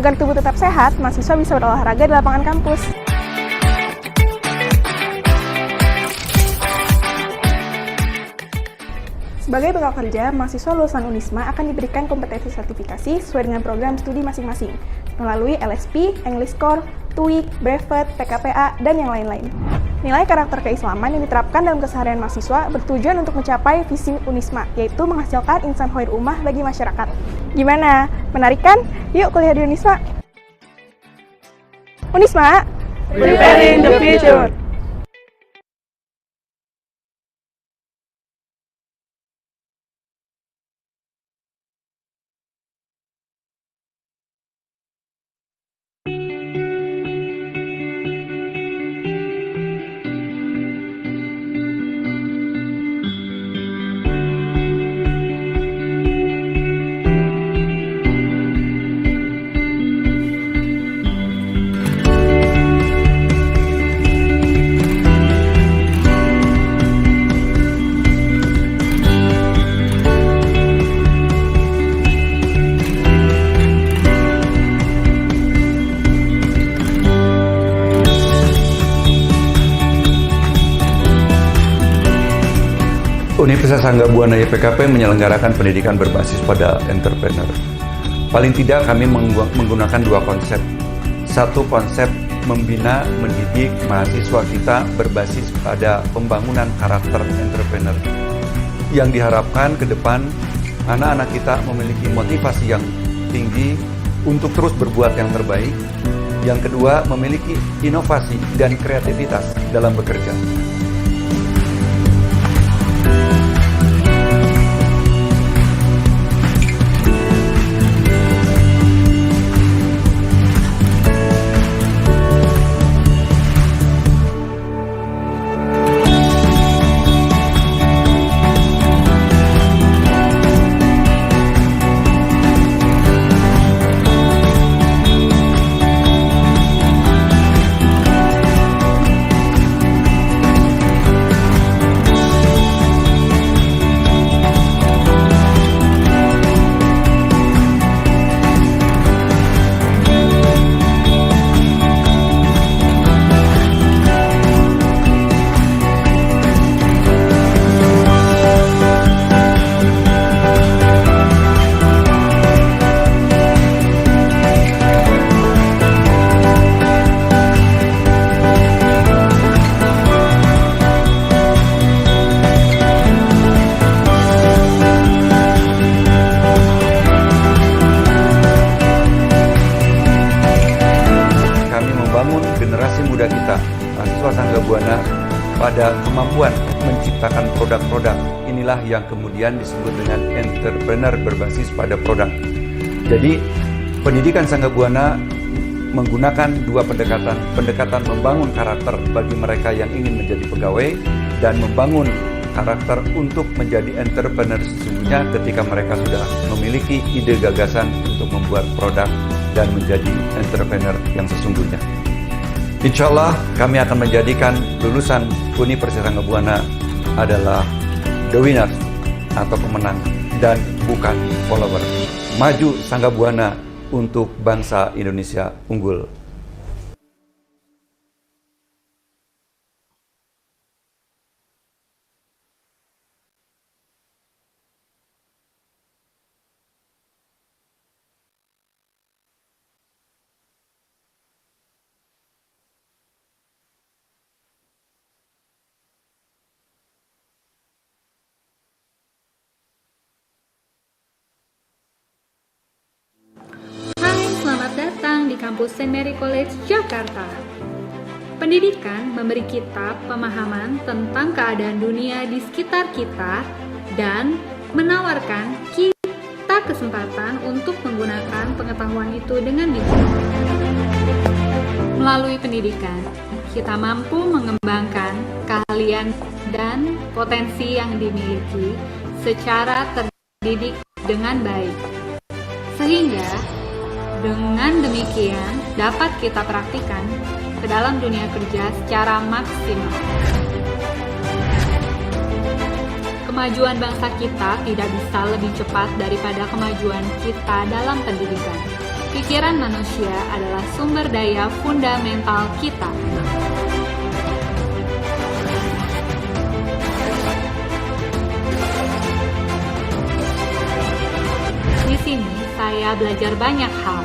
Agar tubuh tetap sehat, mahasiswa bisa berolahraga di lapangan kampus. Sebagai bekal kerja, mahasiswa lulusan Unisma akan diberikan kompetensi sertifikasi sesuai dengan program studi masing-masing, melalui LSP, English Core, TOEIC, Brevet, PKPA, dan yang lain-lain. Nilai karakter keislaman yang diterapkan dalam keseharian mahasiswa bertujuan untuk mencapai visi Unisma, yaitu menghasilkan insan khair ummah bagi masyarakat. Gimana? Menarik kan? Yuk kuliah di Unisma! Unisma, preparing the future! Universitas Anggabuana YPKP menyelenggarakan pendidikan berbasis pada entrepreneur. Paling tidak kami menggunakan dua konsep. Satu konsep membina, mendidik mahasiswa kita berbasis pada pembangunan karakter entrepreneur. Yang diharapkan ke depan, anak-anak kita memiliki motivasi yang tinggi untuk terus berbuat yang terbaik. Yang kedua, memiliki inovasi dan kreativitas dalam bekerja. Generasi muda kita, mahasiswa Anggabuana, pada kemampuan menciptakan produk-produk. Inilah yang kemudian disebut dengan entrepreneur berbasis pada produk. Jadi, pendidikan Anggabuana menggunakan dua pendekatan. Pendekatan membangun karakter bagi mereka yang ingin menjadi pegawai dan membangun karakter untuk menjadi entrepreneur sesungguhnya ketika mereka sudah memiliki ide gagasan untuk membuat produk dan menjadi entrepreneur yang sesungguhnya. Insya Allah kami akan menjadikan lulusan Universitas Anggabuana adalah the winners atau pemenang dan bukan follower. Maju Anggabuana untuk bangsa Indonesia unggul. Di kampus Plenary College, Jakarta. Pendidikan memberi kita pemahaman tentang keadaan dunia di sekitar kita dan menawarkan kita kesempatan untuk menggunakan pengetahuan itu dengan bijak. Melalui pendidikan, kita mampu mengembangkan keahlian dan potensi yang dimiliki secara terdidik dengan baik. Sehingga dengan demikian, dapat kita praktikkan ke dalam dunia kerja secara maksimal. Kemajuan bangsa kita tidak bisa lebih cepat daripada kemajuan kita dalam pendidikan. pikiran manusia adalah sumber daya fundamental kita. Di sini, saya belajar banyak hal.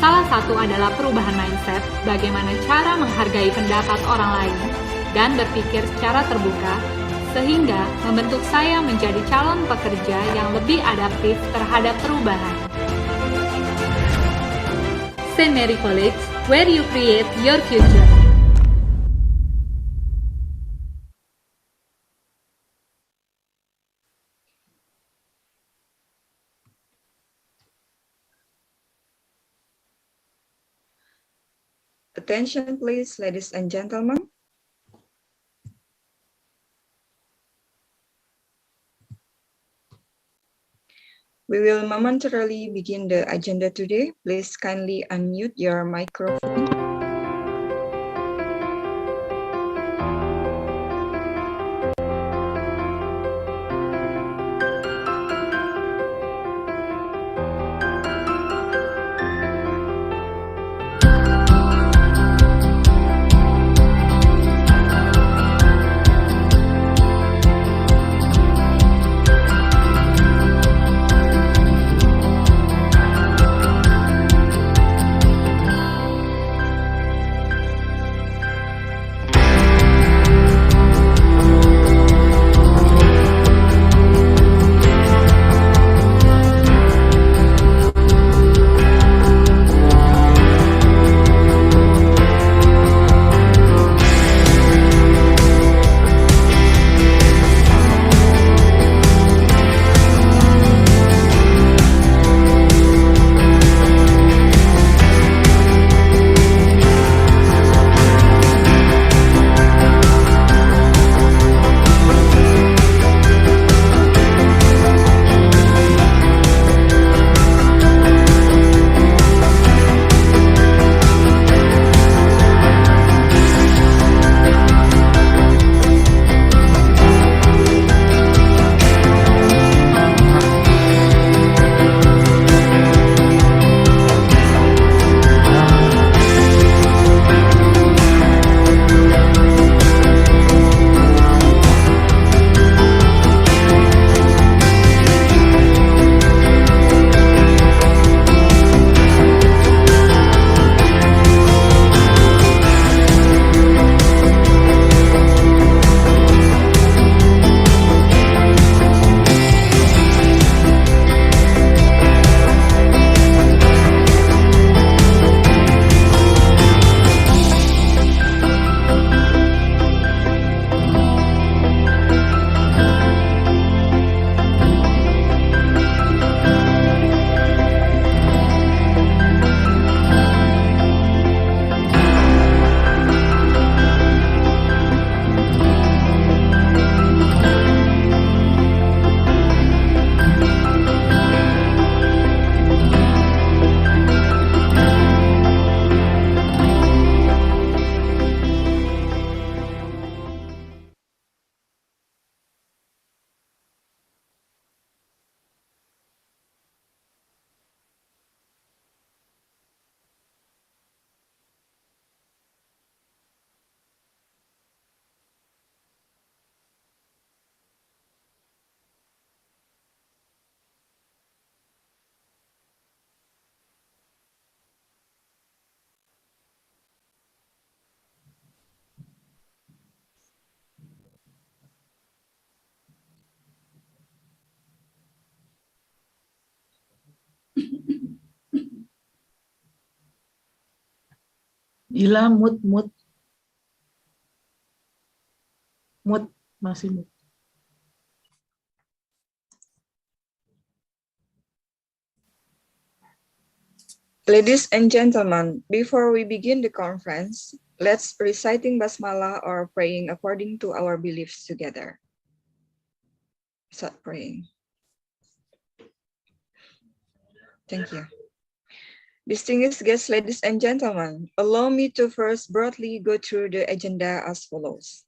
Salah satu adalah perubahan mindset, bagaimana cara menghargai pendapat orang lain, dan berpikir secara terbuka, sehingga membentuk saya menjadi calon pekerja yang lebih adaptif terhadap perubahan. St. Mary College, where you create your future. Attention please, ladies and gentlemen. We will momentarily begin the agenda today. Please kindly unmute your microphone. Gila, mood, masih mood. Ladies and gentlemen, before we begin the conference, let's reciting Basmalah or praying according to our beliefs together. Start praying. Thank you. Distinguished guests, ladies and gentlemen, allow me to first broadly go through the agenda as follows.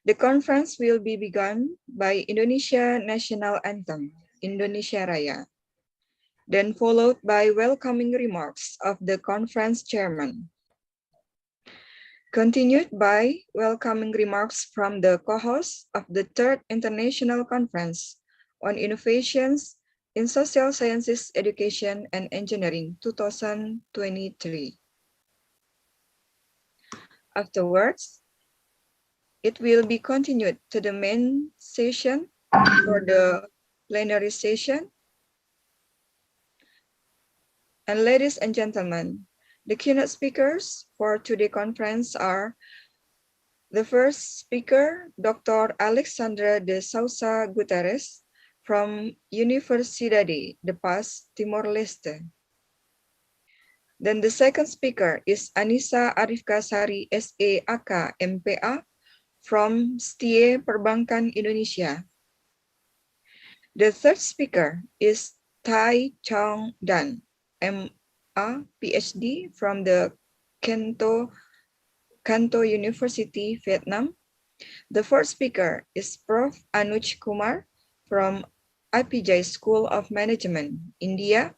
The conference will be begun by Indonesia National Anthem, Indonesia Raya. then followed by welcoming remarks of the conference chairman, continued by welcoming remarks from the co-host of the Third International Conference on Innovations in Social Sciences, Education, and Engineering 2023. Afterwards, it will be continued to the main session for the plenary session. And ladies and gentlemen, the keynote speakers for today's conference are the first speaker, Dr. Alexandra de Sousa Guterres from Universidade de Paz, Timor-Leste. Then the second speaker is Anissa Arifkasari SEAK MPA from STIE Perbankan Indonesia. The third speaker is Tai Chong Dan, MA PhD from the Kanto University, Vietnam. The fourth speaker is Prof. Anuj Kumar from IPJ School of Management, India.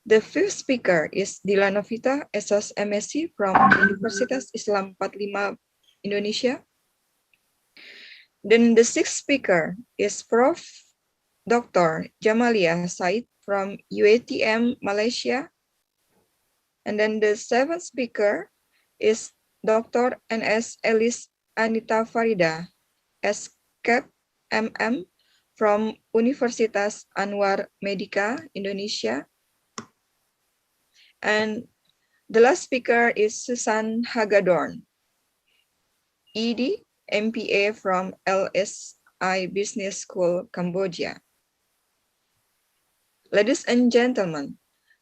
The fifth speaker is Dilanovita SS MSc from Universitas Islam 45 Indonesia. Then the sixth speaker is Prof. Dr. Jamalia Said from UATM, Malaysia. And then the seventh speaker is Dr. NS Elis Anita Farida, SCAP MM from Universitas Anwar Medika, Indonesia. And the last speaker is Susan Hagedorn, ED, MPA from LSI Business School, Cambodia. Ladies and gentlemen,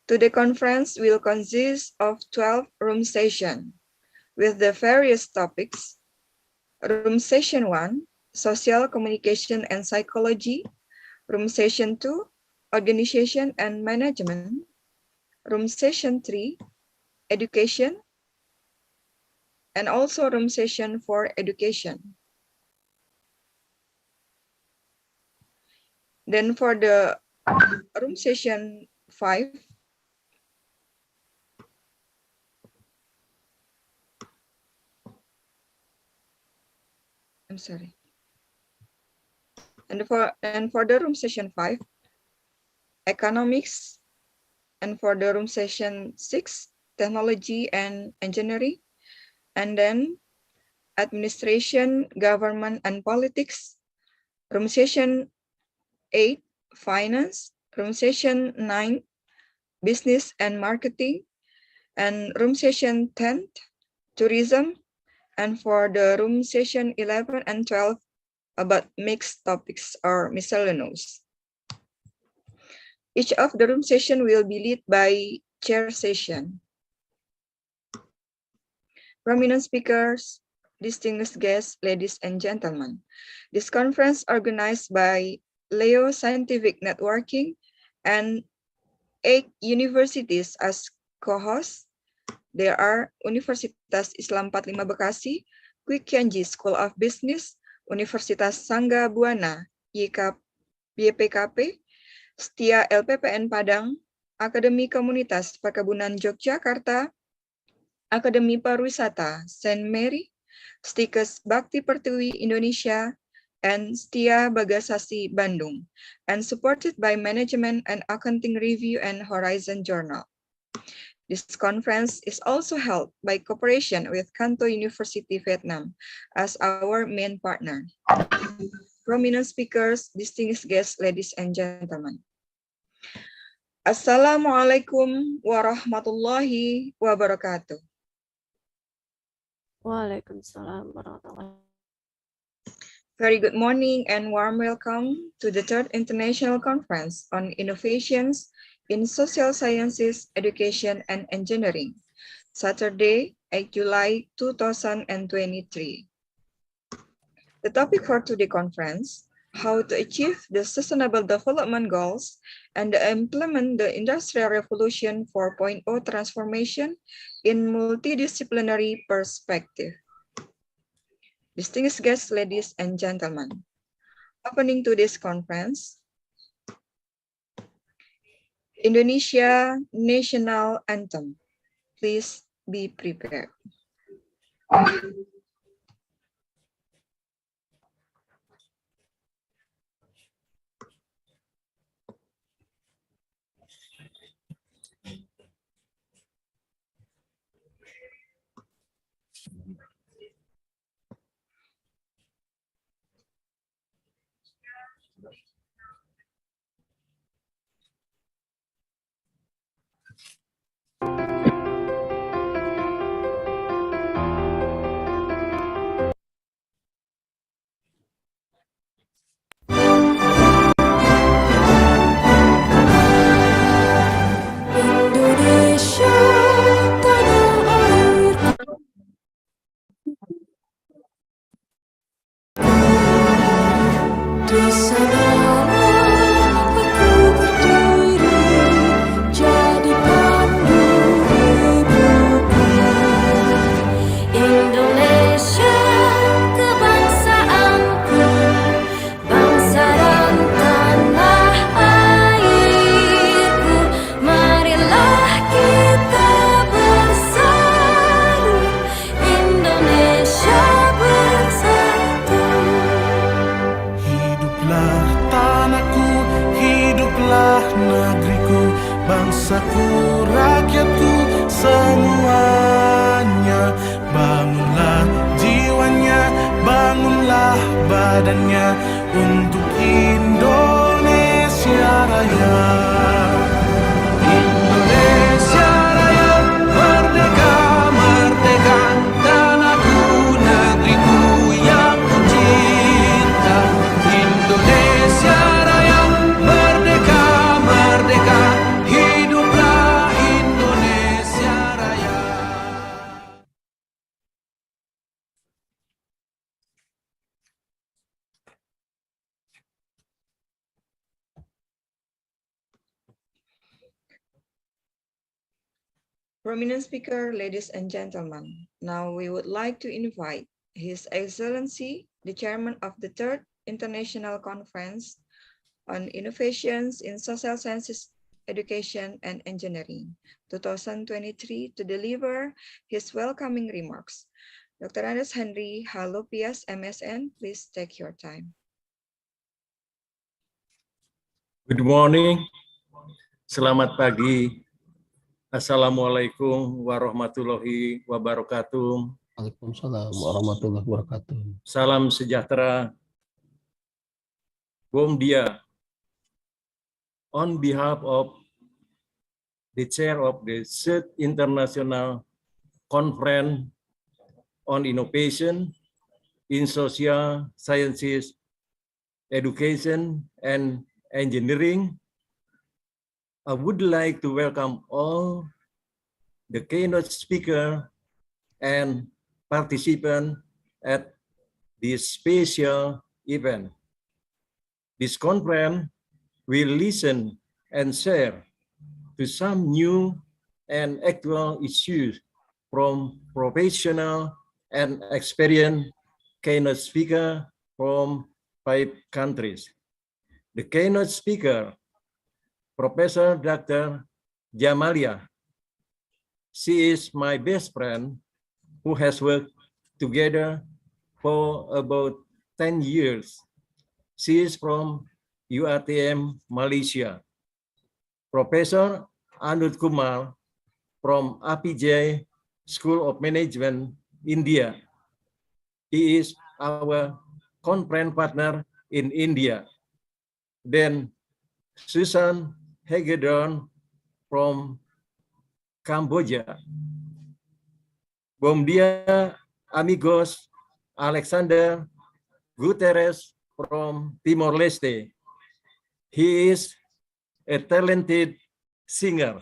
today's conference will consist of 12 room sessions with the various topics. Room session 1, Social Communication and Psychology. Room session 2, Organization and Management. Room session 3, Education. And also room session 4, Education. Then for the room session 5, I'm sorry. And for the room session 5, Economics. And for the room session 6, Technology and Engineering. And then Administration, Government and Politics. Room session 8, Finance. Room session 9, Business and Marketing. And room session 10, Tourism. And for the room session 11 and 12, about mixed topics or miscellaneous. Each of the room session will be led by chair session. Prominent speakers, distinguished guests, ladies and gentlemen. This conference organized by Leo Scientific Networking and 8 universities as co-hosts. There are Universitas Islam 45 Bekasi, Kwik Kianji School of Business, Universitas Sangga Buana, YPKP, STIA LPPN Padang, Akademi Komunitas Perkebunan Yogyakarta, Akademi Pariwisata Saint Mary, Stikes Bakti Pertiwi Indonesia, and STIA Bagasasi Bandung, and supported by Management and Accounting Review and Horizon Journal. This conference is also held by cooperation with Kanto University, Vietnam, as our main partner. Prominent speakers, distinguished guests, ladies and gentlemen. Assalamualaikum warahmatullahi wabarakatuh. Waalaikumsalam warahmatullahi. Very good morning and warm welcome to the Third International Conference on Innovations in Social Sciences, Education, and Engineering, Saturday, 8 July 2023. The topic for today's conference, how to achieve the Sustainable Development Goals and implement the Industrial Revolution 4.0 transformation in multidisciplinary perspective. Distinguished guests, ladies and gentlemen, opening today's conference, Indonesia National Anthem. Please be prepared. Indonesia tanah airku, di sanalah aku berdiri, jadi pandu hidupku. Indonesia kebangsaanku, bangsa dan tanah airku. Marilah kita bersatu, Indonesia bersatu. Hiduplah tanahku, hiduplah negeriku, bangsaku, rakyatku, semuanya. Bangunlah jiwanya, bangunlah badannya untuk Indonesia Raya. Indonesia Raya, merdeka, merdeka, tanahku, negeriku yang ku cinta. Indonesia Raya, merdeka, merdeka, hiduplah Indonesia Raya. Prominent speaker, ladies and gentlemen, now we would like to invite His Excellency, the Chairman of the Third International Conference on Innovations in Social Sciences, Education and Engineering 2023 to deliver his welcoming remarks. Dr. Andes Henry, Halopias, MSN, please take your time. Good morning, selamat pagi. Assalamualaikum warahmatullahi wabarakatuh. Waalaikumsalam warahmatullahi wabarakatuh. Salam sejahtera. Bom dia. On behalf of the chair of the Third International Conference on Innovation in Social Sciences, Education and Engineering, I would like to welcome all the keynote speaker and participants at this special event. This conference will listen and share to some new and actual issues from professional and experienced keynote speakers from 5 countries. The keynote speaker, Professor Dr. Jamalia. She is my best friend who has worked together for about 10 years. She is from UATM, Malaysia. Professor Anuj Kumar from APJ School of Management, India. He is our conference partner in India. Then Susan Hagedorn from Cambodia. Bom dia, amigos. Alexander Guterres from Timor-Leste. He is a talented singer.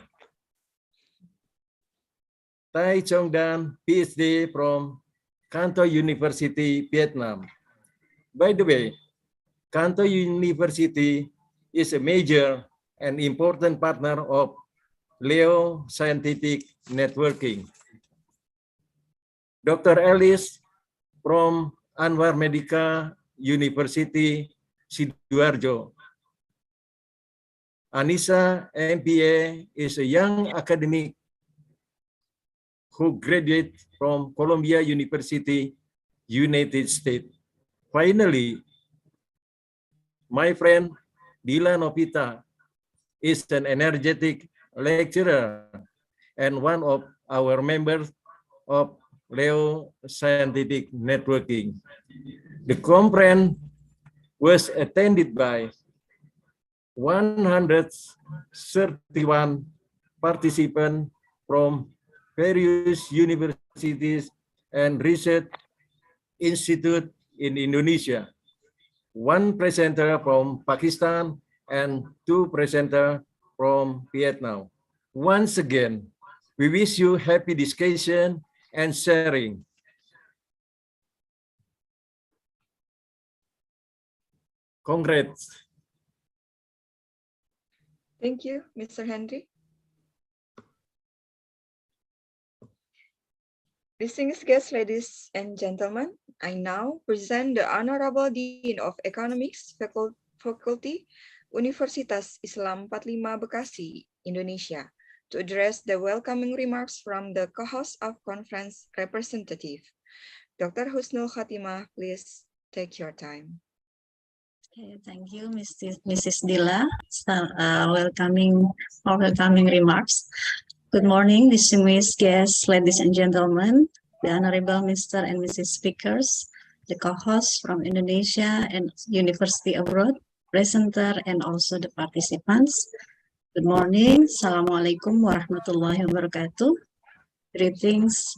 Tai Chong Dan, PhD from Canton University, Vietnam. By the way, Canton University is a major and important partner of Leo Scientific Networking. Dr. Ellis from Anwar Medica University, Sidoarjo. Anissa, MPA, is a young academic who graduated from Columbia University, United States. Finally, my friend Dila Novita is an energetic lecturer and one of our members of Leo Scientific Networking. The conference was attended by 131 participants from various universities and research institutes in Indonesia. One presenter from Pakistan and 2 presenters from Vietnam. Once again, we wish you happy discussion and sharing. Congrats. Thank you, Mr. Henry. Distinguished guests, ladies and gentlemen, I now present the Honorable Dean of Economics Faculty, Universitas Islam 45 Bekasi, Indonesia, to address the welcoming remarks from the co-host of conference representative. Dr. Husnul Khatimah, please take your time. Okay, thank you, Mrs. Dila, welcoming remarks. Good morning, distinguished guests, ladies and gentlemen, the Honorable Mr. and Mrs. Speakers, the co-hosts from Indonesia and University abroad, presenter, and also the participants. Good morning. Assalamualaikum warahmatullahi wabarakatuh. Greetings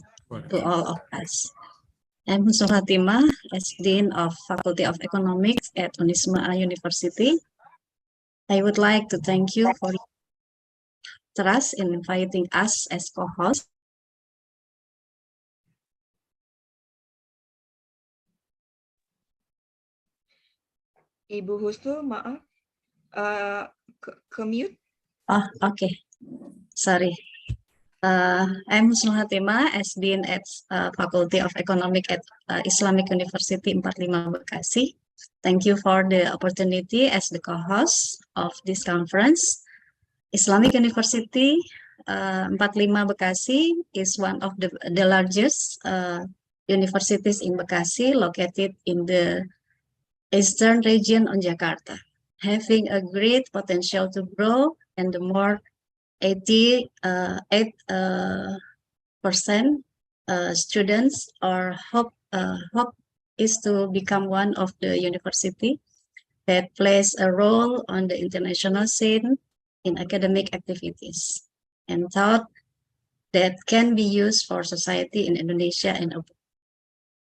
to all of us. I'm Husnul Khatimah, as Dean of Faculty of Economics at Unisma University. I would like to thank you for your trust in inviting us as co-host. Ibu Husnul, maaf, ke-mute. Oh, okay. Sorry. I'm Husnul Khatimah, as Dean at Faculty of Economics at Islamic University 45 Bekasi. Thank you for the opportunity as the co-host of this conference. Islamic University 45 Bekasi is one of the largest universities in Bekasi, located in the eastern region on Jakarta, having a great potential to grow, and the more 88% students are hope is to become one of the university that plays a role on the international scene in academic activities, and thought that can be used for society in Indonesia and abroad.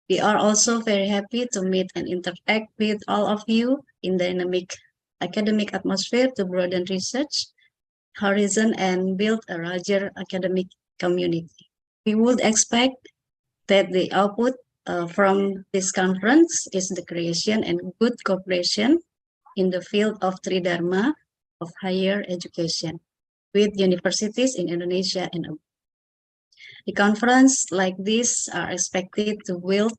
We are also very happy to meet and interact with all of you in dynamic academic atmosphere to broaden research horizon and build a larger academic community. We would expect that the output from this conference is the creation and good cooperation in the field of Tridharma of higher education with universities in Indonesia and abroad. The conference like this are expected to build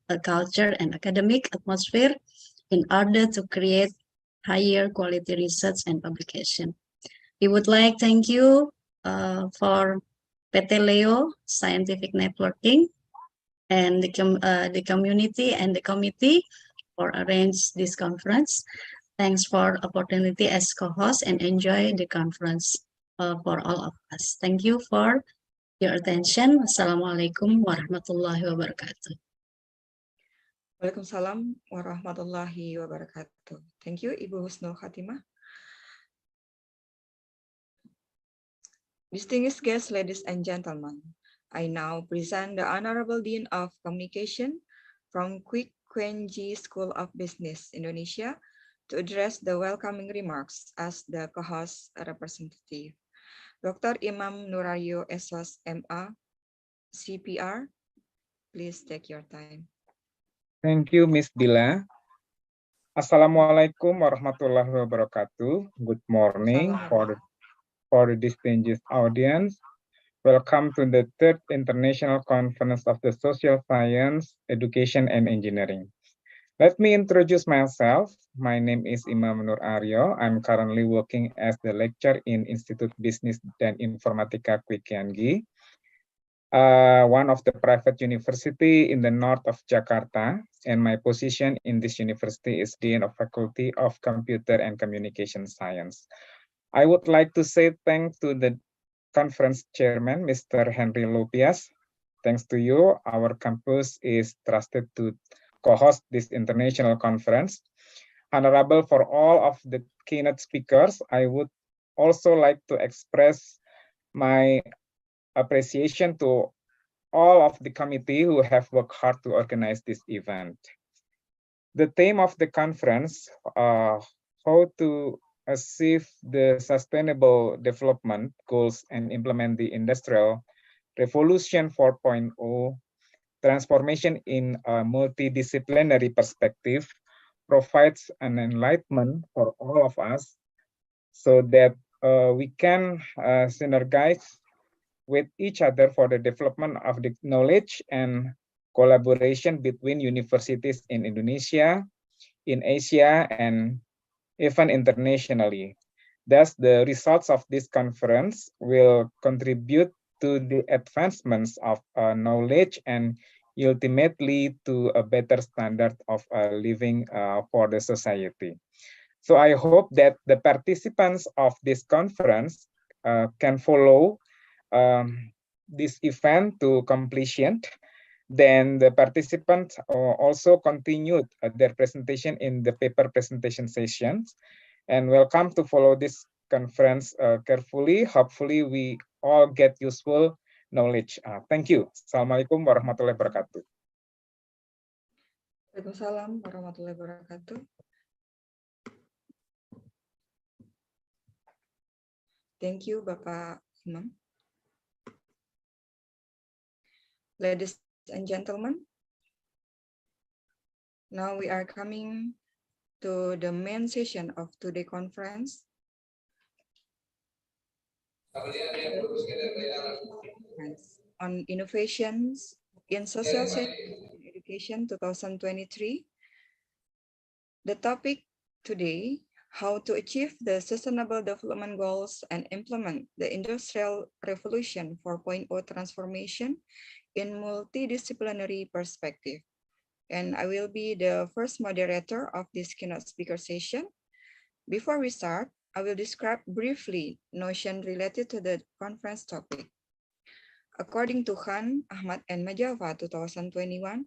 a culture and academic atmosphere in order to create higher quality research and publication. We would like to thank you for PT Leo Scientific Networking and the community and the committee for arrange this conference. Thanks for opportunity as co-host, and enjoy the conference for all of us. Thank you for your attention. Assalamualaikum warahmatullahi wabarakatuh. Waalaikumsalam warahmatullahi wabarakatuh. Thank you, Ibu Husnul Khatimah. Distinguished guests, ladies and gentlemen, I now present the Honorable Dean of Communication from Kwenji School of Business, Indonesia, to address the welcoming remarks as the co-host representative. Dr. Imam Nurario Esos, MA, CPR, please take your time. Thank you, Ms. Dila. Assalamualaikum warahmatullahi wabarakatuh. Good morning for the distinguished audience. Welcome to the 3rd International Conference of the Social Science, Education and Engineering. Let me introduce myself. My name is Imam Nur Aryo. I'm currently working as the lecturer in Institute Business dan Informatika Kwikiangi, one of the private university in the north of Jakarta, and my position in this university is Dean of Faculty of Computer and Communication Science. I would like to say thanks to the conference chairman, Mr. Henry Lupias. Thanks to you, our campus is trusted to co-host this international conference. Honorable for all of the keynote speakers, I would also like to express my appreciation to all of the committee who have worked hard to organize this event. The theme of the conference, how to achieve the sustainable development goals and implement the industrial revolution 4.0, transformation in a multidisciplinary perspective, provides an enlightenment for all of us so that we can synergize with each other for the development of the knowledge and collaboration between universities in Indonesia, in Asia, and even internationally. Thus, the results of this conference will contribute to the advancements of knowledge and ultimately to a better standard of living for the society. So I hope that the participants of this conference can follow this event to completion. Then the participants also continued their presentation in the paper presentation sessions, and welcome to follow this conference carefully. Hopefully we all get useful knowledge. Thank you. Assalamualaikum warahmatullahi wabarakatuh. Waalaikumsalam warahmatullahi wabarakatuh. Thank you, Bapak Imam. Ladies and gentlemen, now we are coming to the main session of today's conference. On innovations in social science and education 2023. The topic today, how to achieve the Sustainable Development Goals and implement the Industrial Revolution 4.0 transformation in multidisciplinary perspective. And I will be the first moderator of this keynote speaker session. Before we start, I will describe briefly notion related to the conference topic. According to Khan, Ahmad, and Majava 2021,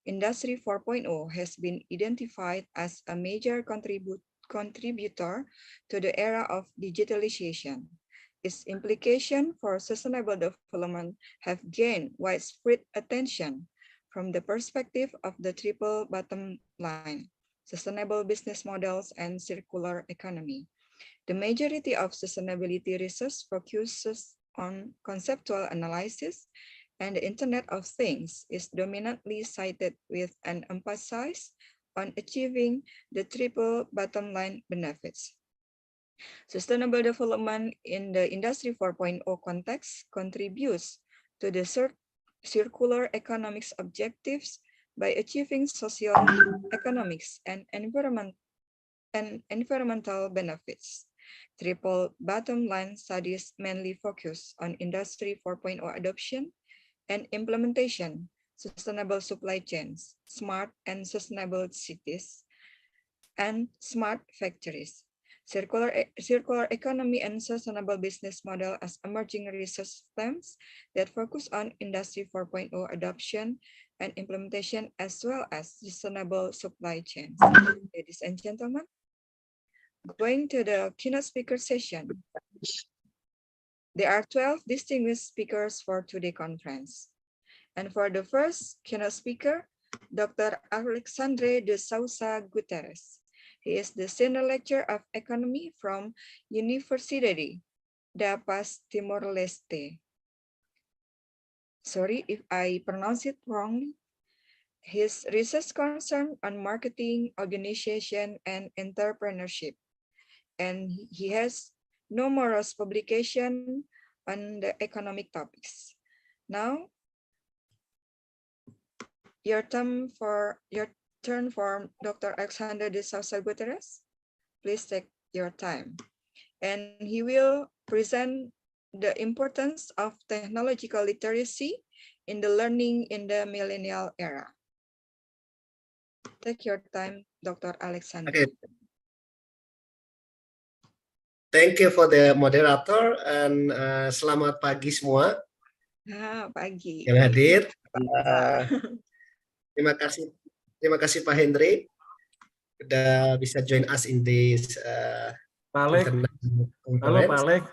Industry 4.0 has been identified as a major contributor to the era of digitalization. Its implications for sustainable development have gained widespread attention from the perspective of the triple bottom line, sustainable business models, and circular economy. The majority of sustainability research focuses on conceptual analysis, and the Internet of Things is dominantly cited with an emphasis on achieving the triple bottom line benefits. Sustainable development in the Industry 4.0 context contributes to the circular economics objectives by achieving social, economics, and environmental benefits. Triple bottom line studies mainly focus on Industry 4.0 adoption and implementation, sustainable supply chains, smart and sustainable cities, and smart factories. Circular economy and sustainable business model as emerging research themes that focus on Industry 4.0 adoption and implementation, as well as sustainable supply chains. Ladies and gentlemen, going to the keynote speaker session. There are 12 distinguished speakers for today's conference. And for the first keynote speaker, Dr. Alexandre de Sousa Guterres. He is the Senior Lecturer of Economy from Universidade da Paz Timor-Leste. Sorry if I pronounce it wrongly. His research concerns on marketing, organization, and entrepreneurship. And he has numerous publications on the economic topics. Now, your turn for Dr. Alexander de Sousa Guterres. Please take your time. And he will present the importance of technological literacy in the learning in the millennial era. Take your time, Dr. Alexander. Okay. Thank you for the moderator and selamat pagi semua Pagi. yang hadir. Terima kasih Pak Hendri udah bisa join us in this Pak Alek. Halo Pak Alek.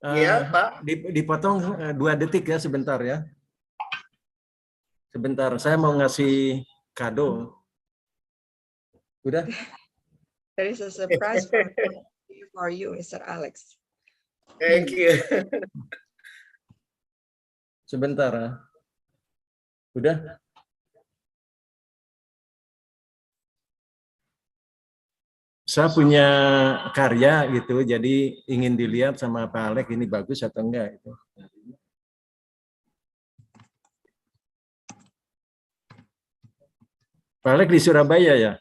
Iya Pak. Dipotong 2 detik ya sebentar ya. Sebentar, saya mau ngasih kado. Udah? There is a surprise for you, Mr. Alex. Thank you. Sebentar ya. Udah? Saya punya karya gitu, jadi ingin dilihat sama Pak Alex ini bagus atau enggak itu. Pak Alex di Surabaya ya?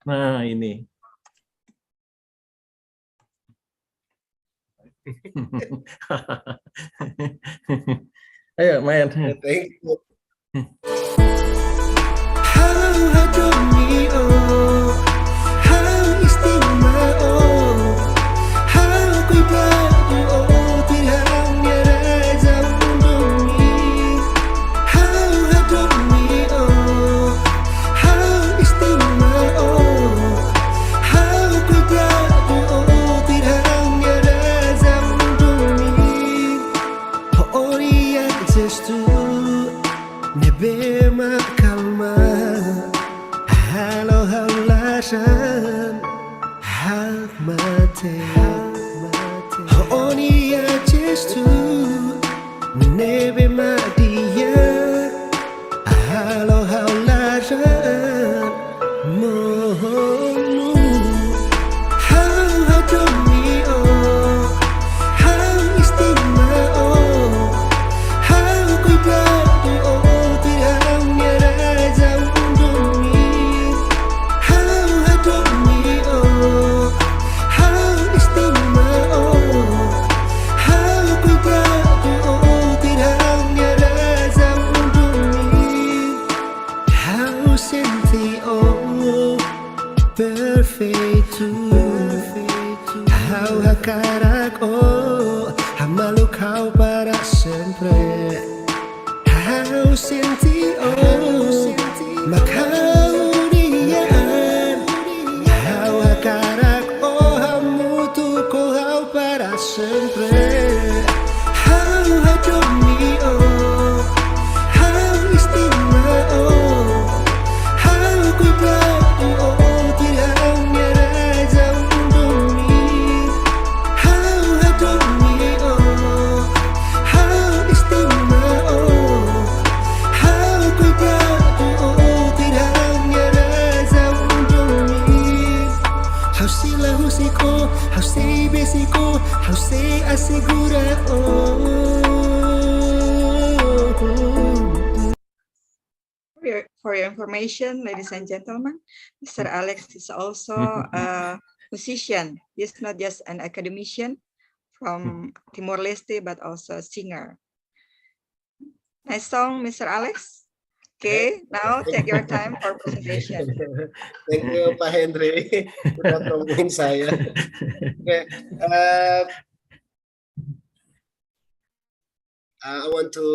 Nah, ini. Ayo main. Thank you. For your information, ladies and gentlemen, Mr. Alex is also a musician. He's not just an academician from Timor-Leste, but also a singer. Nice song, Mr. Alex. Okay, now take your time for presentation. Thank you, Pak Hendri. Udah promoin saya. Okay. I want to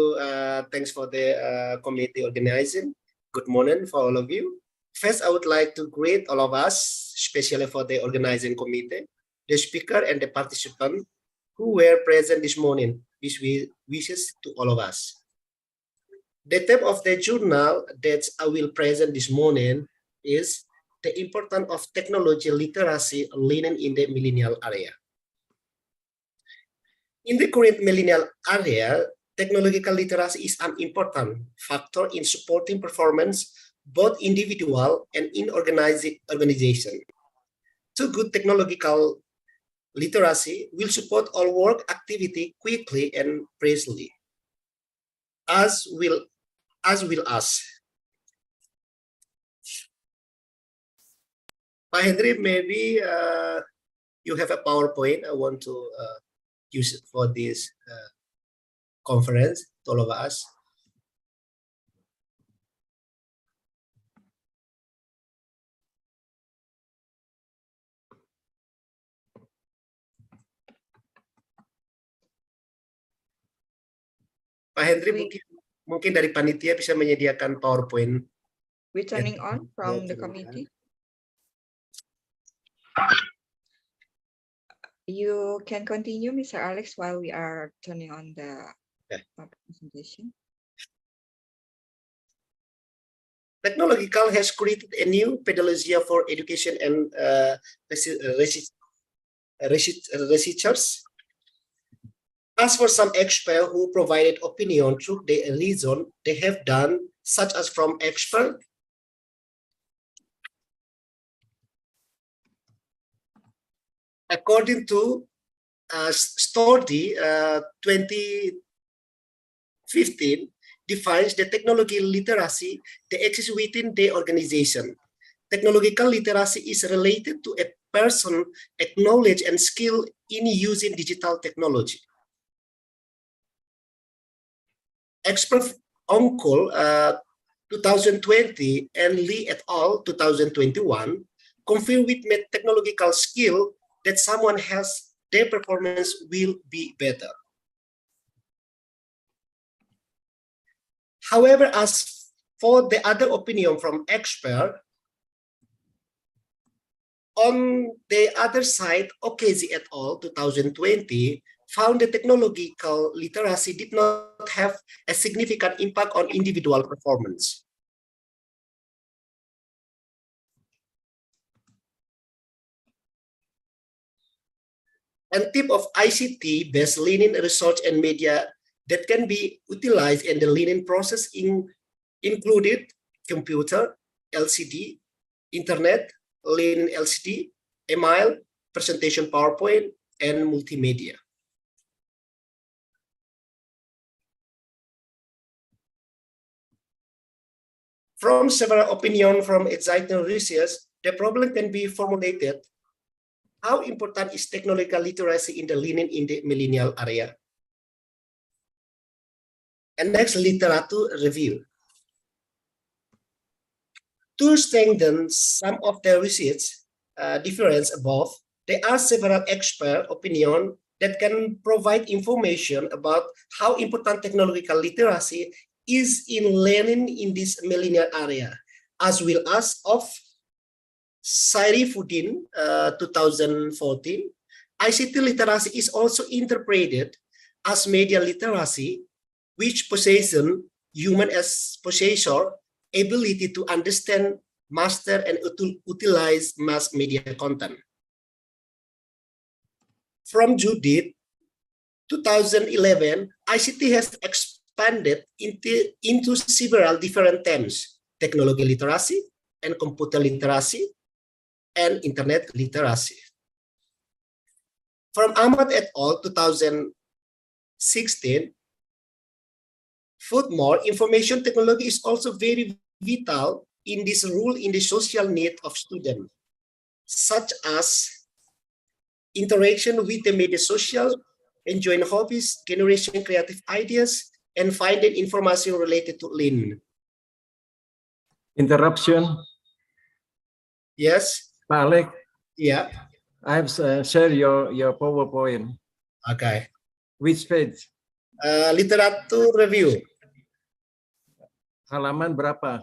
thanks for the committee organizing. Good morning for all of you. First, I would like to greet all of us, especially for the organizing committee, the speaker and the participant who were present this morning, which we wishes to all of us. The theme of the journal that I will present this morning is the importance of technology literacy learning in the millennial area. In the current millennial area, technological literacy is an important factor in supporting performance, both individual and in organization. So good technological literacy will support all work activity quickly and precisely. as will us. Pak Henry, maybe you have a PowerPoint. I want to use it for this conference to all of us. Pak Henry, mungkin dari panitia bisa menyediakan PowerPoint. We're turning on from the committee. You can continue, Mr. Alex, while we are turning on the presentation. Technological has created a new pedagogy for education and researchers. As for some experts who provided opinion through their reason, they have done, such as from expert, according to study 2015, defines the technology literacy that exists within the organization. Technological literacy is related to a person knowledge and skill in using digital technology. Expert Onkol 2020 and Lee et al. 2021 confirm with technological skill that someone has, their performance will be better. However, as for the other opinion from expert, on the other side, ICoISSEE et al. 2020 found that technological literacy did not have a significant impact on individual performance. And type of ICT-based learning research and media that can be utilized in the learning process included computer, LCD, internet, learning LCD, email, presentation PowerPoint, and multimedia. From several opinions from exciting research, the problem can be formulated. How important is technological literacy in the learning in the millennial area? And next, literature review. To strengthen some of the research difference above, there are several expert opinions that can provide information about how important technological literacy is in learning in this millennial area, as well as of Sairifuddin 2014. ICT literacy is also interpreted as media literacy, which possesses human as possessor ability to understand, master, and utilize mass media content. From Judith 2011, ICT has expanded into several different themes: technology literacy and computer literacy and internet literacy. From Ahmad et al. 2016, furthermore, information technology is also very vital in this role in the social need of students, such as interaction with the media social, enjoying hobbies, generation creative ideas, and finding information related to learning. Interruption. Yes. Pak Alek. Yeah. I have shared your PowerPoint. Okay. Which page? Literature review. Halaman berapa?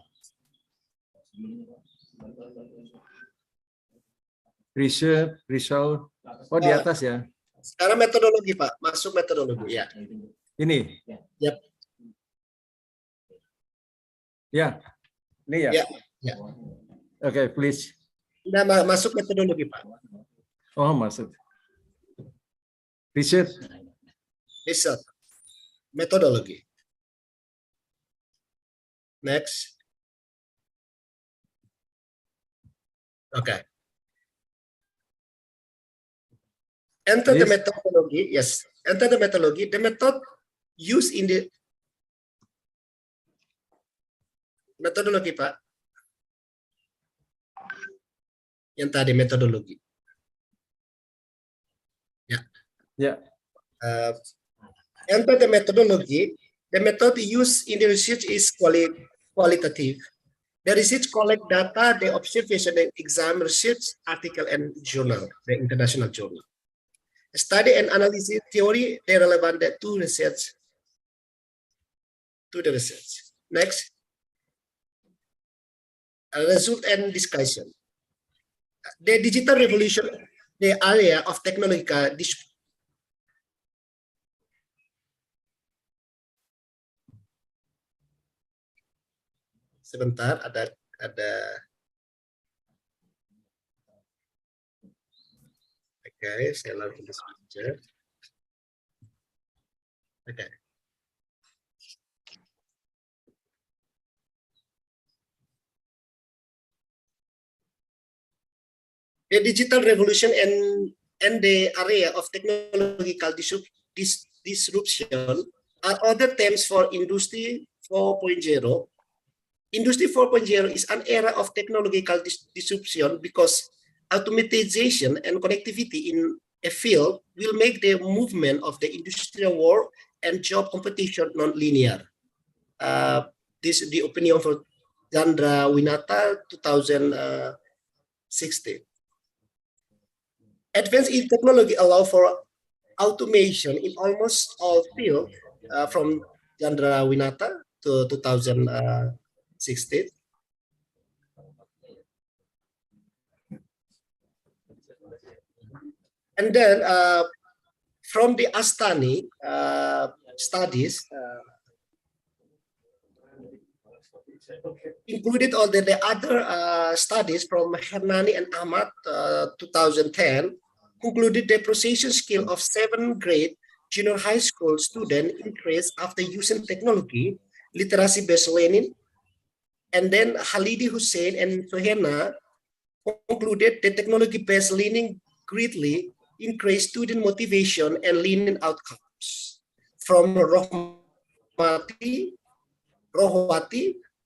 Research, result. Oh, di atas ya. Sekarang metodologi, Pak. Masuk metodologi, ya. Ini? Yep. Ya. Ini ya? Ya. Ya. Oke, please. Nah, masuk metodologi, Pak. Oh, masuk. Research. Research. Metodologi. Next. Okay. Enter the methodology. Yes. Enter the methodology. The method used in the Metodologi, Pak. Yang tadi metodologi. Ya. Ya. Enter the methodology. The method used in the research is qualitative. The research collect data, the observation, and exam research, article, and journal, the international journal. Study and analysis theory, they relevant to research. To the research. Next. Result and discussion. The digital revolution, the area of technological sebentar, ada oke, saya langsung saja. Oke. The digital revolution and the area of technological disruption are other terms for Industry 4.0. Industry 4.0 is an era of technological disruption because automatization and connectivity in a field will make the movement of the industrial world and job competition non-linear. This is the opinion for Chandra Winata, 2016. Advance in technology allow for automation in almost all fields from Chandra Winata to 2016. And then from the Astani studies, included all the other studies from Hernani and Ahmad, 2010, concluded the processing skill of 7th grade junior high school student increased after using technology, literacy-based learning. And then Halidi Hussein and Sohena concluded that technology-based learning greatly increased student motivation and learning outcomes. From Rohwati,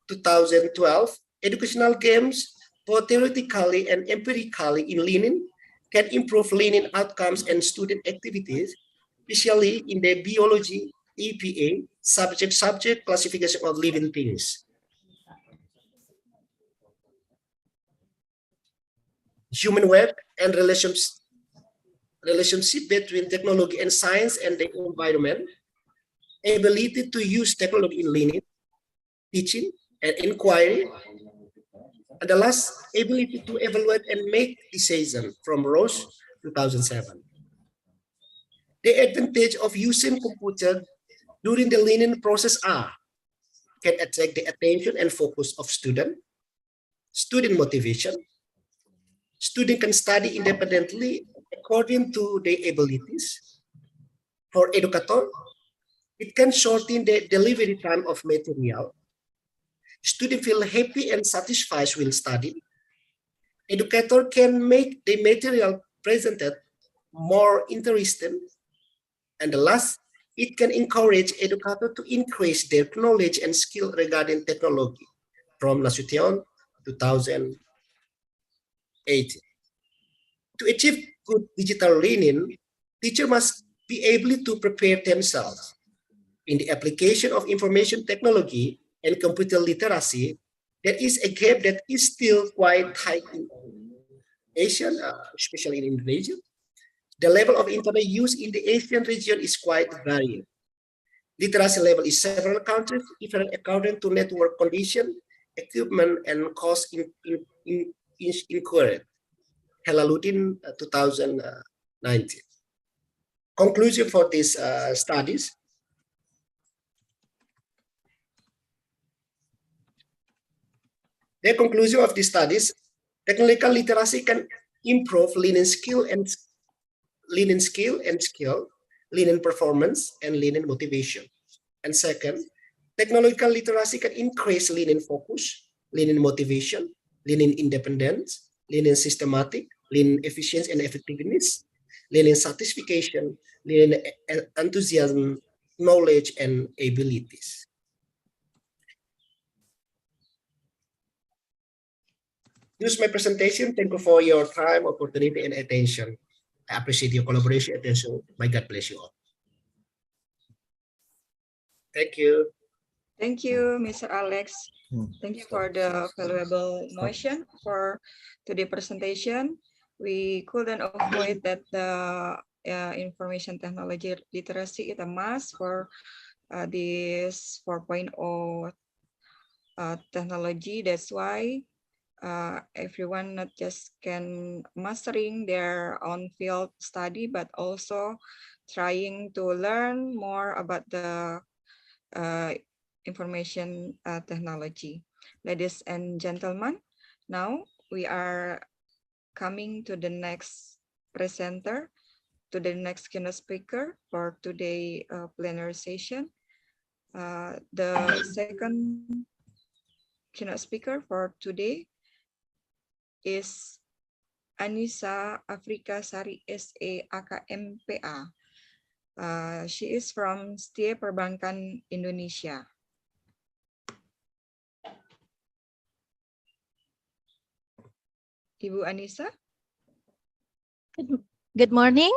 2012, educational games, both theoretically and empirically in learning, can improve learning outcomes and student activities, especially in the biology, EPA, subject classification of living things. Human web and relationship between technology and science and the environment, ability to use technology in learning, teaching, and inquiry, and the last, ability to evaluate and make decisions from Rose, 2007. The advantage of using computer during the learning process are, can attract the attention and focus of student motivation. Student can study independently according to their abilities. For educator, it can shorten the delivery time of material. Students feel happy and satisfied while studying. Educator can make the material presented more interesting. And the last, it can encourage educators to increase their knowledge and skill regarding technology. From Nasution, 2018. To achieve good digital learning, teachers must be able to prepare themselves. In the application of information technology and computer literacy, there is a gap that is still quite high in Asia, especially in Indonesia. The level of internet use in the Asian region is quite varied. Literacy level is several countries, different according to network condition, equipment, and cost incurred. Helaluddin, 2019. Conclusion for these studies. The conclusion of these studies, technical literacy can improve learning skill, learning performance, and learning motivation. And second, technological literacy can increase learning focus, learning motivation, learning independence, learning systematic, learning efficiency and effectiveness, learning satisfaction, learning enthusiasm, knowledge, and abilities. concludes my presentation. Thank you for your time, opportunity, and attention. I appreciate your collaboration and attention. May God bless you all. Thank you. Thank you, Mr. Alex. Thank you for the valuable notion for today's presentation. We couldn't avoid that the information technology literacy is a must for this 4.0 technology. That's why everyone not just can mastering their own field study, but also trying to learn more about the information technology. Ladies and gentlemen, now we are coming to the next presenter, to the next keynote speaker for today plenary session. The second keynote speaker for today is Anissa Afrika Sari SA AKMPA. She is from Setia Perbankan Indonesia. Ibu Anissa. Good morning.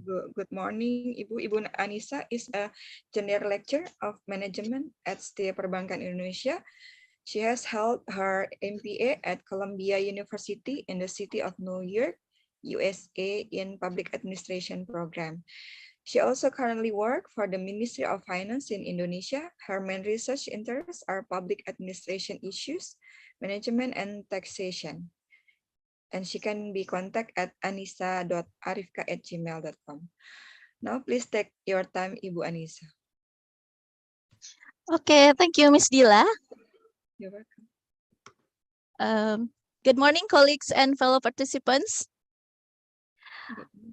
Good morning, Ibu. Ibu Anissa is a junior lecturer of management at Setia Perbankan Indonesia. She has held her MPA at Columbia University in the city of New York, USA in Public Administration program. She also currently works for the Ministry of Finance in Indonesia. Her main research interests are public administration issues, management, and taxation. And she can be contacted at anissa.arifka@gmail.com. Now, please take your time, Ibu Anissa. Okay, thank you, Miss Dila. You're welcome. Good morning, colleagues and fellow participants.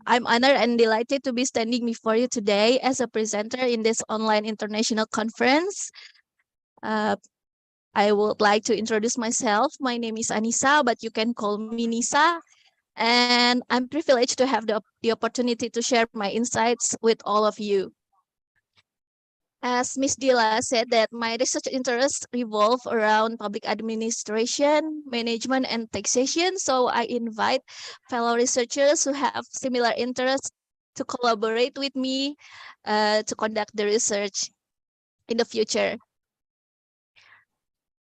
I'm honored and delighted to be standing before you today as a presenter in this online international conference. I would like to introduce myself. My name is Anissa, but you can call me Nisa. And I'm privileged to have the opportunity to share my insights with all of you. As Ms. Dila said, that my research interests revolve around public administration, management, and taxation. So I invite fellow researchers who have similar interests to collaborate with me to conduct the research in the future.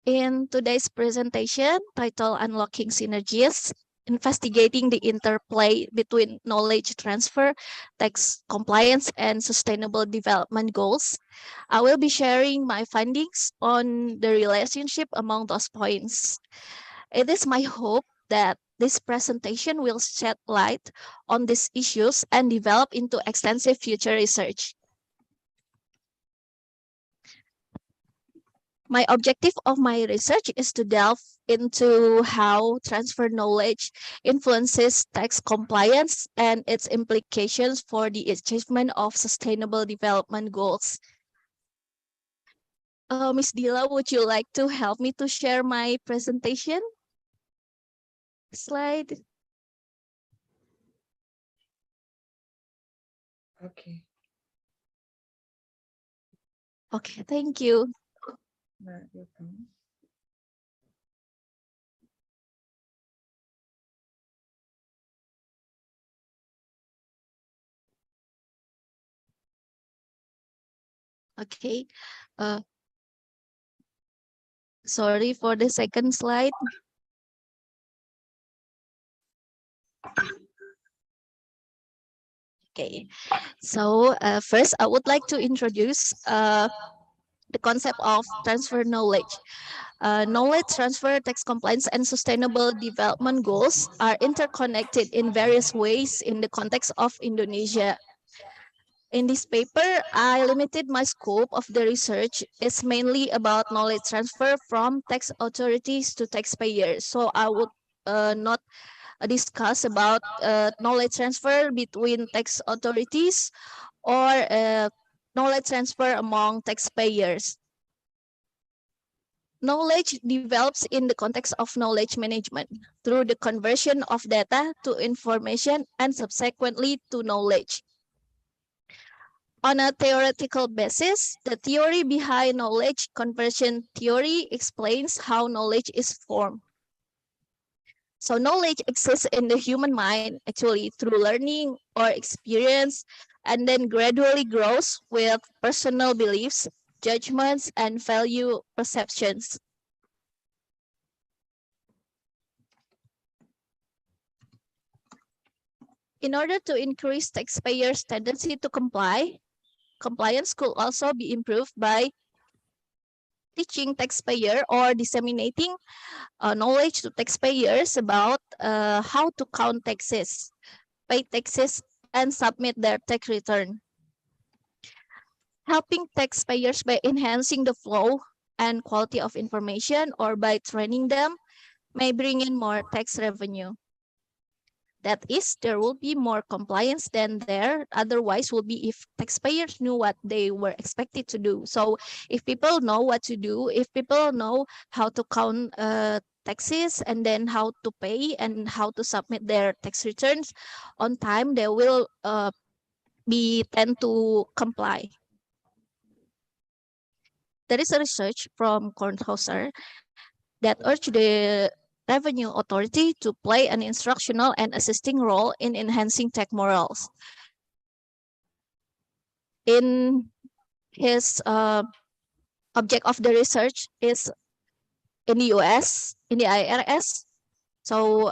In today's presentation, titled Unlocking Synergies, investigating the interplay between knowledge transfer, tax compliance, and sustainable development goals, I will be sharing my findings on the relationship among those points. It is my hope that this presentation will shed light on these issues and develop into extensive future research. My objective of my research is to delve into how transfer knowledge influences tax compliance and its implications for the achievement of sustainable development goals. Ms. Dila, would you like to help me to share my presentation? Slide. Okay. Okay, thank you. Welcome. Okay. Sorry for the second slide. Okay, so first I would like to introduce the concept of transfer knowledge. Knowledge transfer, tax compliance, and sustainable development goals are interconnected in various ways in the context of Indonesia. In this paper, I limited my scope of the research. It's mainly about knowledge transfer from tax authorities to taxpayers. So I would not discuss about knowledge transfer between tax authorities or knowledge transfer among taxpayers. Knowledge develops in the context of knowledge management through the conversion of data to information and subsequently to knowledge. On a theoretical basis, the theory behind knowledge conversion theory explains how knowledge is formed. So knowledge exists in the human mind actually through learning or experience, and then gradually grows with personal beliefs, judgments, and value perceptions. In order to increase taxpayers' tendency to comply, compliance could also be improved by teaching taxpayer or disseminating knowledge to taxpayers about how to count taxes, pay taxes, and submit their tax return. Helping taxpayers by enhancing the flow and quality of information or by training them may bring in more tax revenue. That is, there will be more compliance than there otherwise will be if taxpayers knew what they were expected to do. So if people know what to do, if people know how to count taxes and then how to pay and how to submit their tax returns on time, they will tend to comply. There is a research from Kornhauser that urged the Revenue Authority to play an instructional and assisting role in enhancing tax morals. In his object of the research is in the US, in the IRS. So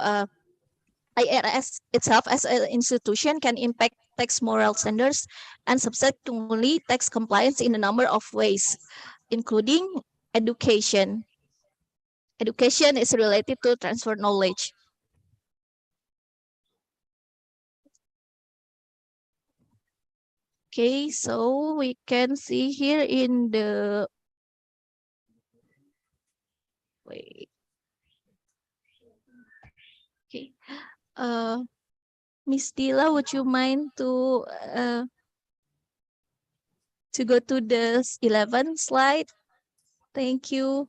IRS itself as an institution can impact tax moral standards and subsequently tax compliance in a number of ways, including education. Education is related to transfer knowledge. Okay, so we can see here in the wait. Okay, Miss Dila, would you mind to go to the 11th slide? Thank you.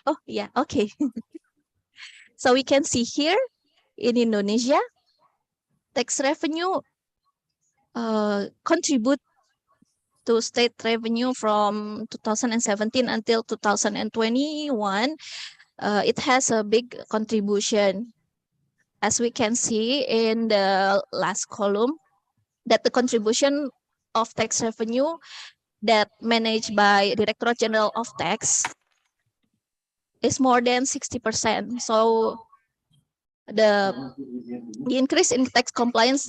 Oh yeah, okay. So we can see here in Indonesia, tax revenue contribute to state revenue from 2017 until 2021. It has a big contribution. As we can see in the last column, that the contribution of tax revenue that managed by Directorate General of Tax is more than 60%. So the increase in tax compliance,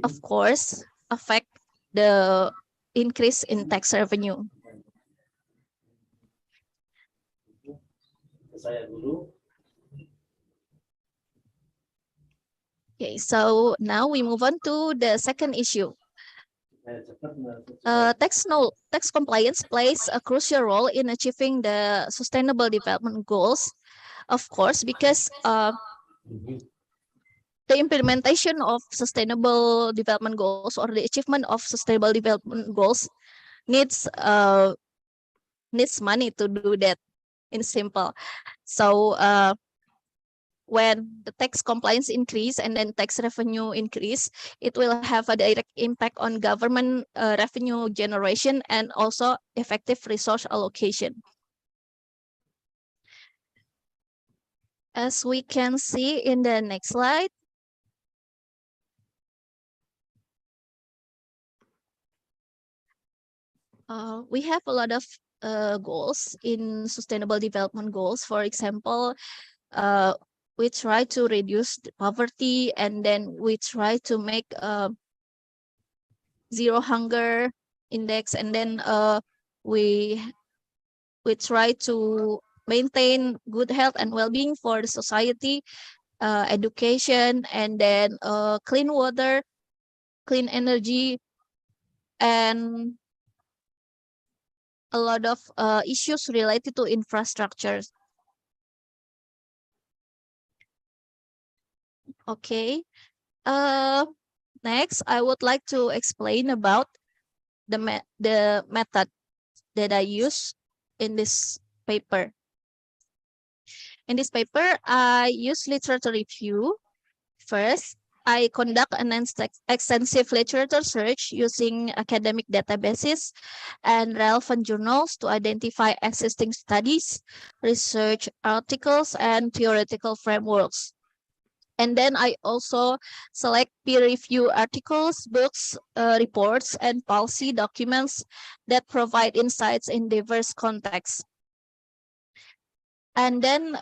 of course, affect the increase in tax revenue. Okay, so now we move on to the second issue. Tax compliance plays a crucial role in achieving the sustainable development goals, of course, because the implementation of sustainable development goals or the achievement of sustainable development goals needs money to do that in simple. So when the tax compliance increase and then tax revenue increase, it will have a direct impact on government revenue generation and also effective resource allocation. As we can see in the next slide, we have a lot of goals in sustainable development goals. For example, we try to reduce poverty, and then we try to make zero hunger index, and then we try to maintain good health and well-being for the society, education, and then clean water, clean energy, and a lot of issues related to infrastructure. Okay. Next, I would like to explain about the method that I use in this paper. In this paper, I use literature review first, I conduct an extensive literature search using academic databases and relevant journals to identify existing studies, research articles, and theoretical frameworks. And then I also select peer review articles, books, reports, and policy documents that provide insights in diverse contexts. And then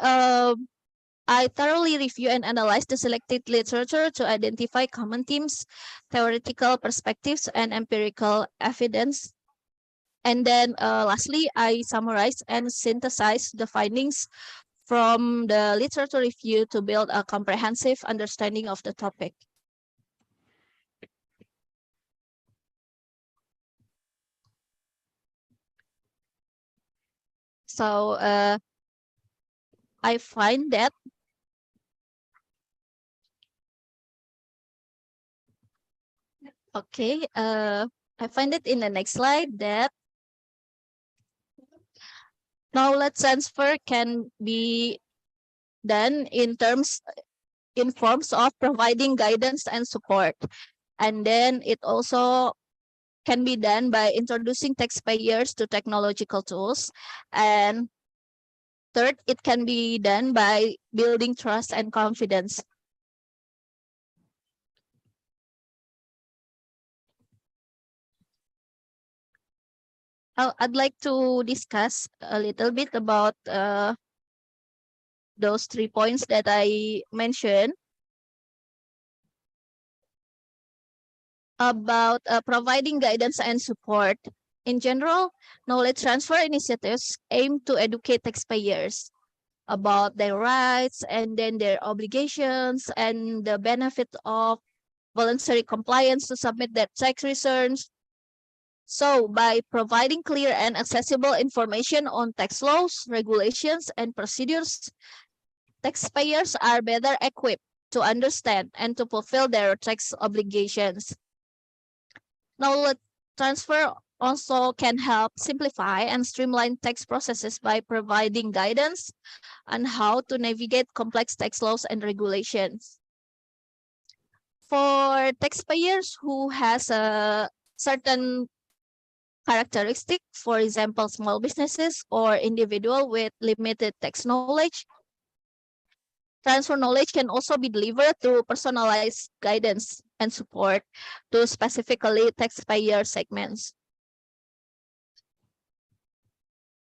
I thoroughly review and analyze the selected literature to identify common themes, theoretical perspectives, and empirical evidence. And then lastly, I summarize and synthesize the findings from the literature review to build a comprehensive understanding of the topic. So I find that I find it in the next slide that knowledge transfer can be done in forms of providing guidance and support. And then it also can be done by introducing taxpayers to technological tools. And third, it can be done by building trust and confidence. I'd like to discuss a little bit about those 3 points that I mentioned. About providing guidance and support. In general, knowledge transfer initiatives aim to educate taxpayers about their rights and then their obligations and the benefit of voluntary compliance to submit their tax returns. So by providing clear and accessible information on tax laws, regulations, and procedures, taxpayers are better equipped to understand and to fulfill their tax obligations. Knowledge transfer also can help simplify and streamline tax processes by providing guidance on how to navigate complex tax laws and regulations. For taxpayers who has a certain characteristic, for example, small businesses or individual with limited tax knowledge, transfer knowledge can also be delivered through personalized guidance and support to specifically taxpayer segments.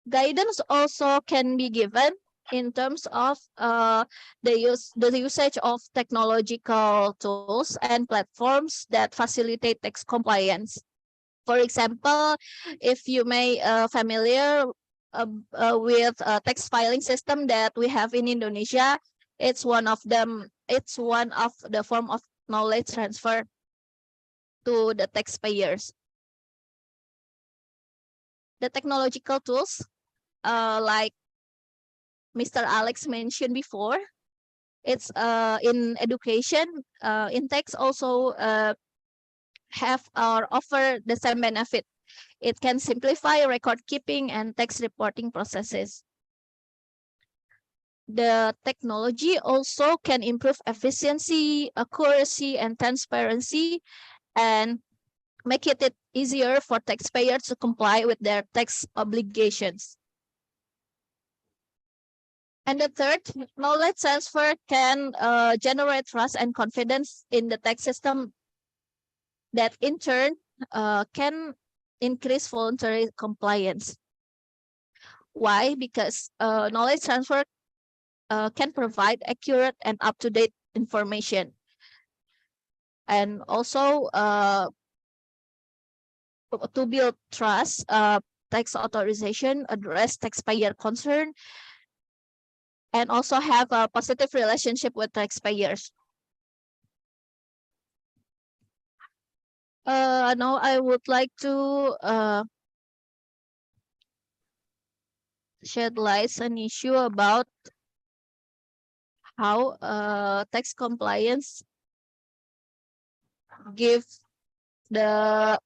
Guidance also can be given in terms of the usage of technological tools and platforms that facilitate tax compliance. For example, if you may familiar with a tax filing system that we have in Indonesia, it's one of them. It's one of the form of knowledge transfer to the taxpayers. The technological tools, like Mr. Alex mentioned before, it's in education, in tax also have or offer the same benefit. It can simplify record keeping and tax reporting processes. The technology also can improve efficiency, accuracy, and transparency, and make it easier for taxpayers to comply with their tax obligations. And the third, knowledge transfer can generate trust and confidence in the tax system that in turn can increase voluntary compliance. Why? Because knowledge transfer can provide accurate and up-to-date information. And also to build trust, tax authorization, address taxpayer concern, and also have a positive relationship with taxpayers. Now I would like to shed light on an issue about how tax compliance give the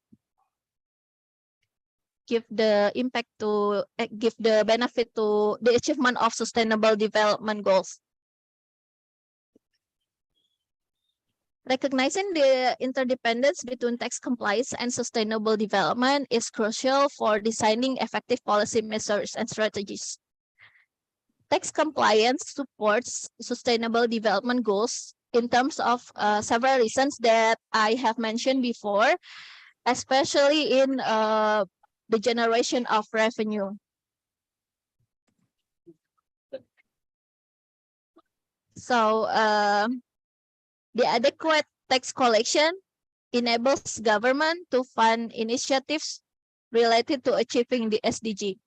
impact to give the benefit to the achievement of sustainable development goals. Recognizing the interdependence between tax compliance and sustainable development is crucial for designing effective policy measures and strategies. Tax compliance supports sustainable development goals in terms of several reasons that I have mentioned before, especially in the generation of revenue. So the adequate tax collection enables government to fund initiatives related to achieving the SDG.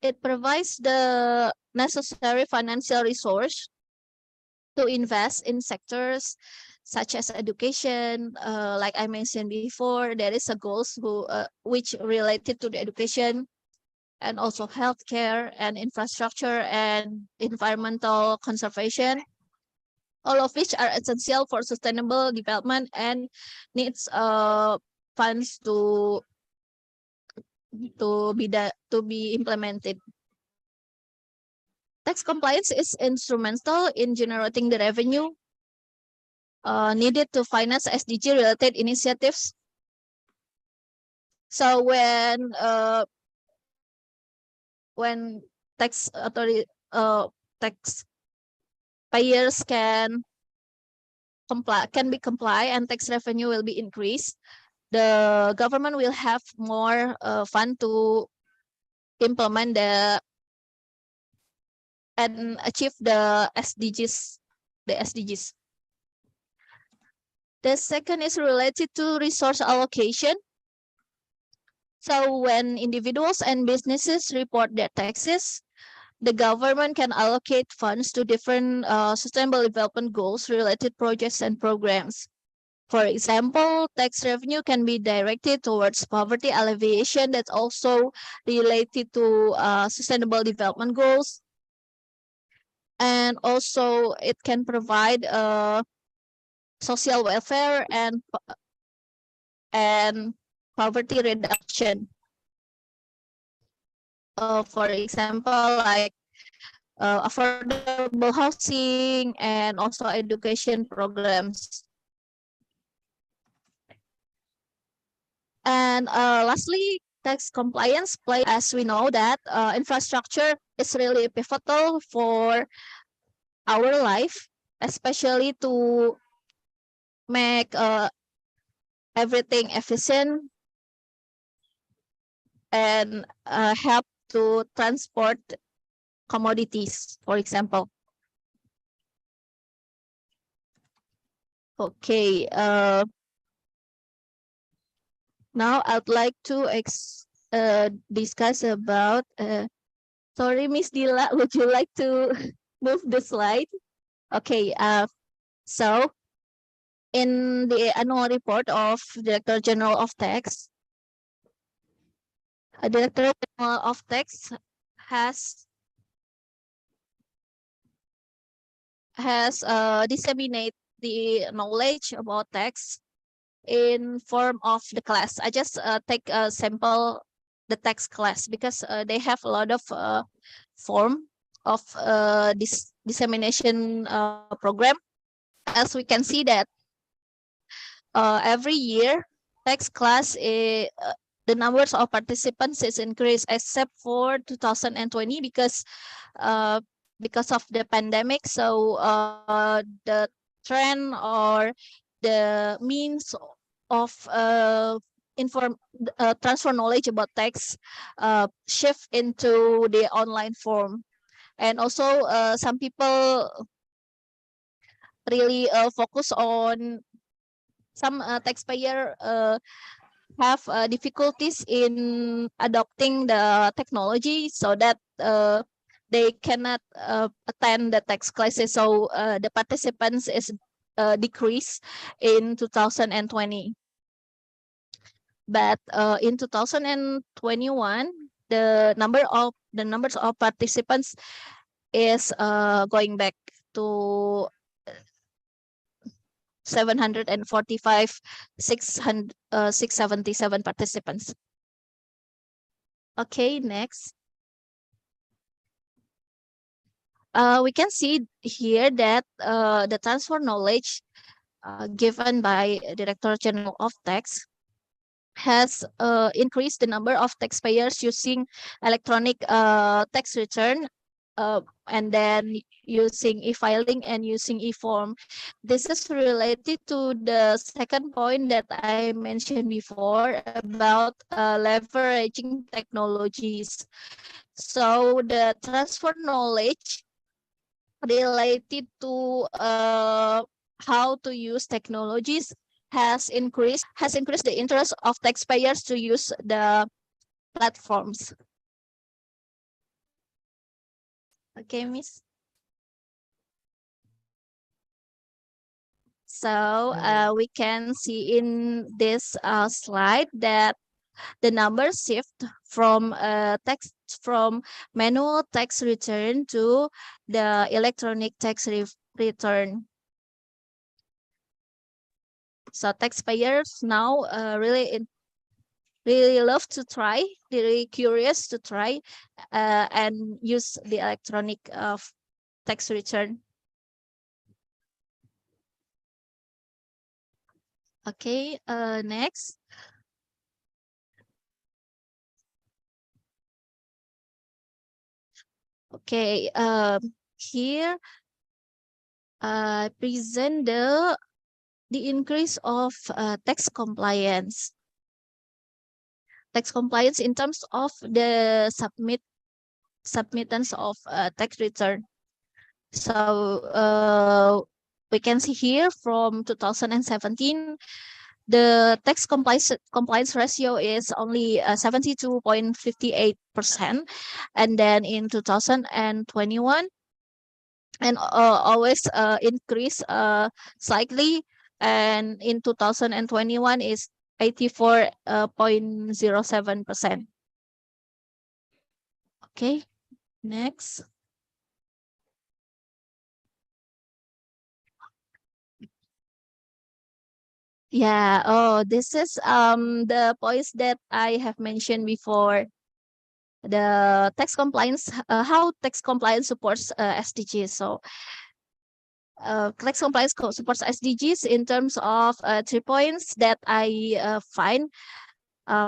It provides the necessary financial resource to invest in sectors such as education. Like I mentioned before, there is a goals which related to the education, and also healthcare and infrastructure and environmental conservation, all of which are essential for sustainable development and needs funds to be implemented. Tax compliance is instrumental in generating the revenue needed to finance SDG related initiatives. So when tax payers can be comply and tax revenue will be increased, the government will have more fund to implement and achieve the SDGs. The second is related to resource allocation. So when individuals and businesses report their taxes, the government can allocate funds to different sustainable development goals related projects and programs. For example, tax revenue can be directed towards poverty alleviation that's also related to sustainable development goals. And also it can provide social welfare and poverty reduction. For example, like affordable housing and also education programs. And lastly, tax compliance play, as we know that infrastructure is really pivotal for our life, especially to make everything efficient and help to transport commodities, for example. Okay, now I'd like to discuss about, sorry, Miss Dila, would you like to move the slide? Okay, so in the annual report of Director General of Tax, Director General of Tax has disseminate the knowledge about tax in form of the class. I just take a sample the tax class because they have a lot of form of this dissemination program. As we can see that every year tax class the numbers of participants is increased, except for 2020 because of the pandemic. So the trend or the means of transfer knowledge about tax shift into the online form. And also some people really focus on some taxpayer have difficulties in adopting the technology, so that they cannot attend the tax classes. So the participants is decreased in 2020. But in 2021, the numbers of participants is going back to 677 participants. Okay, next. We can see here that the transfer knowledge given by Director General of Tax has increased the number of taxpayers using electronic tax return, and then using e-filing and using e-form. This is related to the second point that I mentioned before about leveraging technologies. So the transfer knowledge related to how to use technologies has increased the interest of taxpayers to use the platforms. Okay, Miss. So we can see in this slide that the numbers shift from manual tax return to the electronic tax return. So taxpayers now really love to try, really curious to try and use the electronic tax return. Okay, next. Okay, here I present the increase of tax compliance. Tax compliance in terms of the submittance of tax return. So we can see here from 2017, the tax compliance ratio is only 72.58%, and then in 2021, and always increase slightly, and in 2021 is 84.07%. Okay, next. Yeah, oh, this is the points that I have mentioned before. The tax compliance, how tax compliance supports SDGs. So tax compliance supports SDGs in terms of 3 points that I find.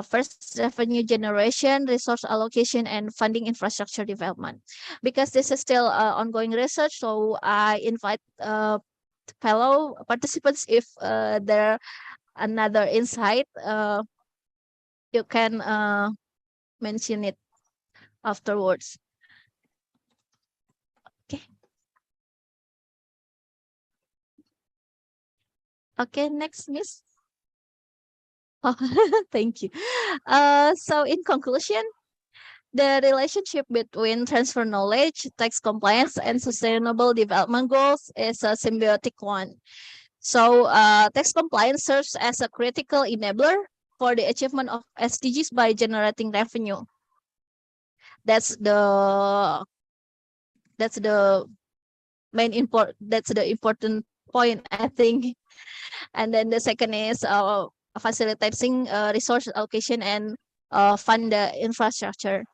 First, revenue generation, resource allocation, and funding infrastructure development. Because this is still ongoing research, so I invite fellow participants, if there another insight, you can mention it afterwards. Okay. Okay, next, Miss. Oh, thank you. So in conclusion, the relationship between transfer knowledge, tax compliance, and sustainable development goals is a symbiotic one. So tax compliance serves as a critical enabler for the achievement of SDGs by generating revenue. That's the important point, I think. And then the second is facilitating resource allocation and fund the infrastructure.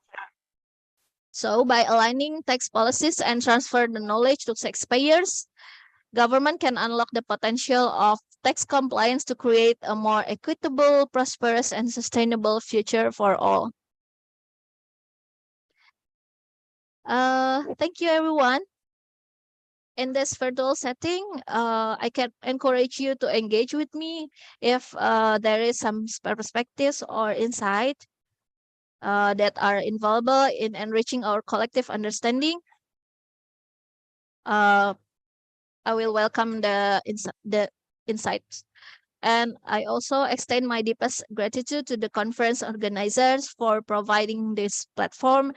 So by aligning tax policies and transfer the knowledge to taxpayers, government can unlock the potential of tax compliance to create a more equitable, prosperous, and sustainable future for all. Thank you, everyone. In this virtual setting, I can encourage you to engage with me if there is some perspectives or insight that are invaluable in enriching our collective understanding. I will welcome the insights. And I also extend my deepest gratitude to the conference organizers for providing this platform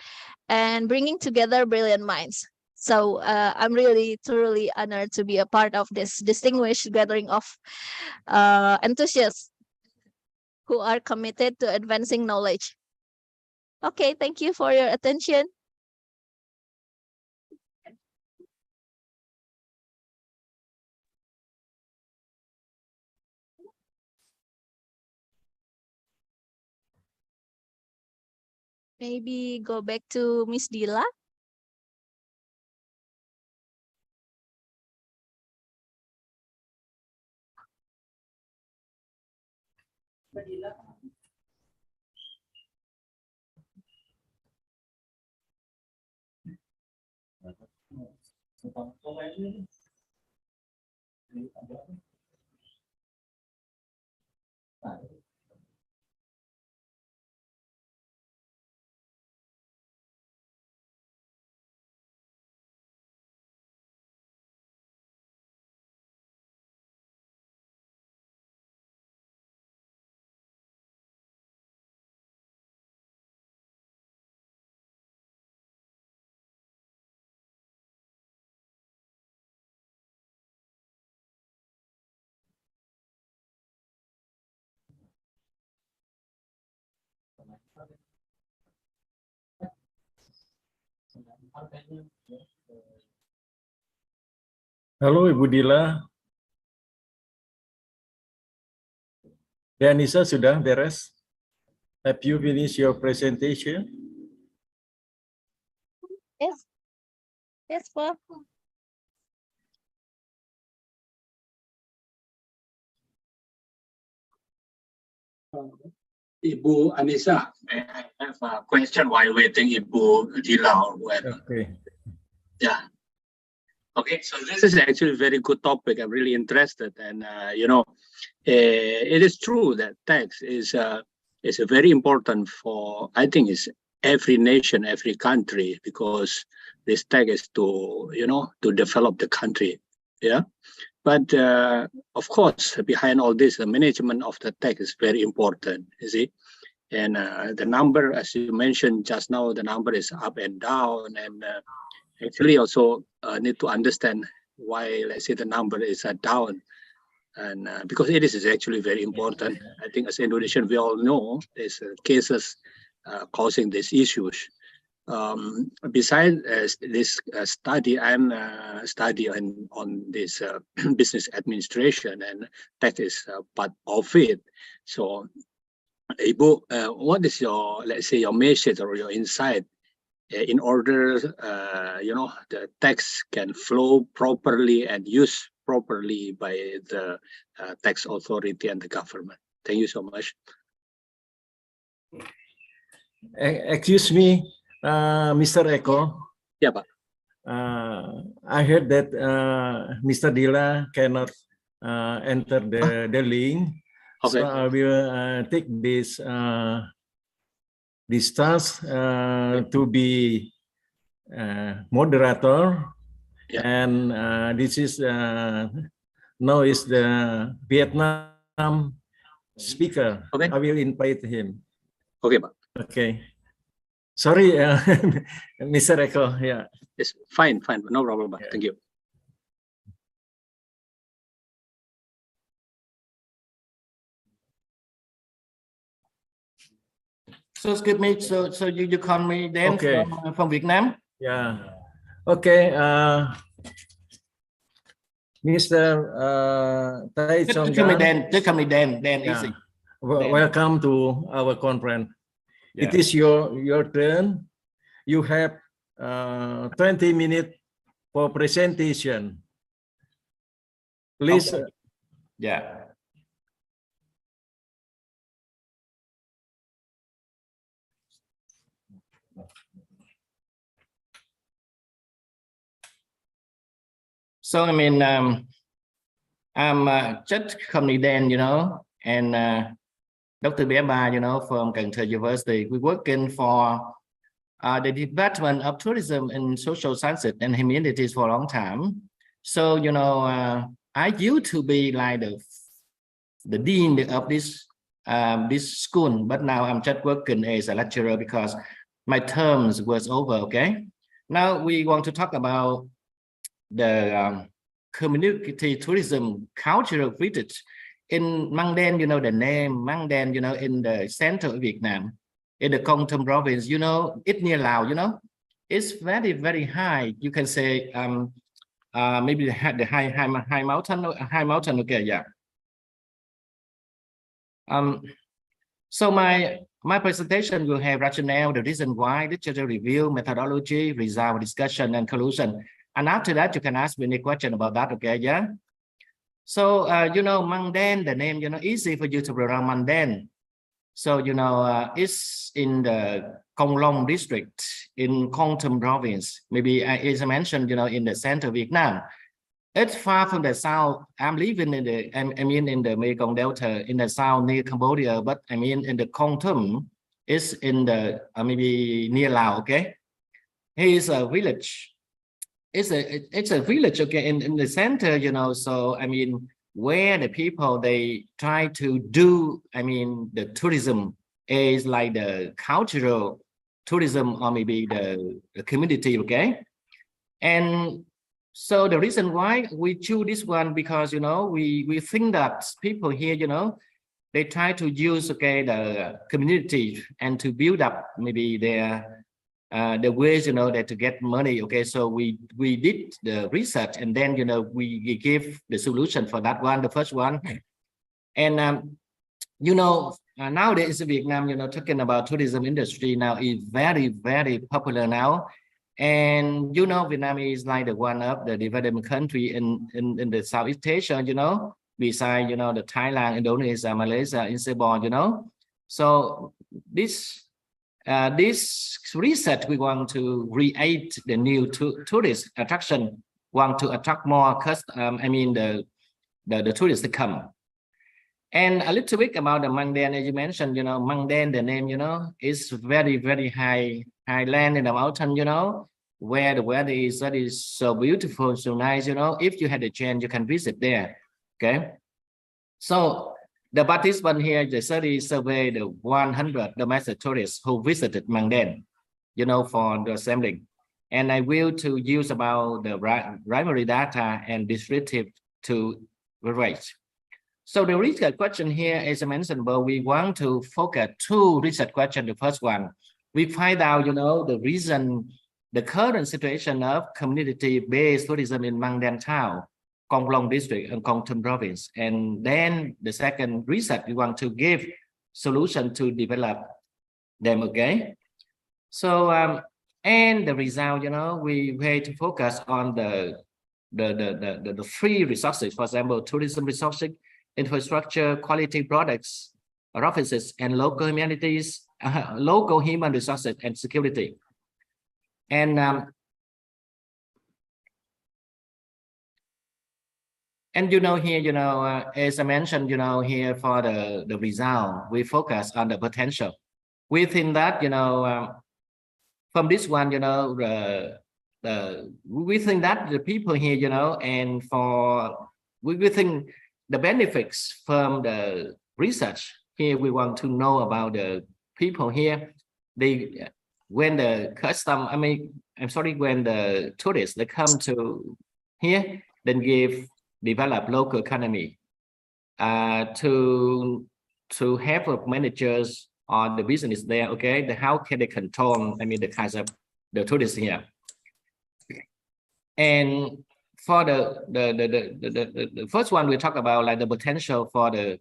and bringing together brilliant minds. So I'm really truly honored to be a part of this distinguished gathering of enthusiasts who are committed to advancing knowledge. Okay, thank you for your attention. Maybe go back to Miss Dila. Halo Ibu Dila. Anissa sudah beres? Have you finished your presentation? Yes. Yes, Pak. Ibu Anissa, I have a question while waiting Ibu Dila or whoever. Okay. Yeah. Okay, so this is actually a very good topic. I'm really interested, and it is true that tax is a very important for, I think, it's every nation, every country, because this tax is to to develop the country. Yeah. But of course, behind all this, the management of the tax is very important, you see. And the number, as you mentioned just now, the number is up and down. And actually also need to understand why, let's say, the number is down. And because it is actually very important. I think as Indonesian, we all know there's cases causing these issues. Besides this study, I'm studying on this business administration, and that is part of it. So, Ibu, what is your, let's say, your message or your insight in order, the tax can flow properly and used properly by the tax authority and the government? Thank you so much. Excuse me, Mr. Eko. Yeah, Pak. I heard that Mr. Dila cannot enter the link. Okay. So I will take this task to be moderator. Yeah. And this is now is the Vietnam speaker. Okay. I will invite him. Okay, Pak. Okay. Sorry, Mr. Eko. Yeah. It's fine, no problem. Yeah. Thank you. So excuse me. So you call me then Okay. from Vietnam? Yeah. Okay. Mr. Tai Just Chong call me Dan. Dan. Just call me Dan. Dan Yeah. easy. Welcome to our conference. Yeah. It is your turn. You have 20 minutes for presentation. Please. Okay. Yeah. So I mean, I'm just company Dan, and Dr. Beba, from Cần University. We're working for the Department of Tourism and Social Sciences and Humanities for a long time. So I used to be like the dean of this school, but now I'm just working as a lecturer because my terms was over. Okay, now we want to talk about the community tourism cultural heritage in Mang Den. The name Mang Den, in the center of Vietnam, in the Con Tum province, it's near Laos. It's very, very high. You can say maybe the high mountain. Okay, yeah. So my My presentation will have rationale, the reason why, literature review, methodology, result, discussion, and conclusion. And after that, you can ask me any question about that, okay, yeah? So, you know, Mangden, the name, you know, easy for you to pronounce Mangden. So, you know, it's in the Konglong district in Kon Tum province. Maybe as I mentioned, you know, in the center Vietnam. It's far from the south. I'm living in the, I mean, in the Mekong Delta, in the south near Cambodia, but I mean, in the Kon Tum, it's in the, maybe near Laos, okay? Here's a village. It's a village, okay, in the center, you know, so, I mean, where the people, they try to do, I mean, the tourism is like the cultural tourism or maybe the community, okay? And so the reason why we choose this one, because, you know, we think that people here, you know, they try to use, okay, the community and to build up maybe their the ways, you know, that to get money. Okay, so we did the research and then, you know, we give the solution for that one, the first one. And you know, nowadays in Vietnam, you know, talking about tourism industry now is very, very popular now. And you know, Vietnam is like the one of the developing country in the Southeast Asia, you know, besides, you know, the Thailand, Indonesia, Malaysia, and Singapore, you know. So this research, we want to create the new tourist attraction, want to attract more I mean the tourists to come. And a little bit about the Mangden, as you mentioned, you know, Mangden, the name, you know, is very, very high land in the mountain, you know, where the weather is that is so beautiful, so nice, you know. If you had a chance, you can visit there. Okay. So the participant here, the study surveyed the 100 domestic tourists who visited Mangden, you know, for the sampling. And I will to use about the primary data and descriptive to rate. So the research question here, as I mentioned, but we want to focus two research questions. The first one, we find out, you know, the reason, the current situation of community-based tourism in Mangden town, Kon Long district and Kon Tum province. And then the second research, we want to give solution to develop them, okay? So, and the result, you know, we had to focus on the three resources, for example, tourism resources, infrastructure, quality products, offices, and local humanities, local human resources, and security. And you know, here, you know, as I mentioned, you know, here for the result, we focus on the potential. We think that, you know, from this one, you know, we think that the people here, you know, and for we think the benefits from the research here, we want to know about the people here. They, when the custom, I mean, I'm sorry, when the tourists, they come to here, then develop local economy to help managers on the business there, okay? How can they control, I mean, the kinds of the tourists here. And for the first one, we talk about like the potential for the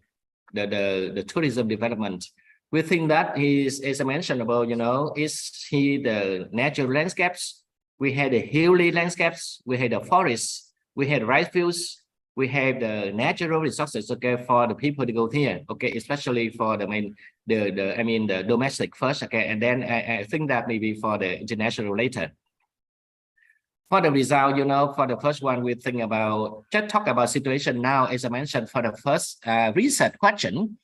tourism development. We think that is, as I mentioned about, you know, is the natural landscapes. We had the hilly landscapes, we had the forests, we had rice fields, we have the natural resources, okay, for the people to go here, okay, especially for the main, the domestic first, okay, and then I think that maybe for the international later. For the result, you know, for the first one, we think about, just talk about situation now, as I mentioned, for the first research question,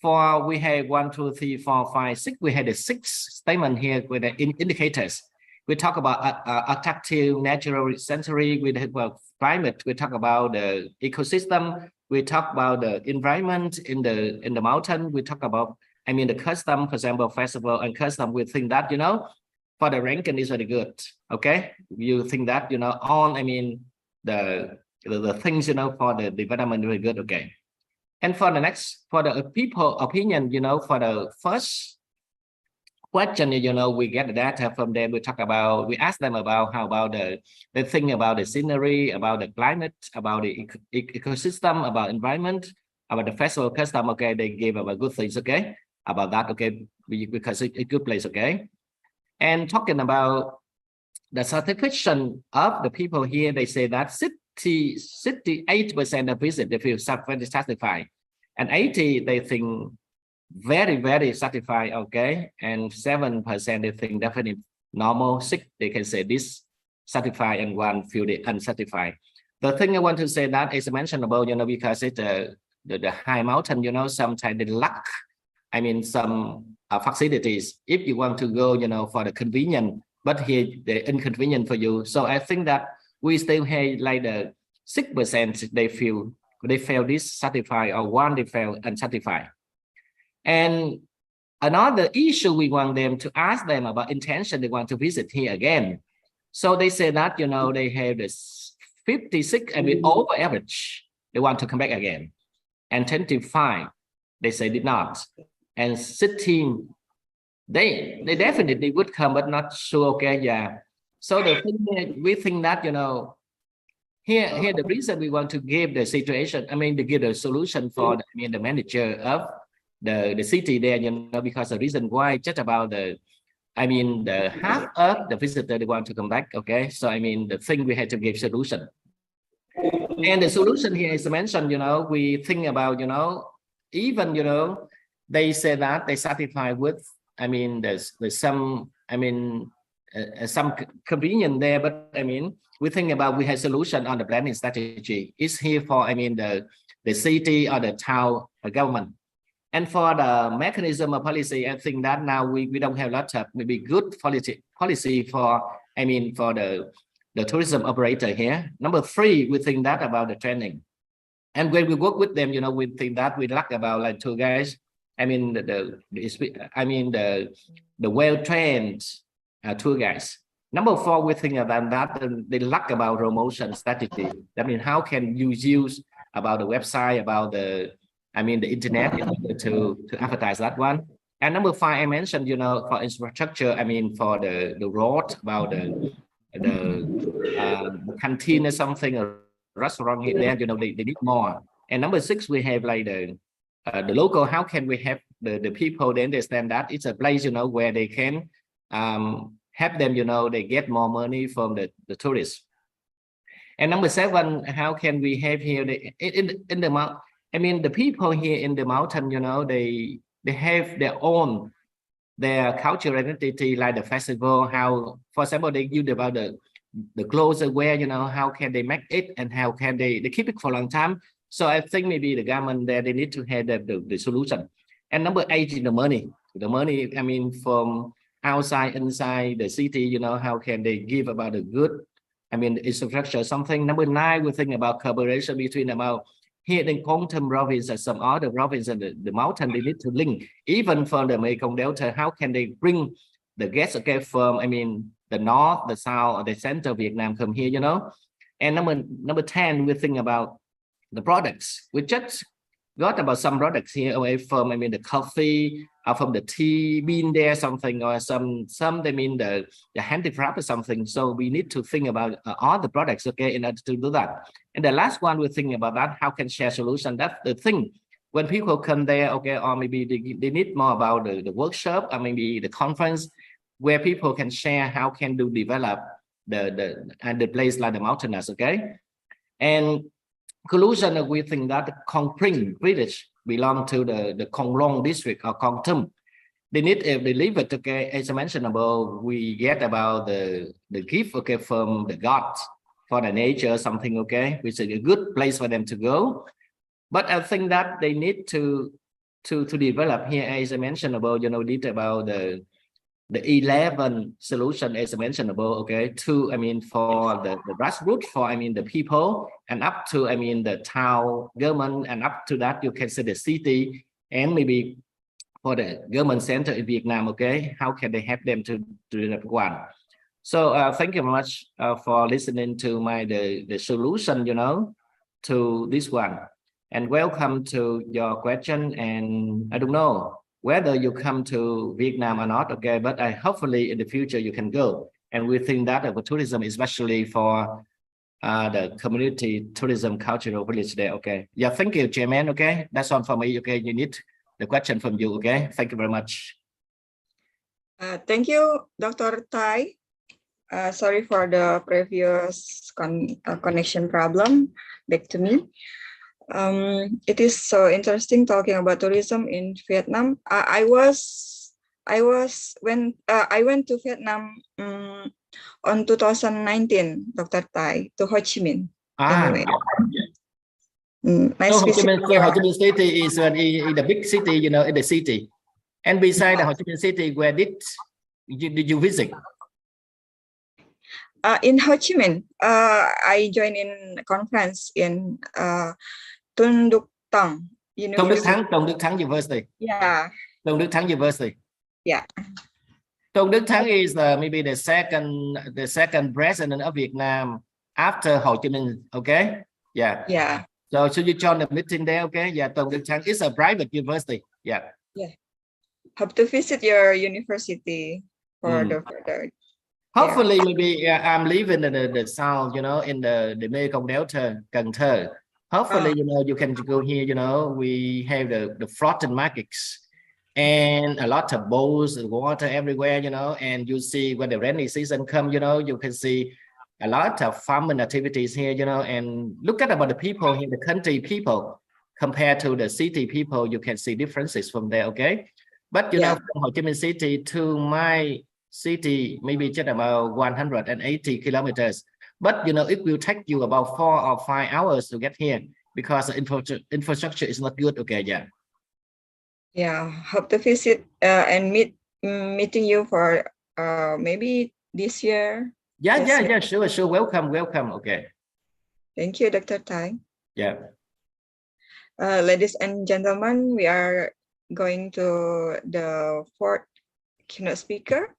for we have 1, 2, 3, 4, 5, 6, we had the 6 statement here with the indicators. We talk about attractive natural sensory, we have climate, we talk about the ecosystem, we talk about the environment in the mountain, we talk about, I mean, the custom, for example, festival and custom, we think that, you know, for the ranking is very good, okay? You think that, you know, all, I mean, the things, you know, for the development very good, okay? And for the next, for the people opinion, you know, for the first question, you know, we get the data from them, we talk about, we ask them about how about the thing about the scenery, about the climate, about the ecosystem, about environment, about the festival custom, okay, they give about good things, okay? about that, okay, because it's a good place, okay. And talking about the satisfaction of the people here, they say that 68% of visit they feel very satisfied, and 80 they think very satisfied, okay, and 7% they think definitely normal. 6 they can say dissatisfied, and 1 feel they unsatisfied. The thing I want to say that is mentioned about, because it's the high mountain, sometimes the luck, I mean some facilities if you want to go, for the convenient, but here the inconvenient for you. So I think that we still have like the 6% they feel dissatisfied, or 1 they feel unsatisfied. And another issue we want them to ask them about intention, they want to visit here again. So they say that, they have this 56, I mean over average, they want to come back again, and 25 they say did not, and 16 they definitely would come but not sure, okay, yeah. So the thing is, we think that, here the reason we want to give the situation, I mean to give the solution for the manager of the city there, because the reason why just about the half of the visitor they want to come back, okay. So the thing we had to give solution, and the solution here is mentioned, we think about, even they say that they satisfied with, there's some some convenience there, but we think about, we have solution on the planning strategy. It's here for the city or the town government. And for the mechanism of policy, I think that now we don't have a lot of maybe good policy for for the tourism operator here. Number 3, we think that about the training. And when we work with them, we think that we lack about like tour guys. The well-trained tour guys. Number 4, we think about that they lack about promotion strategy. That means how can you use about the website, about the the internet to advertise that one. And number 5, I mentioned, for infrastructure, for the road, about the canteen or something, a restaurant here there, they need more. And number 6, we have like the local, how can we have the people they understand that it's a place, where they can help them, they get more money from the tourists. And number 7, how can we have here in the mount, the people here in the mountain, they have their cultural identity, like the festival, how, for example, they use about the clothes they wear, how can they make it, and how can they keep it for a long time. So I think maybe the government there, they need to have the solution. And number 8 is the money, from outside, inside the city, how can they give about the good, infrastructure, something. Number 9, we think about cooperation between about here in Kontum province and some other province and the mountain, they need to link. Even for the Mekong Delta, how can they bring the guests, okay, from the north, the south, or the center of Vietnam come here, And number 10, we think about the products. We just got about some products here away from the coffee, from the tea bean there, something, or some the handicraft or something. So we need to think about all the products, okay, in order to do that. And the last one, we're thinking about that, how can share solution. That's the thing. When people come there, okay, or maybe they need more about the workshop, or maybe the conference, where people can share how can do develop the place like the mountainous, okay. And conclusion, we think that Khong Pring village belong to the Khong Long district or Khong Tum. They need, if they leave it, okay, as I mentioned about, we get about the gift, okay, from the gods for the nature, something, okay, which is a good place for them to go. But I think that they need to develop here, as I mentioned about, need about the 11 solution, as I mentioned about, okay, to for the grassroots, for the people, and up to the town government, and up to that you can say the city, and maybe for the government center in Vietnam, okay, how can they help them to do that one. So thank you very much for listening to the solution, to this one, and welcome to your question. And I don't know whether you come to Vietnam or not, okay, but hopefully in the future you can go. And we think that for tourism, especially for the community tourism cultural village there, okay. Yeah, thank you, Chairman, okay. That's all for me, okay. You need the question from you. Okay, thank you very much. Thank you, Dr. Tai. Sorry for the previous connection problem. Back to me. It is so interesting talking about tourism in Vietnam. I went to Vietnam on 2019, Dr. Tai, to Ho Chi Minh. Anyway. Nice So Ho Chi visit. Minh City is in the big city, you know, in the city. And beside the Ho Chi Minh City, where did you visit? In Ho Chi Minh, I joined in a conference in Tôn Đức Thắng University. Tôn Đức Thắng University. Yeah. Tôn Đức Thắng University. Yeah. Tôn Đức Thắng is maybe the second president of Vietnam after Ho Chi Minh. Okay. Yeah. Yeah. So you join the meeting there? Okay. Yeah. Tôn Đức Thắng is a private university. Yeah. Yeah. Hope to visit your university for the further. Hopefully, maybe I'm living in the south, you know, in the Mekong Delta, Cần Thơ. Hopefully, you know, you can go here. You know, we have the floating markets and a lot of bowls and water everywhere. You know, and you see when the rainy season come, you know, you can see a lot of farming activities here. You know, and look at about the people here, the country people compared to the city people. You can see differences from there. Okay, but you know, from Ho Chi Minh City to my city maybe just about 180 kilometers, but you know it will take you about 4 or 5 hours to get here because the infrastructure is not good. Okay. Yeah, hope to visit and meeting you for maybe this year. Yeah, sure, welcome. Okay, thank you, Dr. Tai. Yeah. Ladies and gentlemen, we are going to the fourth keynote speaker,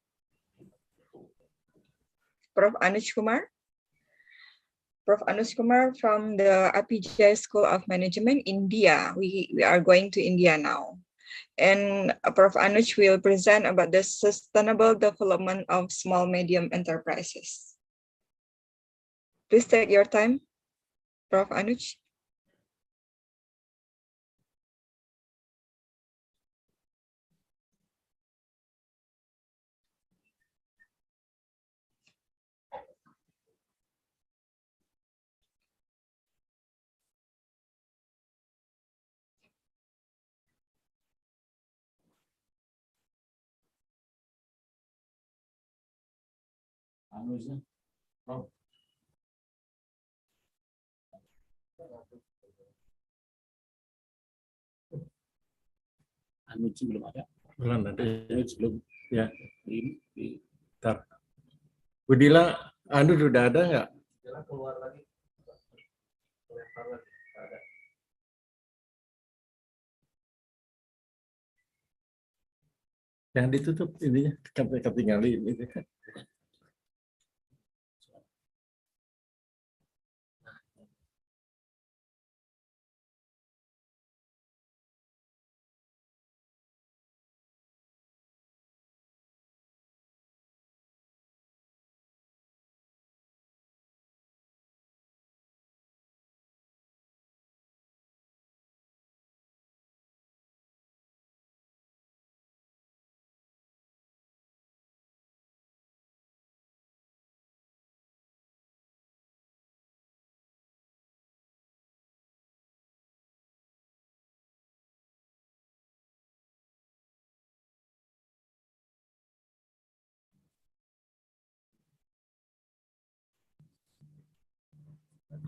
Prof. Anuj Kumar. Prof. Anuj Kumar from the APJ School of Management, India. We are going to India now. And Prof. Anuj will present about the sustainable development of small medium enterprises. Please take your time, Prof. Anuj. Belum ada. Belum. Ya. Bentar. Budila, Anu sudah ada nggak? Keluar lagi. Yang ditutup ininya, ketinggalin ini kan.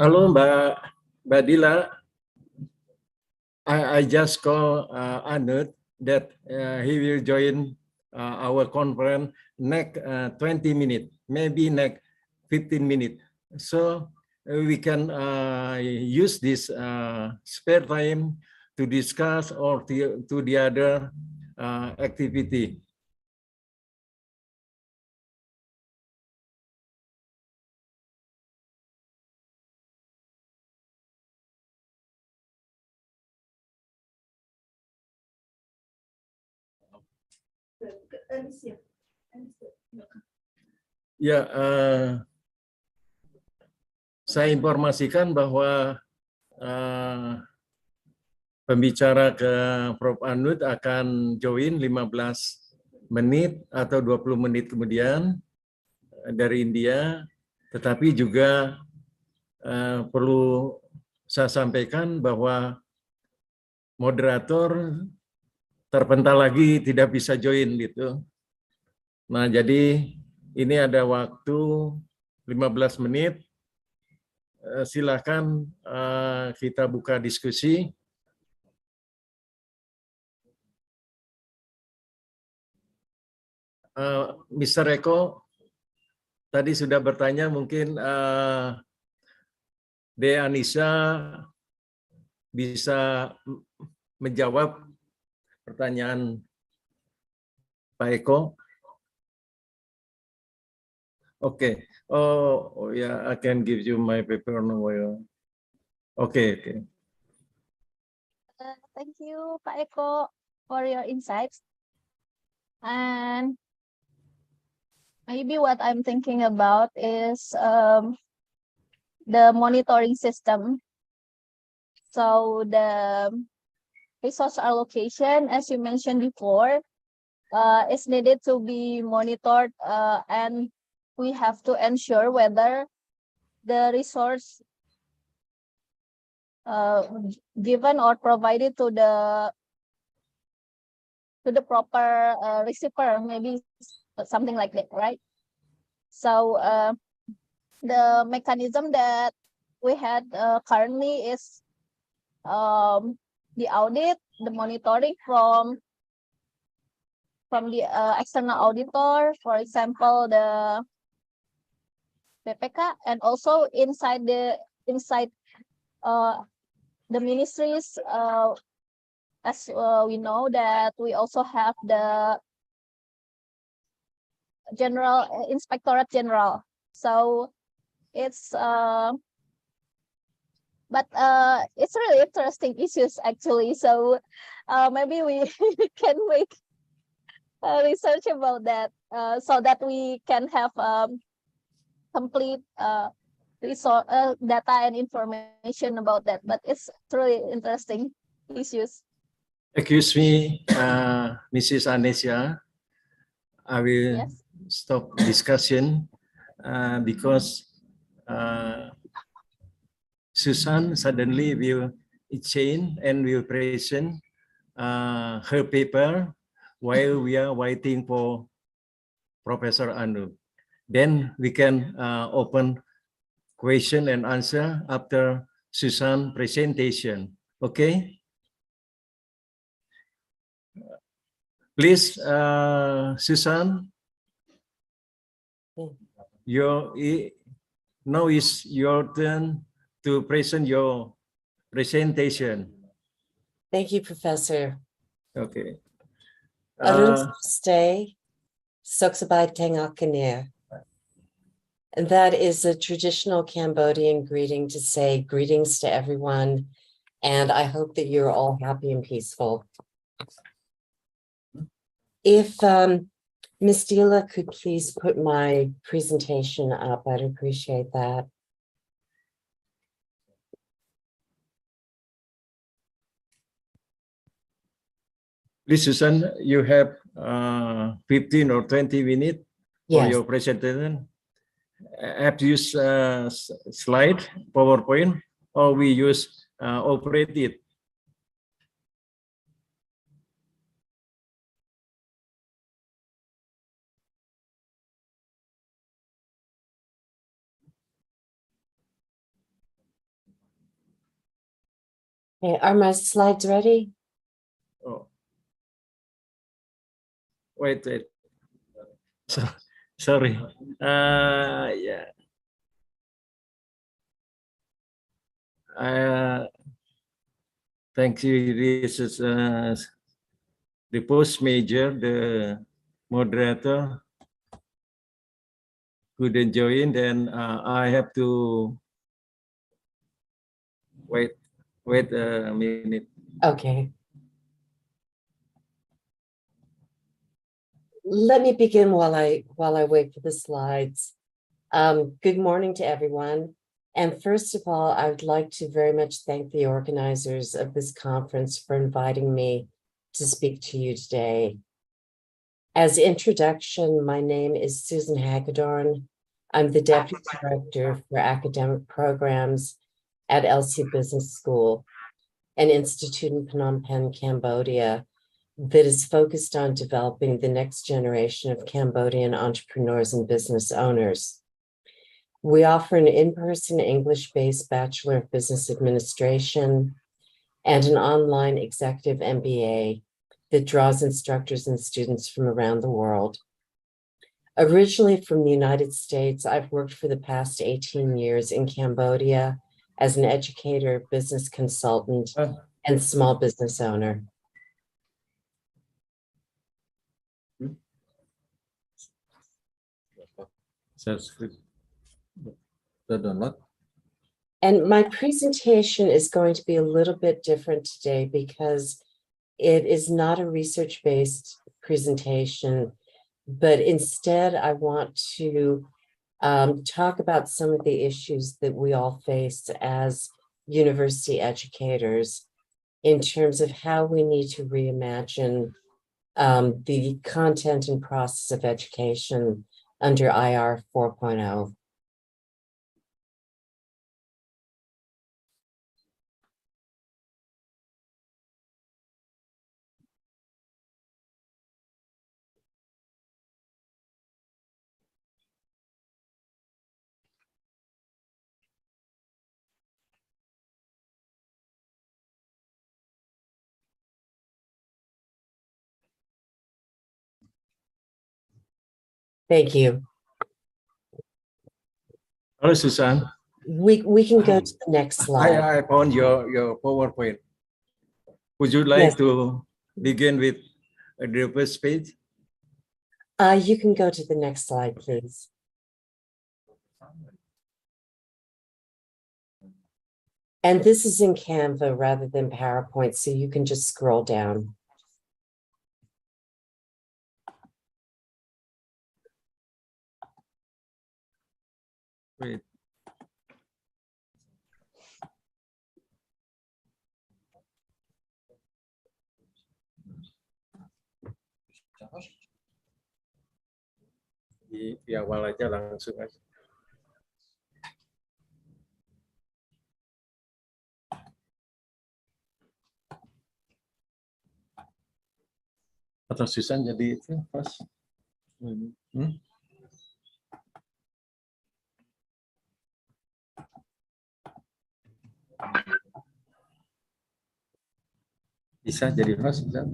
Halo Mbak Dila, I just call Anud that he will join our conference next 20 minutes, maybe next 15 minutes. So we can use this spare time to discuss or to the other activity. Ya, saya informasikan bahwa pembicara ke Prof. Anud akan join 15 menit atau 20 menit kemudian dari India, tetapi juga perlu saya sampaikan bahwa moderator terpental lagi tidak bisa join gitu. Nah, jadi ini ada waktu 15 menit. Silakan kita buka diskusi. Mr. Eko tadi sudah bertanya, mungkin De Anissa bisa menjawab pertanyaan Pak Eko. Oke. Oh ya, I can give you my paper now. Oke. Thank you, Pak Eko, for your insights. And maybe what I'm thinking about is the monitoring system. So the resource allocation, as you mentioned before, is needed to be monitored, and we have to ensure whether the resource given or provided to the proper receiver, maybe something like that, right? So the mechanism that we had currently is the audit, the monitoring from the external auditor, for example, the BPK, and also inside the ministries, as we know that we also have the general inspectorate general. So it's but it's really interesting issues actually. So maybe we can make research about that, so that we can have complete resource data and information about that. But it's really interesting issues. Excuse me, Mrs. Anesia, I will stop discussion because Susan suddenly will change and will present her paper while we are waiting for Professor Anu. Then we can open question and answer after Susan presentation. Okay? Please, Susan, now is your turn to present your presentation. Thank you, Professor. Okay. Arun stay, Soksabai Tengakanir. And that is a traditional Cambodian greeting to say greetings to everyone. And I hope that you're all happy and peaceful. If Ms. Dila could please put my presentation up, I'd appreciate that. Please, Susan, you have 15 or 20 minutes for your presentation. Have you use slide, PowerPoint, or we use operate it? Okay, are my slides ready? Oh. Wait. Sorry. Yeah. Thank you. This is the post major, the moderator couldn't join. Then I have to wait a minute. Okay. Let me begin while I wait for the slides. Good morning to everyone. And first of all, I would like to very much thank the organizers of this conference for inviting me to speak to you today. As introduction, my name is Susan Hagedorn. I'm the Deputy Director for Academic Programs at LC Business School, an institute in Phnom Penh, Cambodia, that is focused on developing the next generation of Cambodian entrepreneurs and business owners. We offer an in-person English-based Bachelor of Business Administration and an online executive MBA that draws instructors and students from around the world. Originally from the United States, I've worked for the past 18 years in Cambodia as an educator, business consultant, and small business owner. And my presentation is going to be a little bit different today because it is not a research-based presentation, but instead I want to talk about some of the issues that we all face as university educators in terms of how we need to reimagine the content and process of education under IR 4.0. Thank you. Hello, Susan. We can go to the next slide. I found your PowerPoint. Would you like to begin with the first page? You can go to the next slide, please. And this is in Canva rather than PowerPoint, so you can just scroll down. Wait. Di awal aja langsung aja. Atau Susan jadi itu pas. Bisa jadi host, Susan?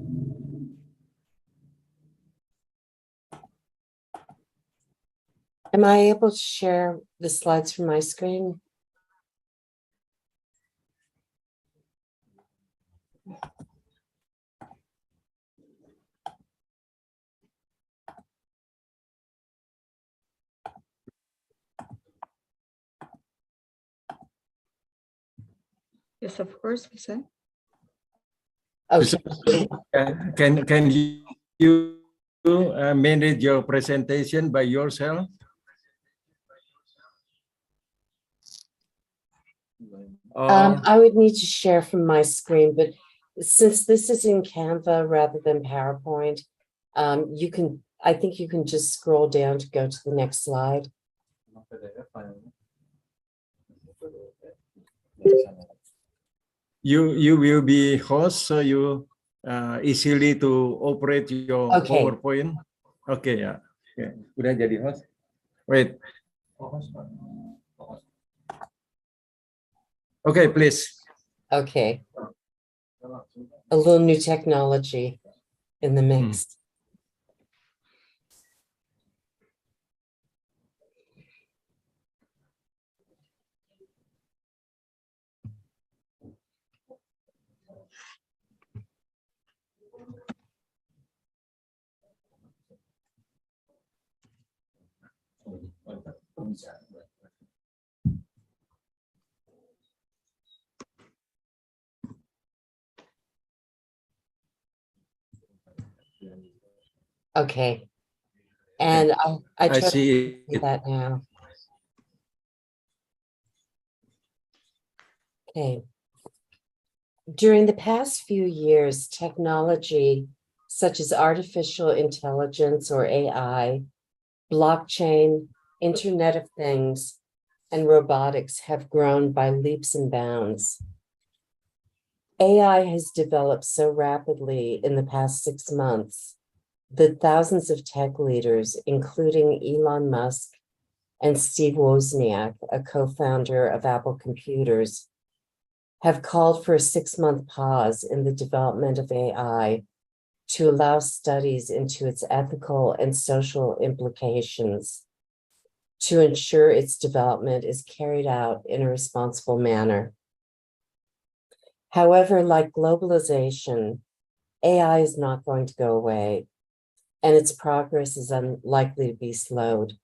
Am I able to share the slides from my screen? Yes, of course, Lisa. Okay. Can you manage your presentation by yourself? I would need to share from my screen, but since this is in Canva rather than PowerPoint, I think you can just scroll down to go to the next slide. You will be host, so you easily to operate your PowerPoint. Okay, ya. Okay. Udah jadi host. Wait. Okay, please. Okay. A little new technology in the mix. Okay. And I try to see that now. Okay. During the past few years, technology such as artificial intelligence or AI, blockchain, Internet of Things, and robotics have grown by leaps and bounds. AI has developed so rapidly in the past 6 months that thousands of tech leaders, including Elon Musk and Steve Wozniak, a co-founder of Apple Computers, have called for a 6-month pause in the development of AI to allow studies into its ethical and social implications to ensure its development is carried out in a responsible manner. However, like globalization, AI is not going to go away, and its progress is unlikely to be slowed.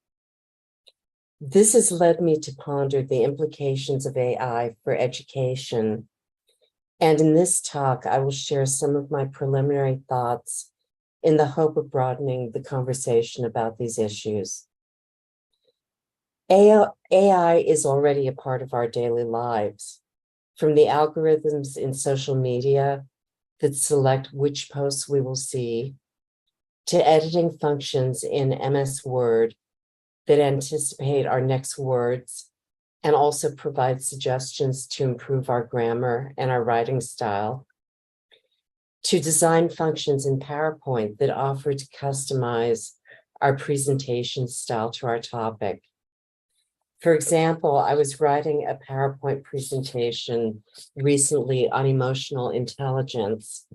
This has led me to ponder the implications of AI for education. And in this talk, I will share some of my preliminary thoughts in the hope of broadening the conversation about these issues. AI is already a part of our daily lives, from the algorithms in social media that select which posts we will see, to editing functions in MS Word that anticipate our next words and also provide suggestions to improve our grammar and our writing style, to design functions in PowerPoint that offer to customize our presentation style to our topic. For example, I was writing a PowerPoint presentation recently on emotional intelligence,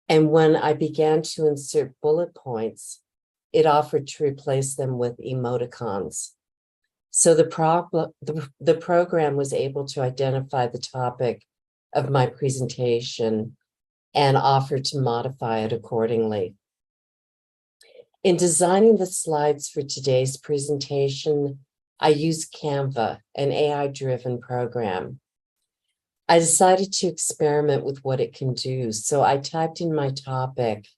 and when I began to insert bullet points, it offered to replace them with emoticons. So the program was able to identify the topic of my presentation and offered to modify it accordingly. In designing the slides for today's presentation, I used Canva, an AI-driven program. I decided to experiment with what it can do, so I typed in my topic,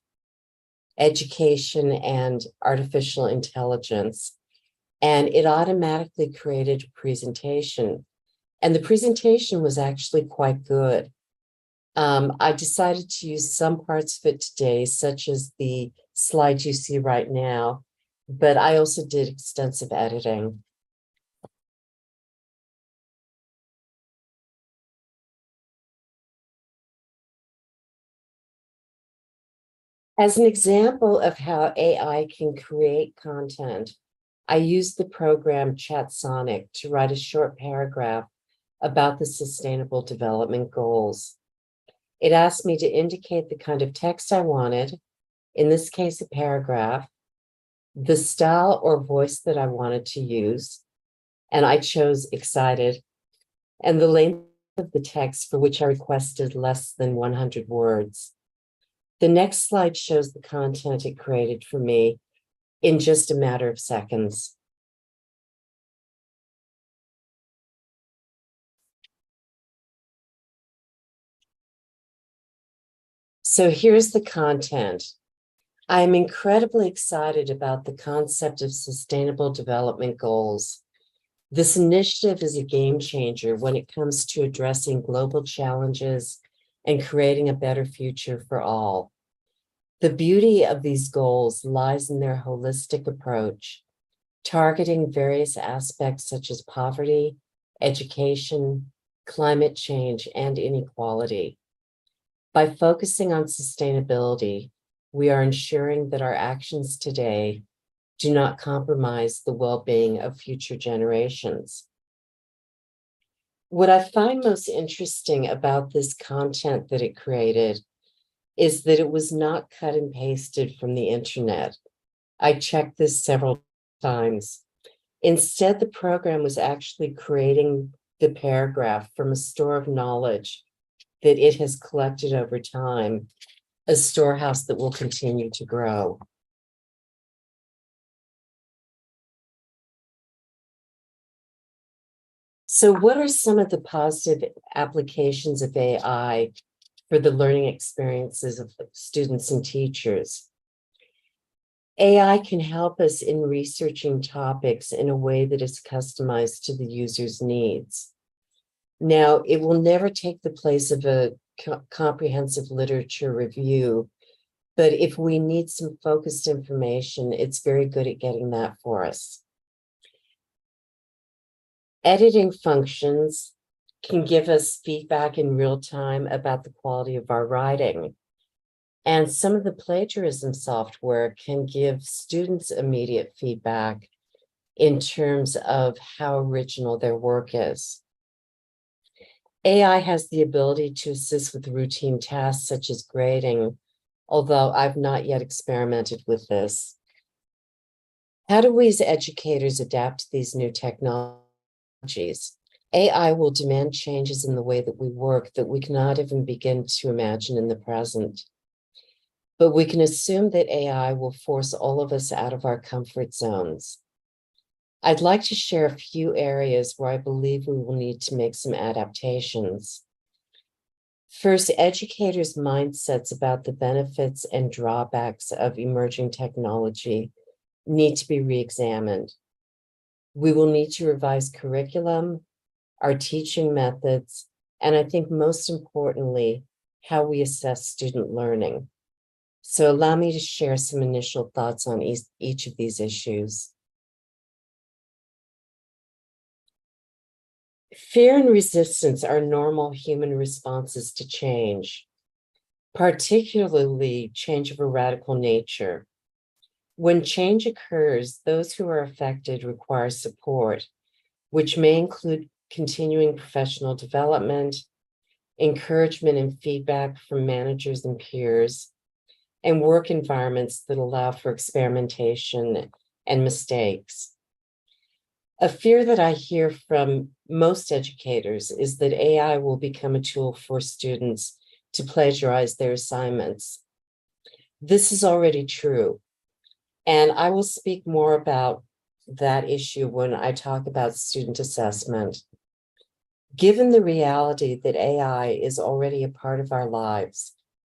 education and artificial intelligence, and it automatically created a presentation. And the presentation was actually quite good. I decided to use some parts of it today, such as the slide you see right now, but I also did extensive editing. As an example of how AI can create content, I used the program ChatSonic to write a short paragraph about the Sustainable Development Goals. It asked me to indicate the kind of text I wanted, in this case, a paragraph, the style or voice that I wanted to use, and I chose excited, and the length of the text, for which I requested less than 100 words. The next slide shows the content it created for me in just a matter of seconds. So here's the content. I am incredibly excited about the concept of Sustainable Development Goals. This initiative is a game changer when it comes to addressing global challenges and creating a better future for all. The beauty of these goals lies in their holistic approach, targeting various aspects such as poverty, education, climate change, and inequality. By focusing on sustainability, we are ensuring that our actions today do not compromise the well-being of future generations. What I find most interesting about this content that it created is that it was not cut and pasted from the internet. I checked this several times. Instead, the program was actually creating the paragraph from a store of knowledge that it has collected over time, a storehouse that will continue to grow. So what are some of the positive applications of AI for the learning experiences of students and teachers? AI can help us in researching topics in a way that is customized to the user's needs. Now, it will never take the place of a comprehensive literature review, but if we need some focused information, it's very good at getting that for us. Editing functions can give us feedback in real time about the quality of our writing. And some of the plagiarism software can give students immediate feedback in terms of how original their work is. AI has the ability to assist with routine tasks such as grading, although I've not yet experimented with this. How do we as educators adapt to these new technologies? AI will demand changes in the way that we work that we cannot even begin to imagine in the present. But we can assume that AI will force all of us out of our comfort zones. I'd like to share a few areas where I believe we will need to make some adaptations. First, educators' mindsets about the benefits and drawbacks of emerging technology need to be re-examined. We will need to revise curriculum, our teaching methods, and I think most importantly, how we assess student learning. So allow me to share some initial thoughts on each of these issues. Fear and resistance are normal human responses to change, particularly change of a radical nature. When change occurs, those who are affected require support, which may include continuing professional development, encouragement and feedback from managers and peers, and work environments that allow for experimentation and mistakes. A fear that I hear from most educators is that AI will become a tool for students to plagiarize their assignments. This is already true, and I will speak more about that issue when I talk about student assessment. Given the reality that AI is already a part of our lives,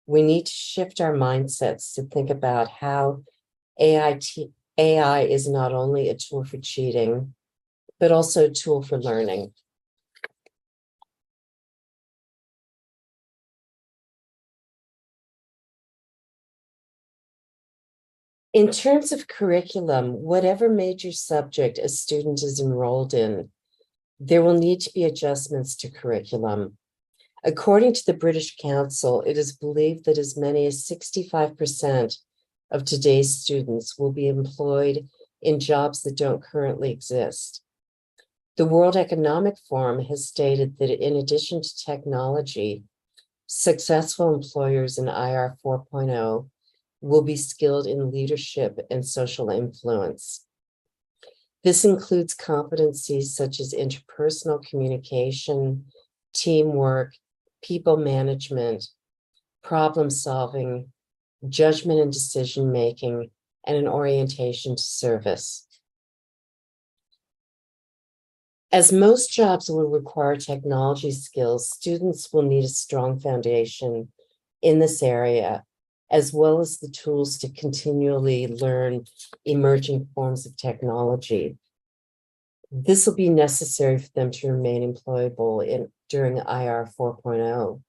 we need to shift our mindsets to think about how AI is not only a tool for cheating, but also a tool for learning. In terms of curriculum, whatever major subject a student is enrolled in, there will need to be adjustments to curriculum. According to the British Council, it is believed that as many as 65% of today's students will be employed in jobs that don't currently exist. The World Economic Forum has stated that in addition to technology, successful employers in IR 4.0 will be skilled in leadership and social influence. This includes competencies such as interpersonal communication, teamwork, people management, problem solving, judgment and decision making, and an orientation to service. As most jobs will require technology skills, students will need a strong foundation in this area, as well as the tools to continually learn emerging forms of technology. This will be necessary for them to remain employable during IR 4.0.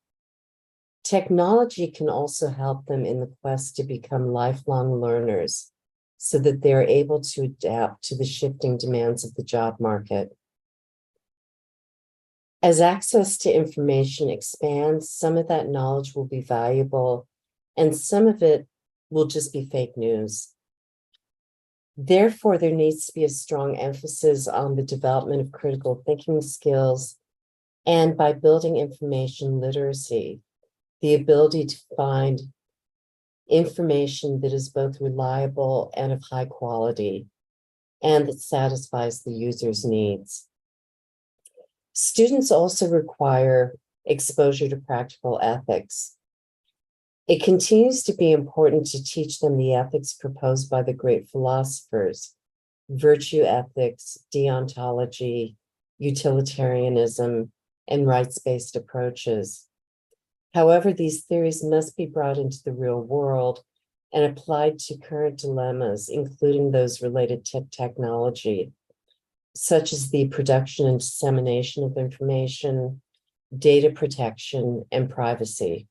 Technology can also help them in the quest to become lifelong learners so that they're able to adapt to the shifting demands of the job market. As access to information expands, some of that knowledge will be valuable and some of it will just be fake news. Therefore, there needs to be a strong emphasis on the development of critical thinking skills and by building information literacy, the ability to find information that is both reliable and of high quality and that satisfies the user's needs. Students also require exposure to practical ethics. It continues to be important to teach them the ethics proposed by the great philosophers, virtue ethics, deontology, utilitarianism, and rights-based approaches. However, these theories must be brought into the real world and applied to current dilemmas, including those related to technology. such as the production and dissemination of information, data protection, and privacy.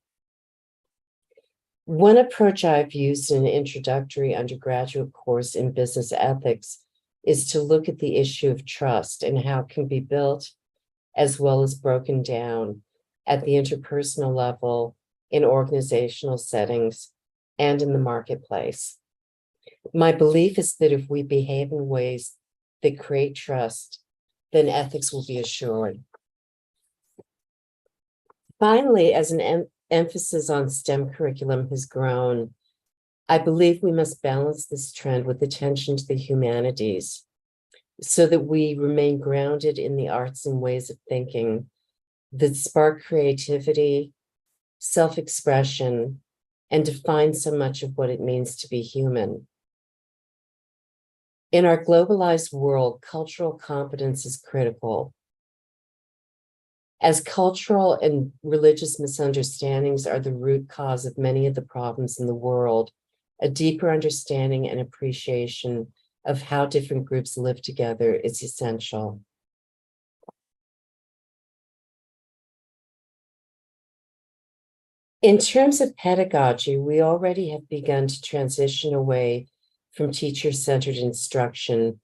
One approach I've used in an introductory undergraduate course in business ethics is to look at the issue of trust and how it can be built as well as broken down at the interpersonal level in organizational settings and in the marketplace. My belief is that if we behave in ways that create trust, then ethics will be assured. Finally, as an emphasis on STEM curriculum has grown, I believe we must balance this trend with attention to the humanities so that we remain grounded in the arts and ways of thinking that spark creativity, self-expression, and define so much of what it means to be human. In our globalized world, cultural competence is critical. As cultural and religious misunderstandings are the root cause of many of the problems in the world, a deeper understanding and appreciation of how different groups live together is essential. In terms of pedagogy, we already have begun to transition away from teacher-centered instruction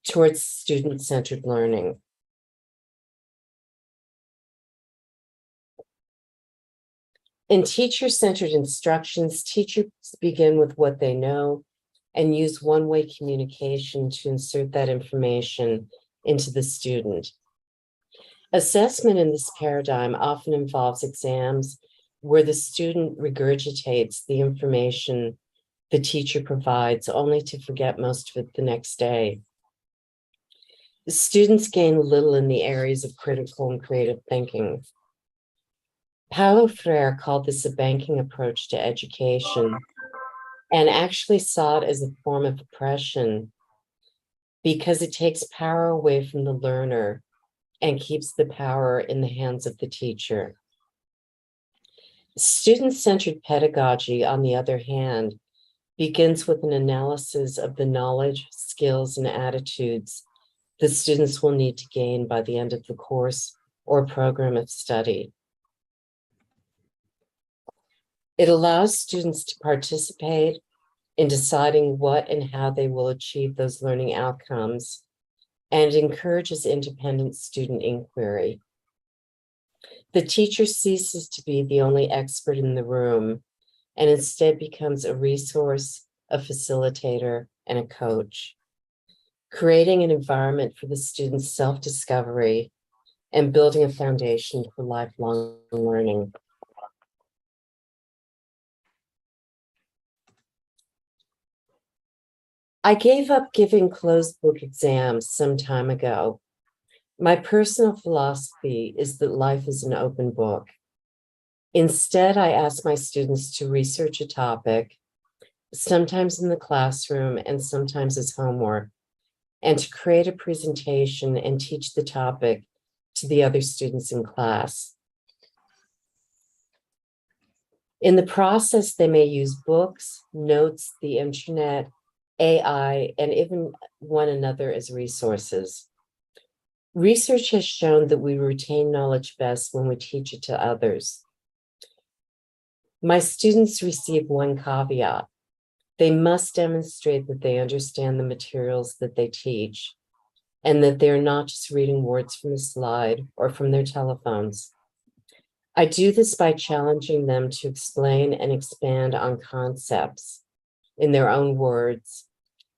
towards student-centered learning. In teacher-centered instructions, teachers begin with what they know and use one-way communication to insert that information into the student. Assessment in this paradigm often involves exams where the student regurgitates the information the teacher provides, only to forget most of it the next day. The students gain little in the areas of critical and creative thinking. Paulo Freire called this a banking approach to education and actually saw it as a form of oppression because it takes power away from the learner and keeps the power in the hands of the teacher. Student-centered pedagogy, on the other hand, begins with an analysis of the knowledge, skills, and attitudes the students will need to gain by the end of the course or program of study. It allows students to participate in deciding what and how they will achieve those learning outcomes, and encourages independent student inquiry. The teacher ceases to be the only expert in the room and instead becomes a resource, a facilitator, and a coach, creating an environment for the student's self-discovery and building a foundation for lifelong learning. I gave up giving closed book exams some time ago. My personal philosophy is that life is an open book. Instead, I ask my students to research a topic, sometimes in the classroom and sometimes as homework, and to create a presentation and teach the topic to the other students in class. In the process, they may use books, notes, the internet, AI, and even one another as resources. Research has shown that we retain knowledge best when we teach it to others. My students receive one caveat. They must demonstrate that they understand the materials that they teach and that they're not just reading words from a slide or from their telephones. I do this by challenging them to explain and expand on concepts in their own words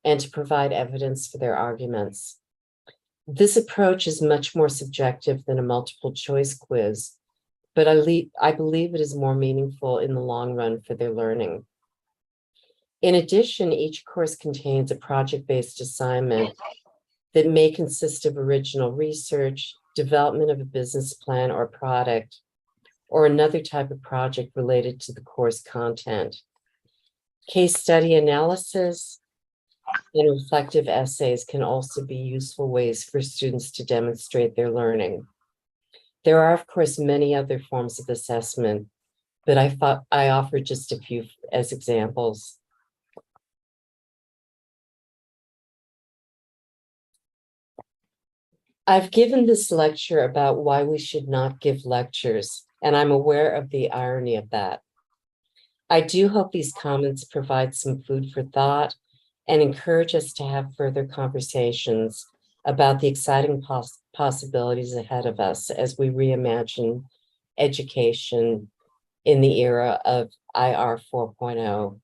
and to provide evidence for their arguments. This approach is much more subjective than a multiple choice quiz, but I believe it is more meaningful in the long run for their learning. In addition, each course contains a project-based assignment that may consist of original research, development of a business plan or product, or another type of project related to the course content. Case study analysis and reflective essays can also be useful ways for students to demonstrate their learning. There are, of course, many other forms of assessment, but I offer just a few as examples. I've given this lecture about why we should not give lectures, and I'm aware of the irony of that. I do hope these comments provide some food for thought and encourage us to have further conversations about the exciting possibilities ahead of us as we reimagine education in the era of IR 4.0.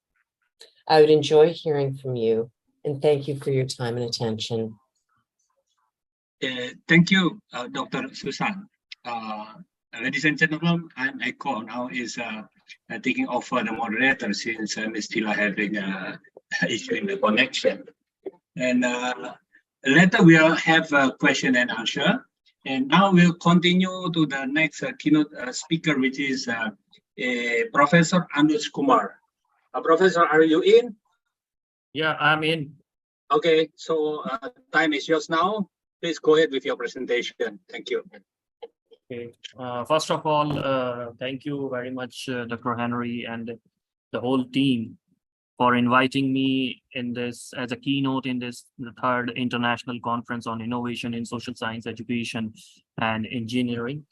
I would enjoy hearing from you, and thank you for your time and attention. Thank you, Dr. Susan. Ladies and gentlemen, I'm Eko. Now is taking over the moderator since Ms. Tila having issue in the connection. And later we'll have a question and answer. And now we'll continue to the next keynote speaker, which is Professor Anuj Kumar. Professor, are you in? Yeah, I'm in. Okay, so time is yours now. Please go ahead with your presentation. Thank you. Okay. First of all, thank you very much, Dr. Henry and the whole team for inviting me in this as a keynote in this the third international conference on innovation in social science, education, and engineering.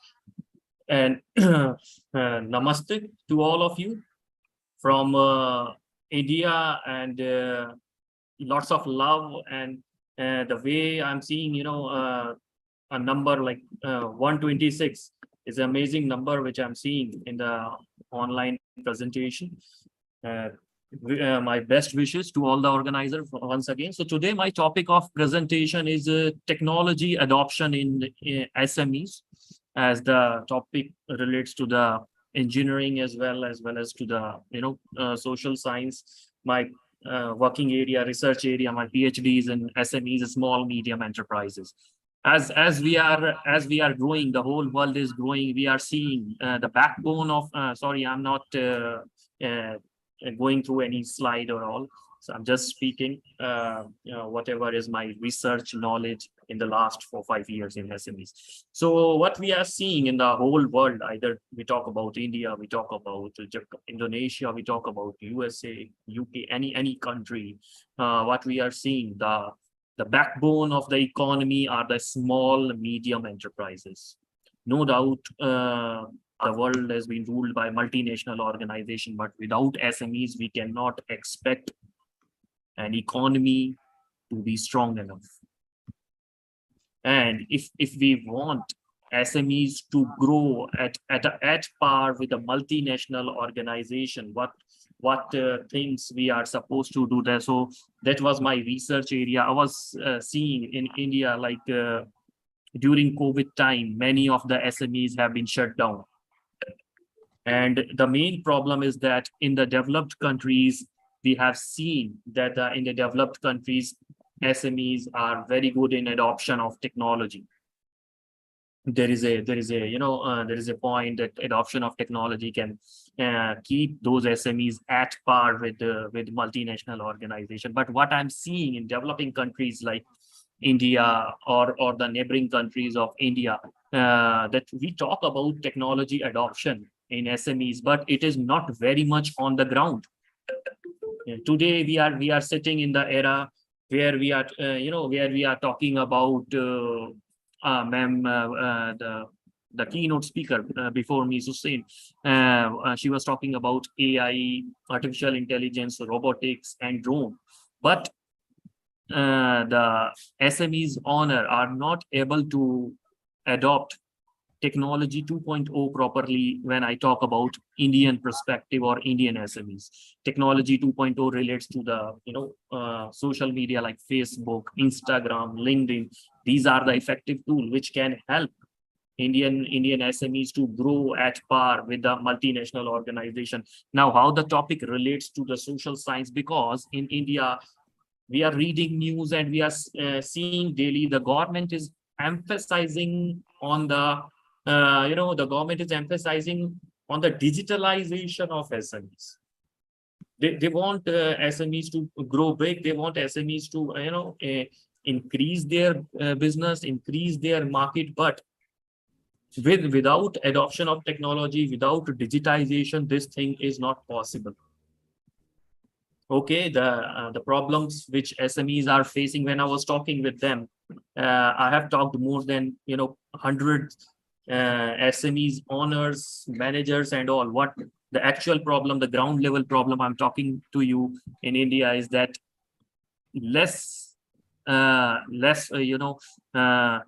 And namaste to all of you from India, and lots of love. And the way I'm seeing, a number like 126 is an amazing number which I'm seeing in the online presentation. My best wishes to all the organizers once again. So today my topic of presentation is technology adoption in SMEs, as the topic relates to the engineering as well as to the social science. My working area, research area, my PhD is in SMEs, small medium enterprises. As we are growing, the whole world is growing. We are seeing the backbone of. Sorry, I'm not going through any slide or all. So I'm just speaking whatever is my research knowledge in the last 4 or 5 years in SMEs. So what we are seeing in the whole world, either we talk about India, we talk about Indonesia, we talk about USA, UK, any country, what we are seeing, the backbone of the economy are the small, medium enterprises. No doubt, the world has been ruled by multinational organizations, but without SMEs, we cannot expect an economy to be strong enough. And if we want SMEs to grow at par with a multinational organization, what things we are supposed to do there. So that was my research area. I was seeing in India, like during COVID time, many of the SMEs have been shut down. And the main problem is that in the developed countries, we have seen that in the developed countries, SMEs are very good in adoption of technology. There is a point that adoption of technology can keep those SMEs at par with multinational organization. But what I'm seeing in developing countries like India or the neighboring countries of India, that we talk about technology adoption in SMEs, but it is not very much on the ground. Today we are sitting in the era where we are where we are talking about the keynote speaker before me, Susan, she was talking about AI, artificial intelligence, robotics, and drone. But the SMEs owner are not able to adopt technology 2.0 properly. When I talk about Indian perspective or Indian SMEs, technology 2.0 relates to the social media like Facebook, Instagram, LinkedIn. These are the effective tools which can help Indian SMEs to grow at par with the multinational organization. Now, how the topic relates to the social science, because in India we are reading news and we are seeing daily the government is emphasizing on the the government is emphasizing on the digitalization of SMEs. They want SMEs to grow big. They want SMEs to increase their business, increase their market. But without adoption of technology, without digitization, this thing is not possible. Okay, the problems which SMEs are facing, when I was talking with them, I have talked more than 100 SMEs, owners, managers, and all. What the actual problem, the ground level problem I'm talking to you in India is that less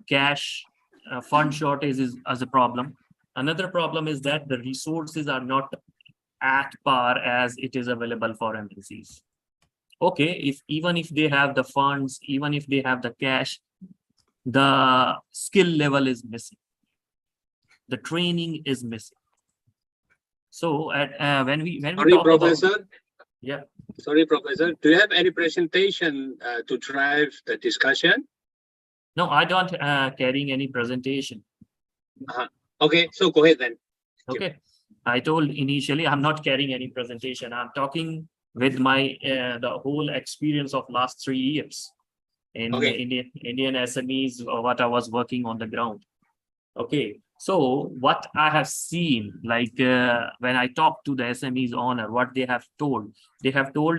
cash, fund shortage is as a problem. Another problem is that the resources are not at par as it is available for MNCs. Okay, even if they have the funds, even if they have the cash, the skill level is missing, the training is missing. So when we Sorry, talk Professor. about, yeah. Sorry, Professor. Do you have any presentation to drive the discussion? No, I don't carrying any presentation. Okay, so go ahead then. Okay, I told initially I'm not carrying any presentation. I'm talking with my the whole experience of last 3 years in Indian SMEs, or what I was working on the ground. Okay, so what I have seen, like when I talk to the SMEs owner, what they have told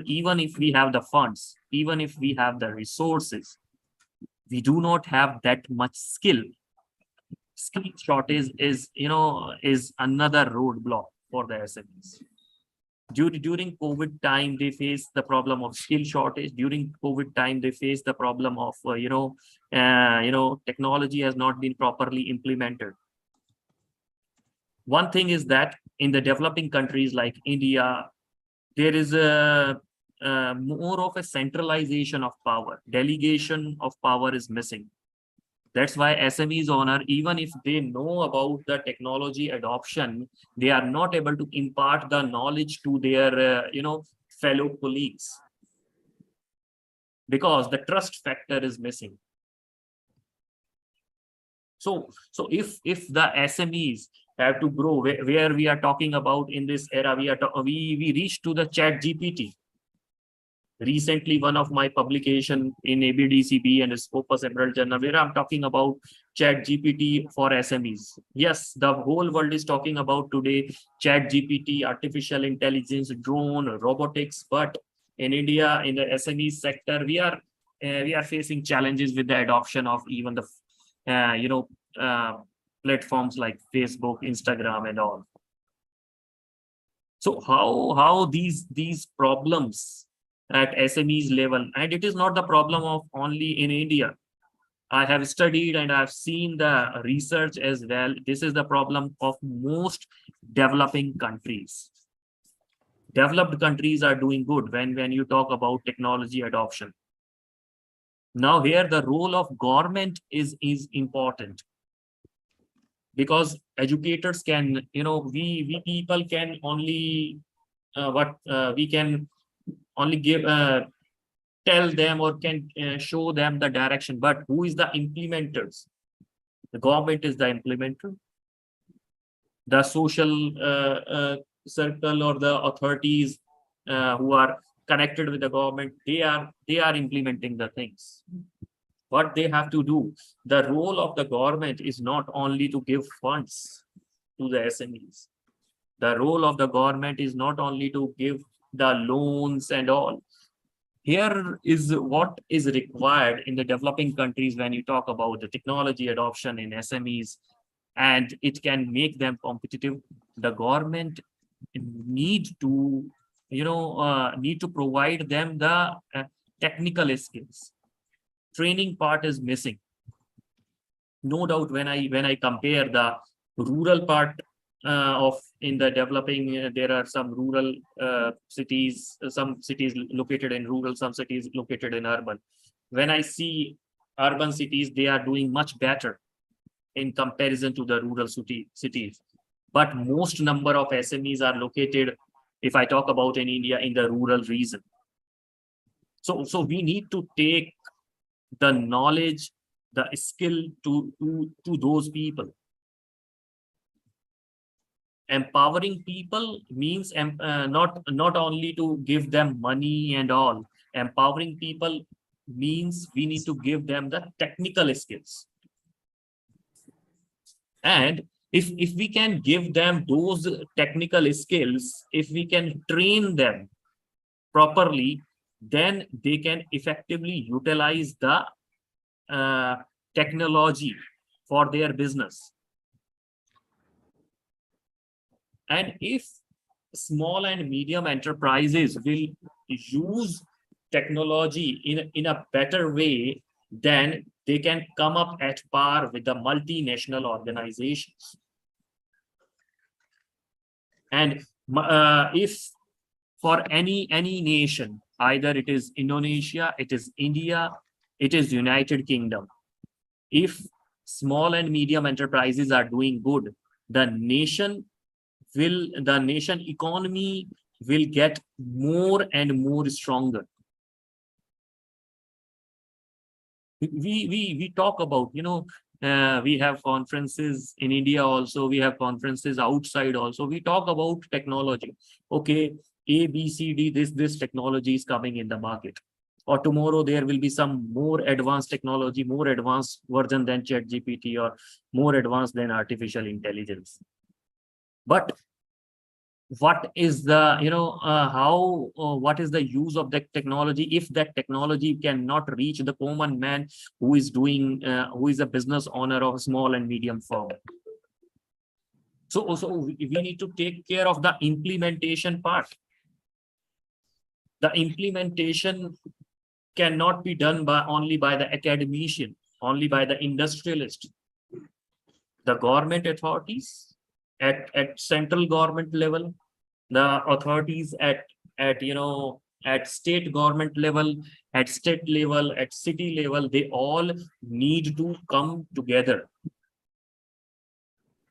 even if we have the funds, even if we have the resources, we do not have that much skill. Skill shortage is another roadblock for the SMEs. During COVID time, they face the problem of skill shortage. During COVID time, they face the problem of technology has not been properly implemented. One thing is that in the developing countries like India, there is a more of a centralization of power. Delegation of power is missing. That's why SMEs owner, even if they know about the technology adoption, they are not able to impart the knowledge to their fellow colleagues, because the trust factor is missing. So if the SMEs have to grow, where we are talking about in this era, we reach to the Chat GPT. Recently, one of my publication in ABDCB and Scopus Emerald Journal, where I'm talking about Chat GPT for SMEs. Yes, the whole world is talking about today Chat GPT, artificial intelligence, drone, robotics. But in India, in the SME sector, we are facing challenges with the adoption of even the platforms like Facebook, Instagram, and all. So how these problems at SMEs level, and it is not the problem of only in India. I have studied and I've seen the research as well. This is the problem of most developing countries. Developed countries are doing good when you talk about technology adoption. Now here the role of government is important, because educators can, we people can only we can only give tell them or can show them the direction, but who is the implementers? The government is the implementer. The social circle or the authorities who are connected with the government, they are implementing the things. What they have to do, the role of the government is not only to give funds to the SMEs. The role of the government is not only to give the loans and all. Here is what is required in the developing countries when you talk about the technology adoption in SMEs, and it can make them competitive. The government need to provide them the technical skills. Training part is missing. No doubt, when I compare the rural part of in the developing, there are some rural cities, some cities located in rural, some cities located in urban. When I see urban cities, they are doing much better in comparison to the rural cities. But most number of SMEs are located, if I talk about in India, in the rural region. So we need to take the knowledge, the skill to those people. Empowering people means not only to give them money and all. Empowering people means we need to give them the technical skills. And if we can give them those technical skills, if we can train them properly, then they can effectively utilize the technology for their business. And if small and medium enterprises will use technology in a better way, then they can come up at par with the multinational organizations. And if for any nation, either it is Indonesia, it is India, it is United Kingdom, if small and medium enterprises are doing good, the nation economy will get more and more stronger. We talk about, we have conferences in India also, we have conferences outside also, we talk about technology. Okay, A, B, C, D, this technology is coming in the market. Or tomorrow there will be some more advanced technology, more advanced version than ChatGPT, or more advanced than artificial intelligence. But what is the, what is the use of that technology if that technology cannot reach the common man who is doing, who is a business owner of a small and medium firm? So also we need to take care of the implementation part. The implementation cannot be done only by the academician, only by the industrialist. The government authorities at central government level, the authorities at state government level, at state level, at city level, they all need to come together.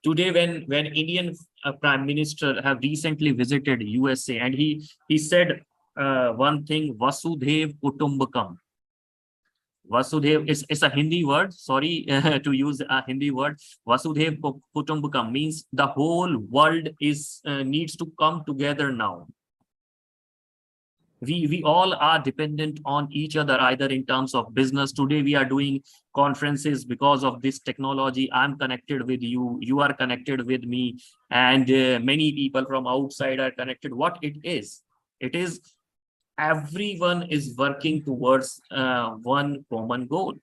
Today, when Indian Prime Minister have recently visited USA, and he said one thing, Vasudhaiv Kutumbakam. Vasudhaiv is a Hindi word, sorry to use a Hindi word. Vasudhaiv Kutumbakam means the whole world is needs to come together now. We all are dependent on each other, either in terms of business. Today we are doing conferences because of this technology. I'm connected with you, you are connected with me, and many people from outside are connected. What it is everyone is working towards one common goal.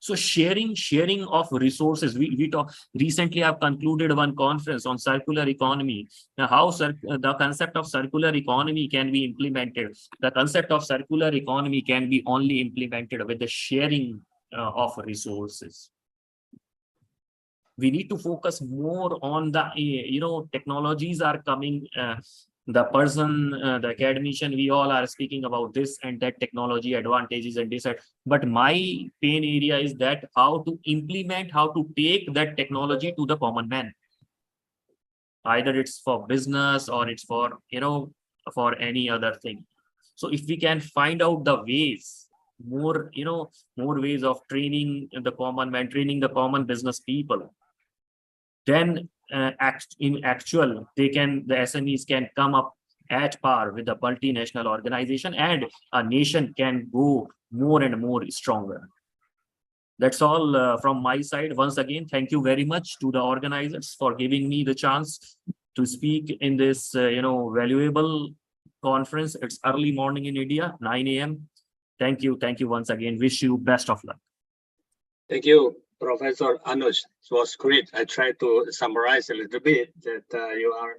So sharing of resources, we talk recently. I've concluded one conference on circular economy. Now, how the concept of circular economy can be implemented. The concept of circular economy can be only implemented with the sharing of resources. We need to focus more on the technologies are coming. The person, the academician, we all are speaking about this and that technology advantages and this, but my pain area is that how to implement, how to take that technology to the common man. Either it's for business or it's for, for any other thing. So if we can find out the ways, more ways of training the common man, training the common business people, then in actual, the SMEs can come up at par with the multinational organization, and a nation can go more and more stronger. That's all from my side. Once again, thank you very much to the organizers for giving me the chance to speak in this valuable conference. It's early morning in India, 9 a.m. Thank you once again. Wish you best of luck. Thank you, Professor Anuj. It was great. I tried to summarize a little bit that you are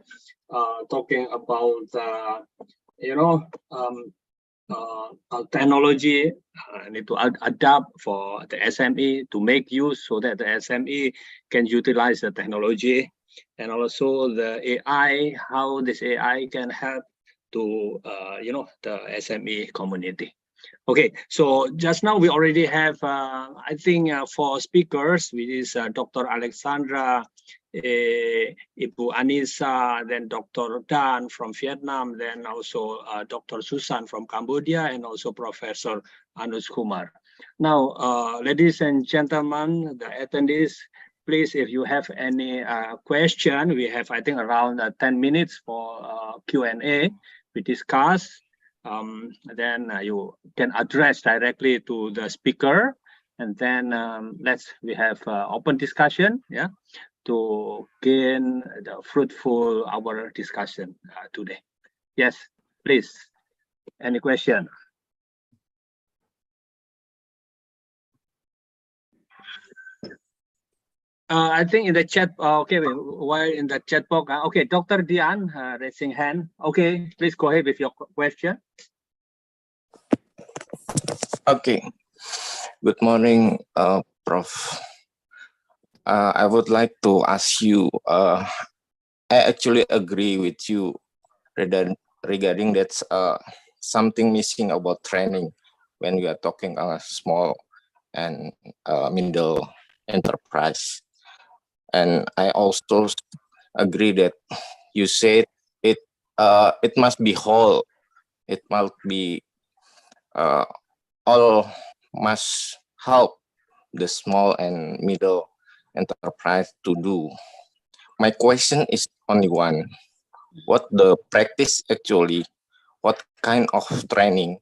talking about, technology need to adapt for the SME to make use so that the SME can utilize the technology, and also the AI, how this AI can help to, the SME community. Okay, so just now we already have, I think, 4 speakers, which is Dr. Alexandra, Ibu Anissa, then Dr. Dan from Vietnam, then also Dr. Susan from Cambodia, and also Professor Anuj Kumar. Now, ladies and gentlemen, the attendees, please, if you have any question, we have, I think, around 10 minutes for Q&A. We discuss. Then you can address directly to the speaker, and then we have open discussion, to gain the fruitful our discussion today. Yes, please. Any question? I think in the chat, okay, while in the chat box, okay, Dr. Dian raising hand. Okay, please go ahead with your question. Okay. Good morning, Prof. I would like to ask you, I actually agree with you regarding that's something missing about training when we are talking small and middle enterprise. And I also agree that you said it must be whole. It must be all must help the small and middle enterprise to do. My question is only one. What the practice actually, what kind of training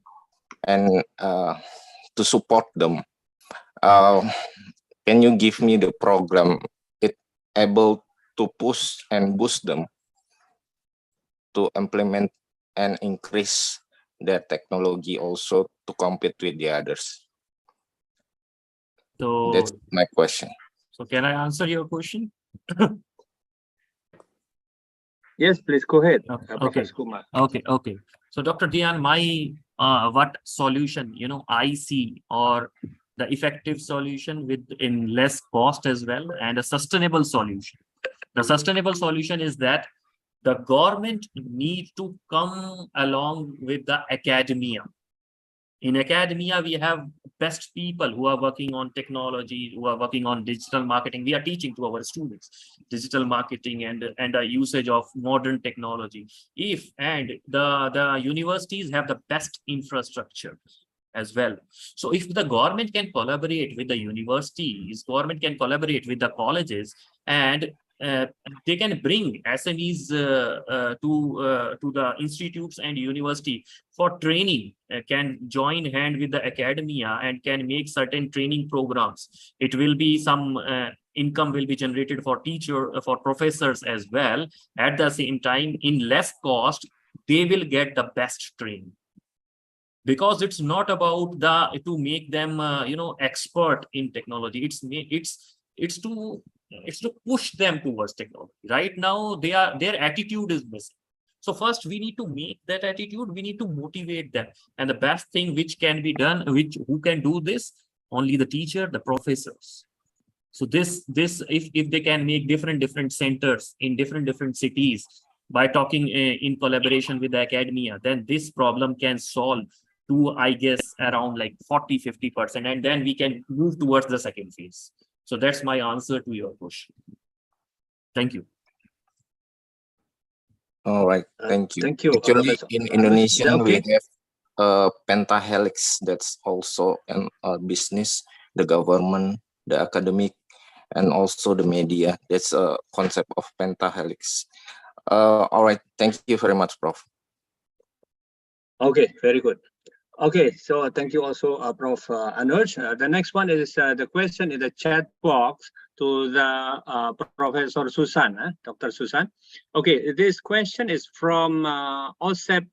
and to support them? Can you give me the program it able to push and boost them to implement and increase their technology also to compete with the others? So that's my question. So can I answer your question? Yes, please go ahead, Okay. Professor Kumar. Okay. So Dr. Dian, my what solution, I see, or the effective solution with in less cost as well, and a sustainable solution. The sustainable solution is that the government need to come along with the academia. In academia, we have best people who are working on technology, who are working on digital marketing. We are teaching to our students digital marketing and a usage of modern technology. And the universities have the best infrastructure as well. So if the government can collaborate with the universities, government can collaborate with the colleges, and they can bring SMEs to the institutes and university for training, can join hand with the academia and can make certain training programs. It will be some income will be generated for for professors as well. At the same time, in less cost, they will get the best training. Because it's not about to make them expert in technology. It's to push them towards technology. Right now, their attitude is missing. So first, we need to make that attitude. We need to motivate them. And the best thing which can be done, who can do this? Only the teacher, the professors. So if they can make different centers in different cities by talking in collaboration with the academia, then this problem can solve to, I guess, around like 40-50%, and then we can move towards the second phase. So that's my answer to your question. Thank you. All right, thank you. Thank you. Actually, in Indonesia, okay. we have pentahelix. That's also a business, the government, the academic, and also the media. That's a concept of pentahelix. All right, thank you very much, Prof. Okay, very good. Okay, so thank you also, Prof. Anuj. The next one is the question in the chat box to the Professor Susan, Dr. Susan. Okay, this question is from Osep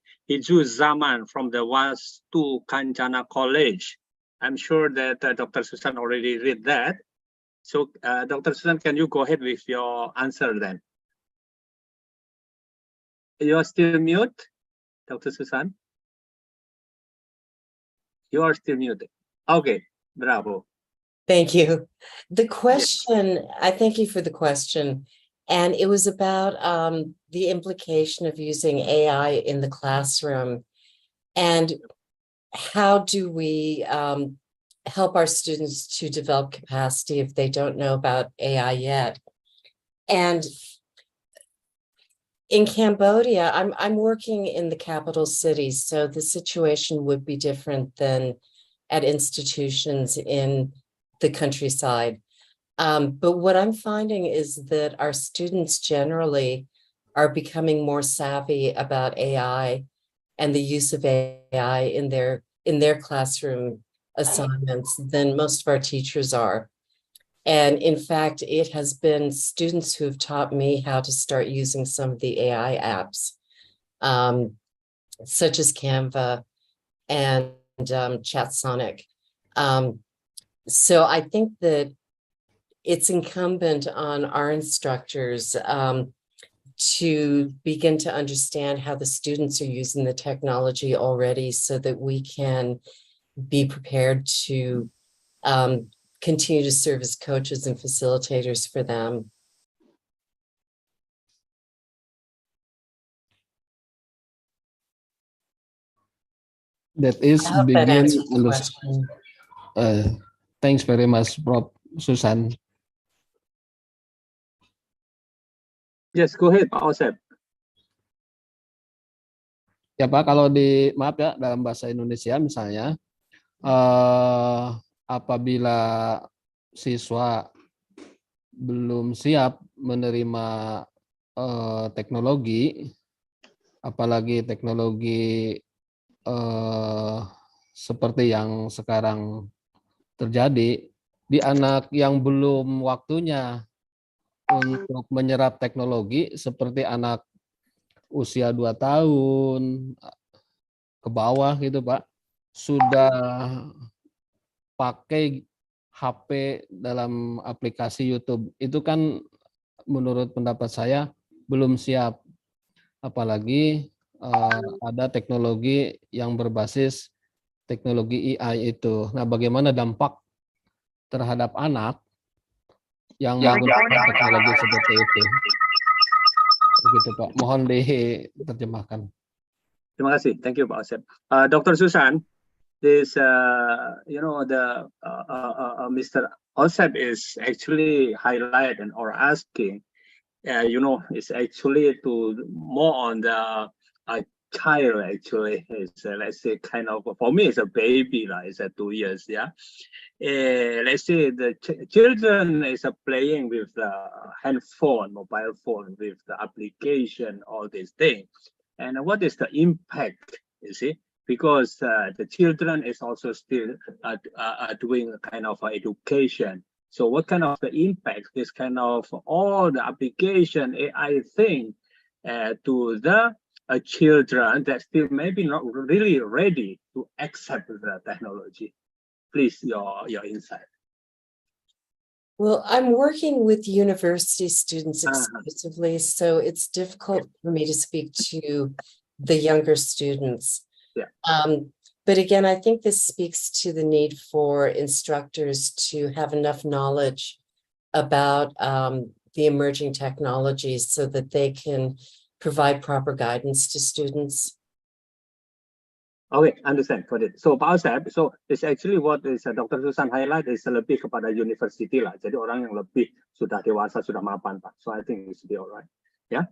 Zaman from the Wastu Kancana College. I'm sure that Dr. Susan already read that. So, Dr. Susan, can you go ahead with your answer then? You are still mute, Dr. Susan? You are still muted. Okay, bravo. Thank you. The question, I thank you for the question. And it was about the implication of using AI in the classroom. And how do we help our students to develop capacity if they don't know about AI yet? And in Cambodia, I'm working in the capital city, so the situation would be different than at institutions in the countryside. But what I'm finding is that our students generally are becoming more savvy about AI and the use of AI in their classroom assignments than most of our teachers are. And in fact, it has been students who have taught me how to start using some of the AI apps, such as Canva and ChatSonic. So I think that it's incumbent on our instructors to begin to understand how the students are using the technology already so that we can be prepared to continue to serve as coaches and facilitators for them. That is I hope that begin. answers the question. Thanks very much, Prof. Susan. Yes, go ahead, Pak Osep. Ya Pak, kalau maaf ya, dalam bahasa Indonesia misalnya, apabila siswa belum siap menerima teknologi, apalagi teknologi seperti yang sekarang terjadi, di anak yang belum waktunya untuk menyerap teknologi seperti anak usia 2 tahun ke bawah gitu Pak, sudah pakai HP dalam aplikasi YouTube, itu kan menurut pendapat saya belum siap, apalagi ada teknologi yang berbasis teknologi AI itu. Nah, bagaimana dampak terhadap anak yang menggunakan teknologi seperti itu? Begitu Pak, mohon diterjemahkan. Terima kasih. Thank you, Pak Osep. Dr. Susan, this, Mr. Osep is actually highlighting or asking, it's actually to more on the child actually. It's let's say kind of, for me, it's a baby, it's 2 years, yeah. Let's say the children is playing with the handphone, mobile phone, with the application, all these things. And what is the impact, you see? Because the children is also still doing a kind of education. So what kind of the impact this kind of all the application AI thing to the children that still maybe not really ready to accept the technology? Please, your insight. Well, I'm working with university students exclusively, so it's difficult for me to speak to the younger students. Yeah. But again, I think this speaks to the need for instructors to have enough knowledge about the emerging technologies so that they can provide proper guidance to students. Okay, understand for it. So Pak Osep, so it's actually what is Dr. Susan highlight is lebih kepada university lah. Jadi orang yang lebih sudah dewasa, sudah mapan Pak. So I think it's be alright. Yeah.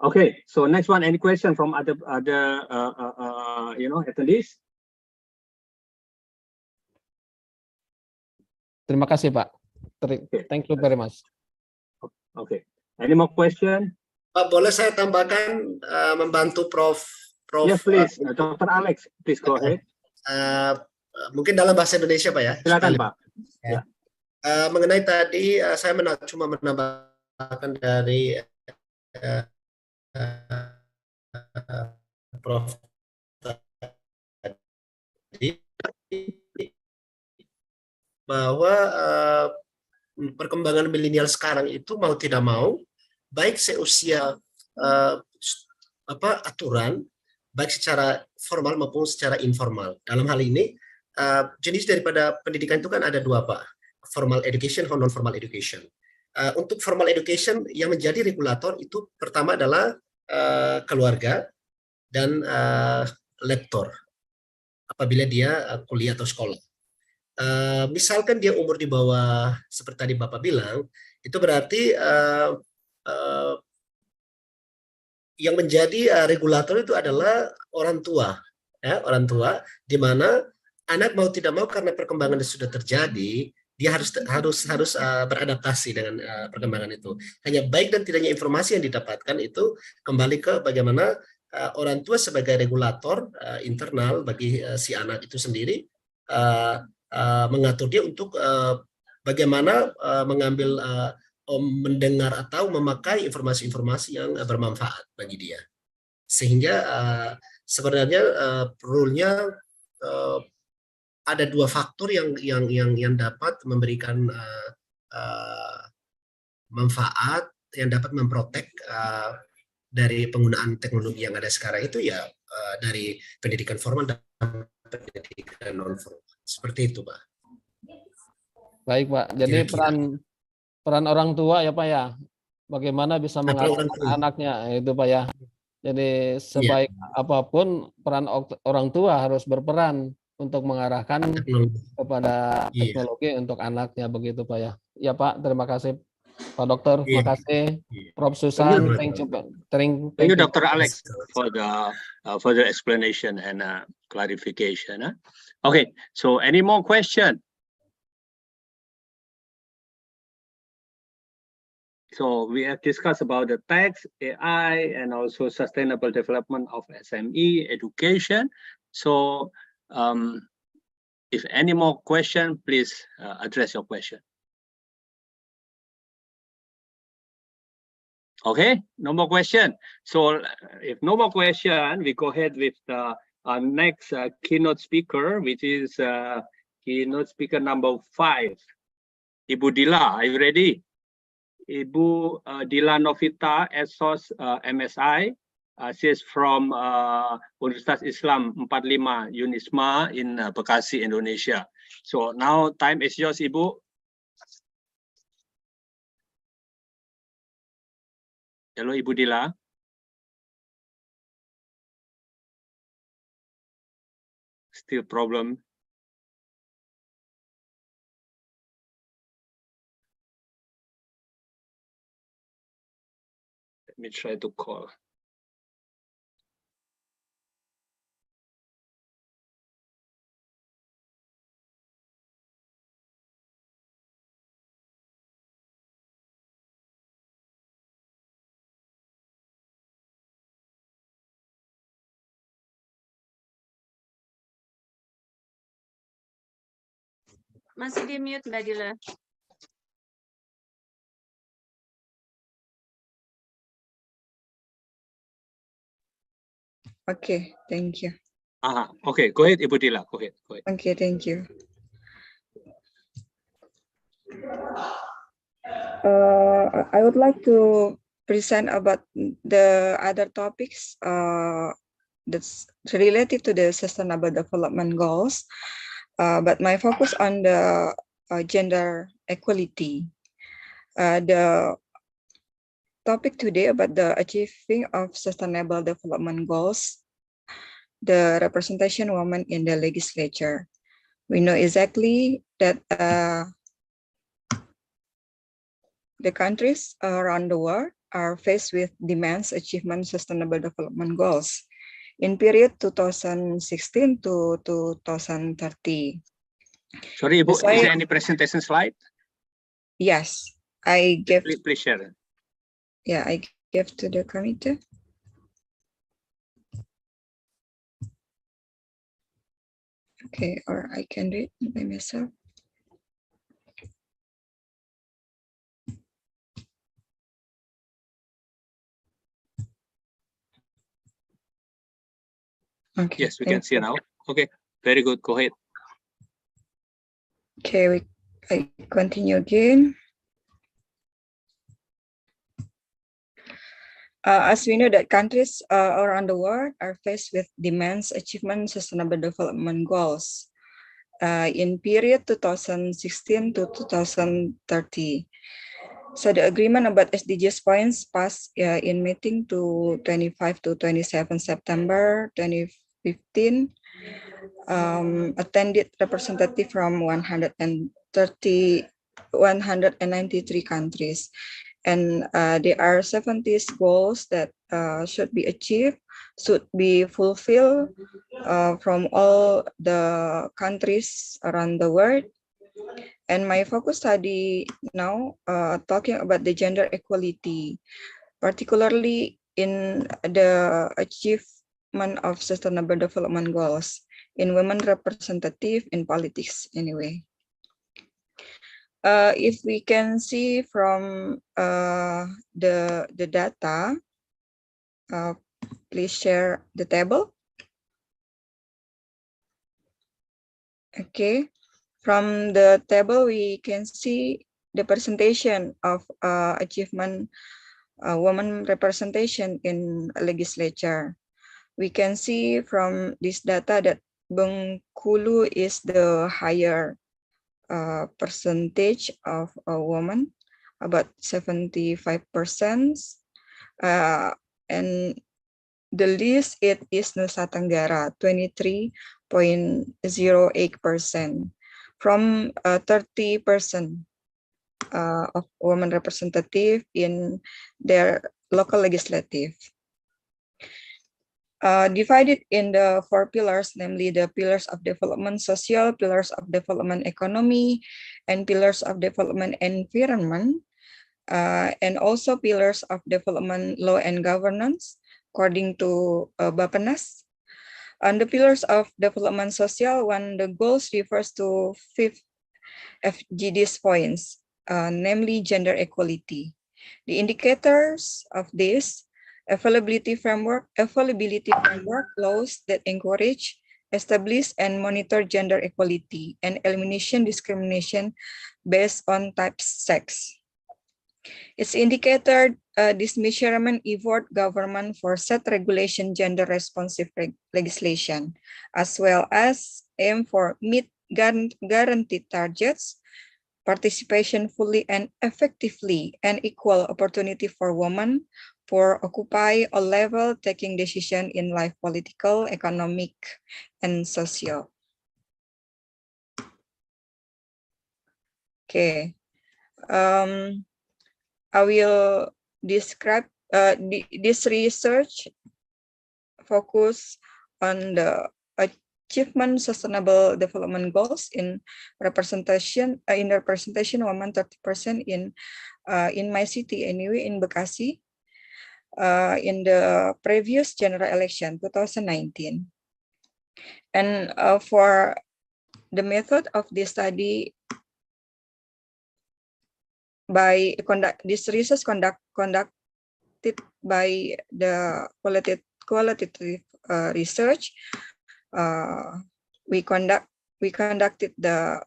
Okay. So next one, any question from other attendees? Terima kasih Pak. Thank you very much. Okay. Any more question? Pak, boleh saya tambahkan membantu Prof. Yes, please. Dr. Alex, please go ahead. Mungkin dalam bahasa Indonesia, Pak ya. Silakan, Pak. Ya. Mengenai tadi, saya cuma menambahkan dari Prof. tadi bahwa perkembangan milenial sekarang itu mau tidak mau, baik seusia aturan, baik secara formal maupun secara informal. Dalam hal ini, jenis daripada pendidikan itu kan ada dua, Pak. Formal education dan non-formal education. Untuk formal education yang menjadi regulator itu pertama adalah keluarga dan lektor apabila dia kuliah atau sekolah. Misalkan dia umur di bawah, seperti tadi Bapak bilang, itu berarti yang menjadi regulator itu adalah orang tua, ya, orang tua, di mana anak mau tidak mau karena perkembangan yang sudah terjadi, dia harus beradaptasi dengan perkembangan itu. Hanya baik dan tidaknya informasi yang didapatkan itu kembali ke bagaimana orang tua sebagai regulator internal bagi si anak itu sendiri, mengatur dia untuk bagaimana mengambil mendengar atau memakai informasi-informasi yang bermanfaat bagi dia, sehingga sebenarnya rule-nya ada dua faktor yang dapat memberikan manfaat yang dapat memprotek dari penggunaan teknologi yang ada sekarang itu ya dari pendidikan formal dan pendidikan non formal. Seperti itu, Pak. Baik, Pak. Jadi peran orang tua ya, Pak ya. Bagaimana bisa mengarahkan anaknya itu, Pak ya. Jadi sebaik apapun peran orang tua harus berperan untuk mengarahkan kepada teknologi untuk anaknya begitu, Pak ya. Ya, Pak, terima kasih. Pak Dokter, makasih. Prof. Susan, thank you. Thank you, Dr. Alex, for the further explanation and clarification. Okay, so any more question? So we have discussed about the tax, AI, and also sustainable development of SME education. So if any more question, please address your question. Okay, no more question. So if no more question, we go ahead with the next keynote speaker, which is keynote speaker number 5. Ibu Dila, are you ready? Ibu Dila Novita, Esos MSI. She is from Universitas Islam 45 Unisma in Bekasi, Indonesia. So now time is yours, Ibu. Hello, Ibu Dila. Still problem. Let me try to call. Masih di mute, Mbak Dila. Okay, thank you. Okay, go ahead, Ibu Dila. Go ahead. Okay, thank you. I would like to present about the other topics that's related to the Sustainable Development Goals, but my focus on the gender equality. The topic today about the achieving of Sustainable Development Goals, the representation of women in the legislature. We know exactly that the countries around the world are faced with demands achievement Sustainable Development Goals in period 2016 to 2030. Sorry, Ibu, is there any presentation slide? Yes, I gave. Please share. Yeah, I gave to the committee. Okay, or I can do it by myself. Okay, yes, we can see now. Okay, very good. Go ahead. Okay, I continue again. As we know that countries around the world are faced with demands achievement Sustainable Development Goals in period 2016 to 2030. So the agreement about SDGs points passed in meeting to 25 to 27 September 2015, attended representative from 193 countries. And there are 70 goals that should be achieved, should be fulfilled from all the countries around the world. And my focus study now talking about the gender equality, particularly in the achievement of Sustainable Development Goals in women representative in politics anyway. If we can see from the data, please share the table. Okay, from the table we can see the presentation of achievement women representation in legislature. We can see from this data that Bengkulu is the higher percentage of a woman, about 75%, and the least it is Nusa Tenggara, 23.08%, from 30% of women representative in their local legislative. Divided in the 4 pillars, namely the pillars of development social, pillars of development economy, and pillars of development environment, and also pillars of development law and governance, according to Bappenas. On the pillars of development social, one the goals refers to 5 FGD's points, namely gender equality. The indicators of this availability framework laws that encourage, establish, and monitor gender equality and elimination discrimination based on type sex. Its indicator, this measurement effort government for set regulation gender responsive legislation, as well as aim for meet guaranteed targets, participation fully and effectively and equal opportunity for women for occupy all level taking decision in life, political, economic, and social. Okay. I will describe this research focus on the achievement sustainable development goals in representation women 30% in my city anyway, in Bekasi, in the previous general election 2019. And for the method of this study, by this research conducted by the qualitative research, we conducted the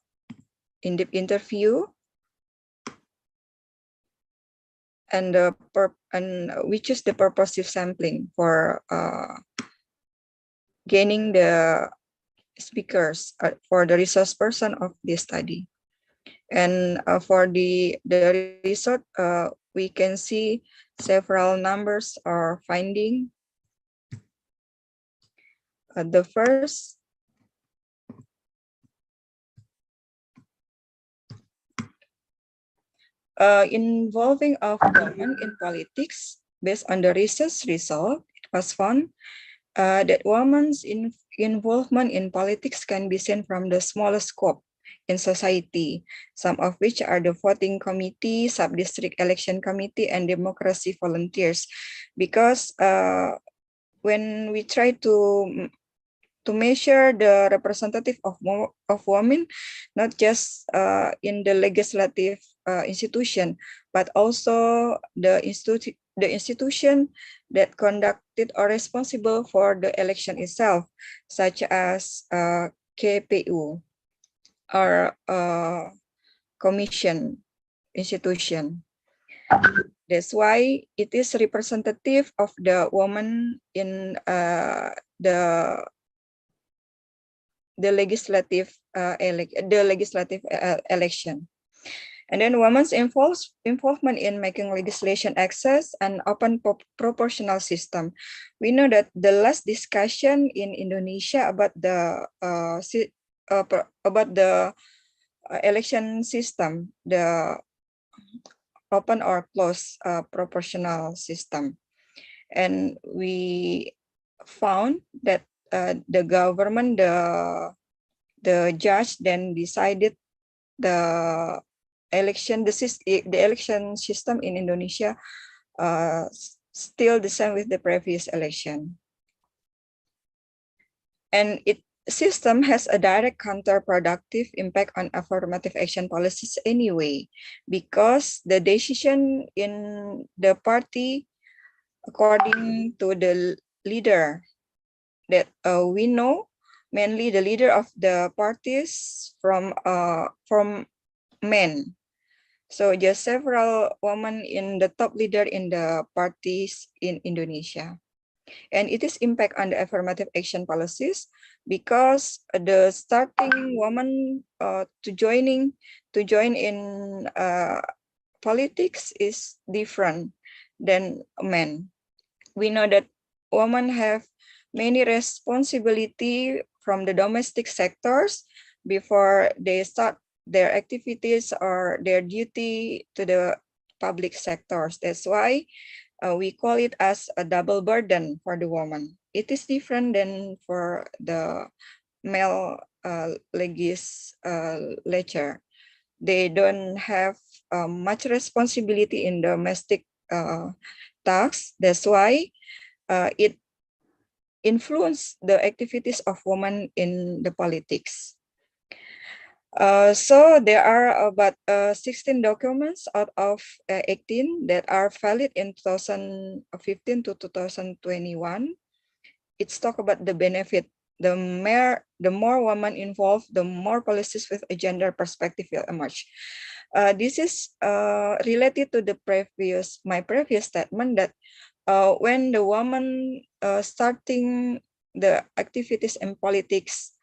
in-depth interview and we choose the purposive sampling for gaining the speakers for the resource person of this study. And for the result, we can see several numbers or finding. The first, involving of women in politics. Based on the research result, it was found that women's involvement in politics can be seen from the smallest scope in society, some of which are the voting committee, sub-district election committee, and democracy volunteers. Because when we try to measure the representative of women, not just in the legislative institution, but also the institution that conducted or responsible for the election itself, such as KPU or commission institution. That's why it is representative of the woman in the legislative election. And then women's involvement in making legislation access and open proportional system. We know that the last discussion in Indonesia about the election system, the open or closed proportional system, and we found that the government, the judge then decided the election system in Indonesia still the same with the previous election, and its system has a direct counterproductive impact on affirmative action policies anyway, because the decision in the party, according to the leader that we know, mainly the leader of the parties from men. So just several women in the top leader in the parties in Indonesia. And it is impact on the affirmative action policies because the starting woman to join in politics is different than men. We know that women have many responsibility from the domestic sectors before they start their activities or their duty to the public sectors. That's why we call it as a double burden for the woman. It is different than for the male legislature. They don't have much responsibility in domestic tasks. That's why it influence the activities of women in the politics. So there are about 16 documents out of 18 that are valid in 2015 to 2021. It's talk about the benefit. The more women involved, the more policies with a gender perspective will emerge. This is related to the my previous statement that when the woman starting the activities in politics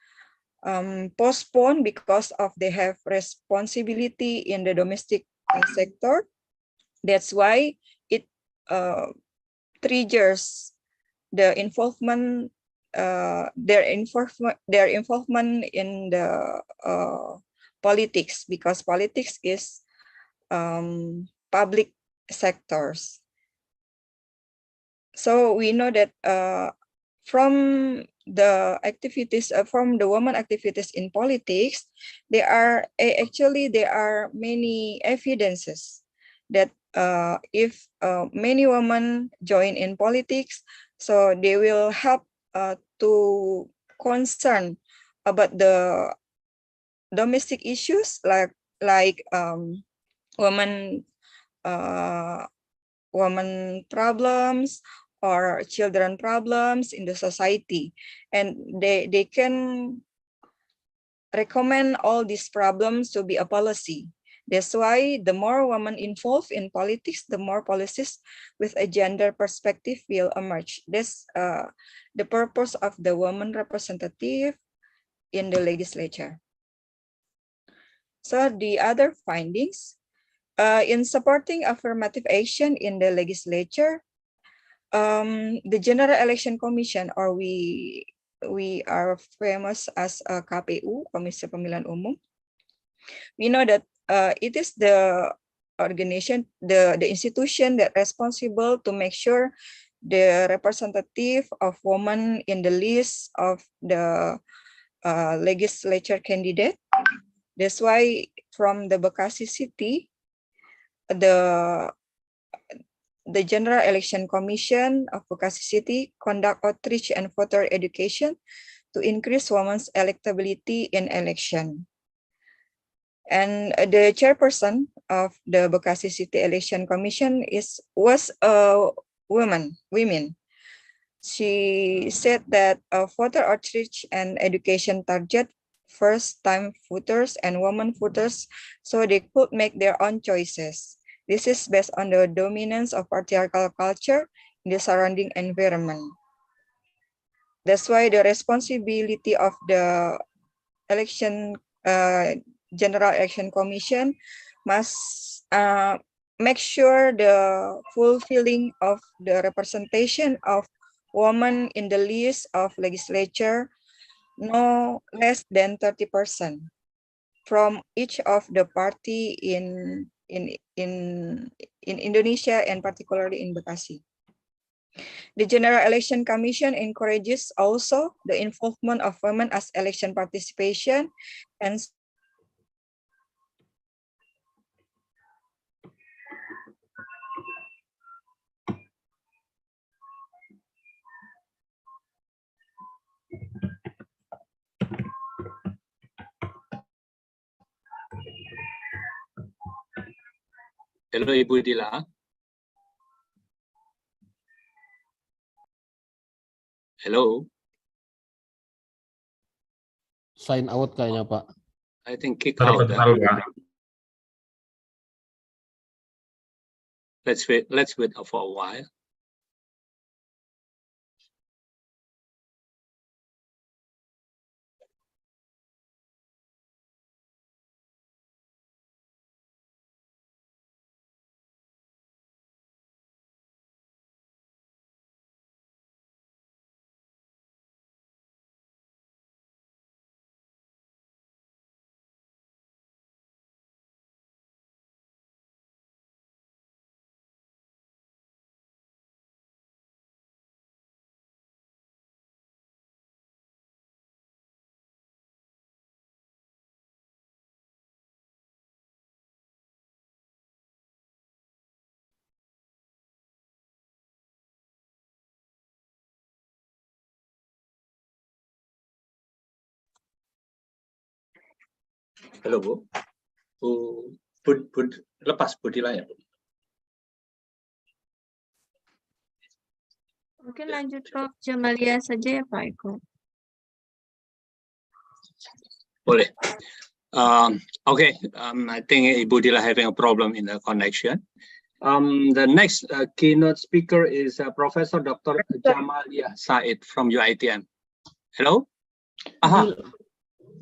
postponed because of they have responsibility in the domestic sector. That's why it triggers the involvement, their involvement in the politics, because politics is public sectors. So we know that from the activities, from the women activities in politics, there are many evidences that if many women join in politics, so they will help to concern about the domestic issues like women problems or children problems in the society, and they can recommend all these problems to be a policy. That's why the more women involved in politics, the more policies with a gender perspective will emerge. That's the purpose of the woman representative in the legislature. So the other findings, in supporting affirmative action in the legislature, the General Election Commission, or we are famous as KPU, Komisi Pemilihan Umum. We know that it is the organization, the institution that responsible to make sure the representative of women in the list of the legislature candidate. That's why from the Bekasi City, the General Election Commission of Bekasi City conduct outreach and voter education to increase women's electability in election. And the chairperson of the Bekasi City Election Commission was a woman. She said that voter outreach and education target first-time voters and women voters so they could make their own choices. This is based on the dominance of patriarchal culture in the surrounding environment. That's why the responsibility of the General Election Commission must make sure the fulfilling of the representation of women in the list of legislature no less than 30% from each of the party in Indonesia, and particularly in Bekasi. The General Election Commission encourages also the involvement of women as election participation and Hello, Ibu Dila. Hello. Sign out kayaknya, Pak. I think kick out. Let's wait for a while. Halo Bu, lepas Budila ya Bu. Mungkin lanjut ke Jamalia saja ya Pak Eko. Boleh. Okay, I think Ibu Dila having a problem in the connection. The next keynote speaker is Professor Dr. Jamalia Said from UITM. Hello? Aha.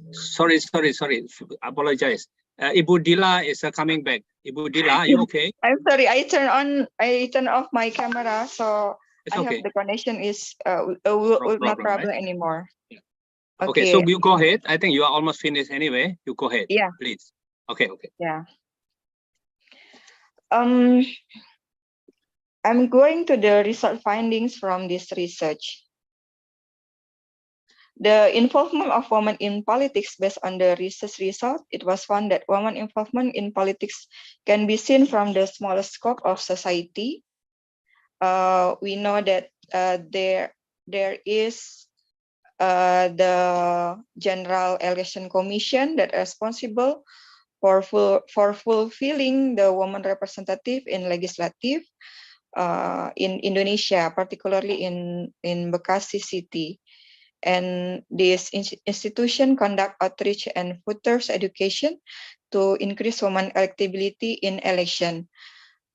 Sorry. Apologize. Ibu Dila is coming back. Ibu Dila, are you okay? I'm sorry. I turn off my camera, so It's I okay. hope the connection is will not problem right? anymore. Yeah. Okay, so you go ahead. I think you are almost finished anyway. You go ahead. Yeah. Please. Okay. Yeah. I'm going to the result findings from this research. The involvement of women in politics based on the research result, it was found that women involvement in politics can be seen from the smallest scope of society. We know that there is the General Election Commission that is responsible for fulfilling the woman representative in legislative in Indonesia, particularly in Bekasi city. And this institution conduct outreach and voters education to increase women electability in election.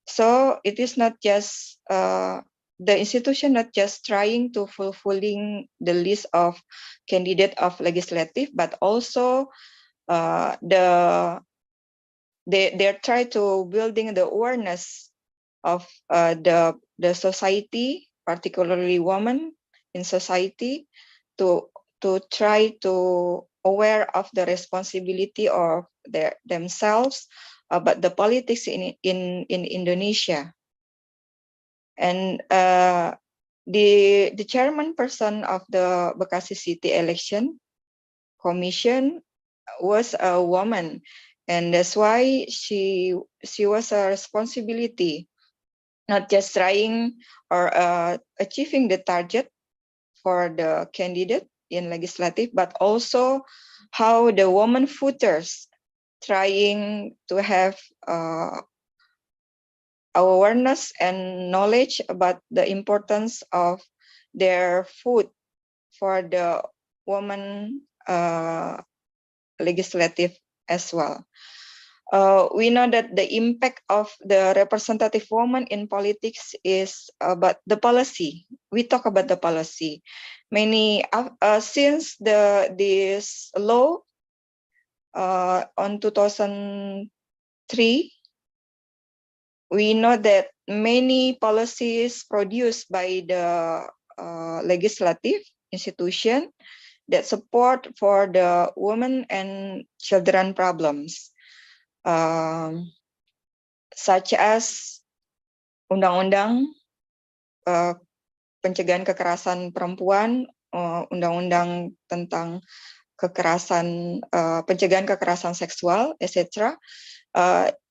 So it is not just the institution not just trying to fulfilling the list of candidate of legislative, but also they try to building the awareness of the society, particularly women in society, to try to aware of the responsibility of themselves about the politics in Indonesia. And the chairman person of the Bekasi City Election Commission was a woman, and that's why she was a responsibility, not just trying or achieving the target for the candidate in legislative, but also how the woman voters trying to have awareness and knowledge about the importance of their vote for the woman legislative as well. We know that the impact of the representative woman in politics is about the policy. We talk about the policy. Many since this law on 2003, we know that many policies produced by the legislative institution that support for the women and children problems, such as undang-undang pencegahan kekerasan perempuan, undang-undang tentang kekerasan pencegahan kekerasan seksual, etc.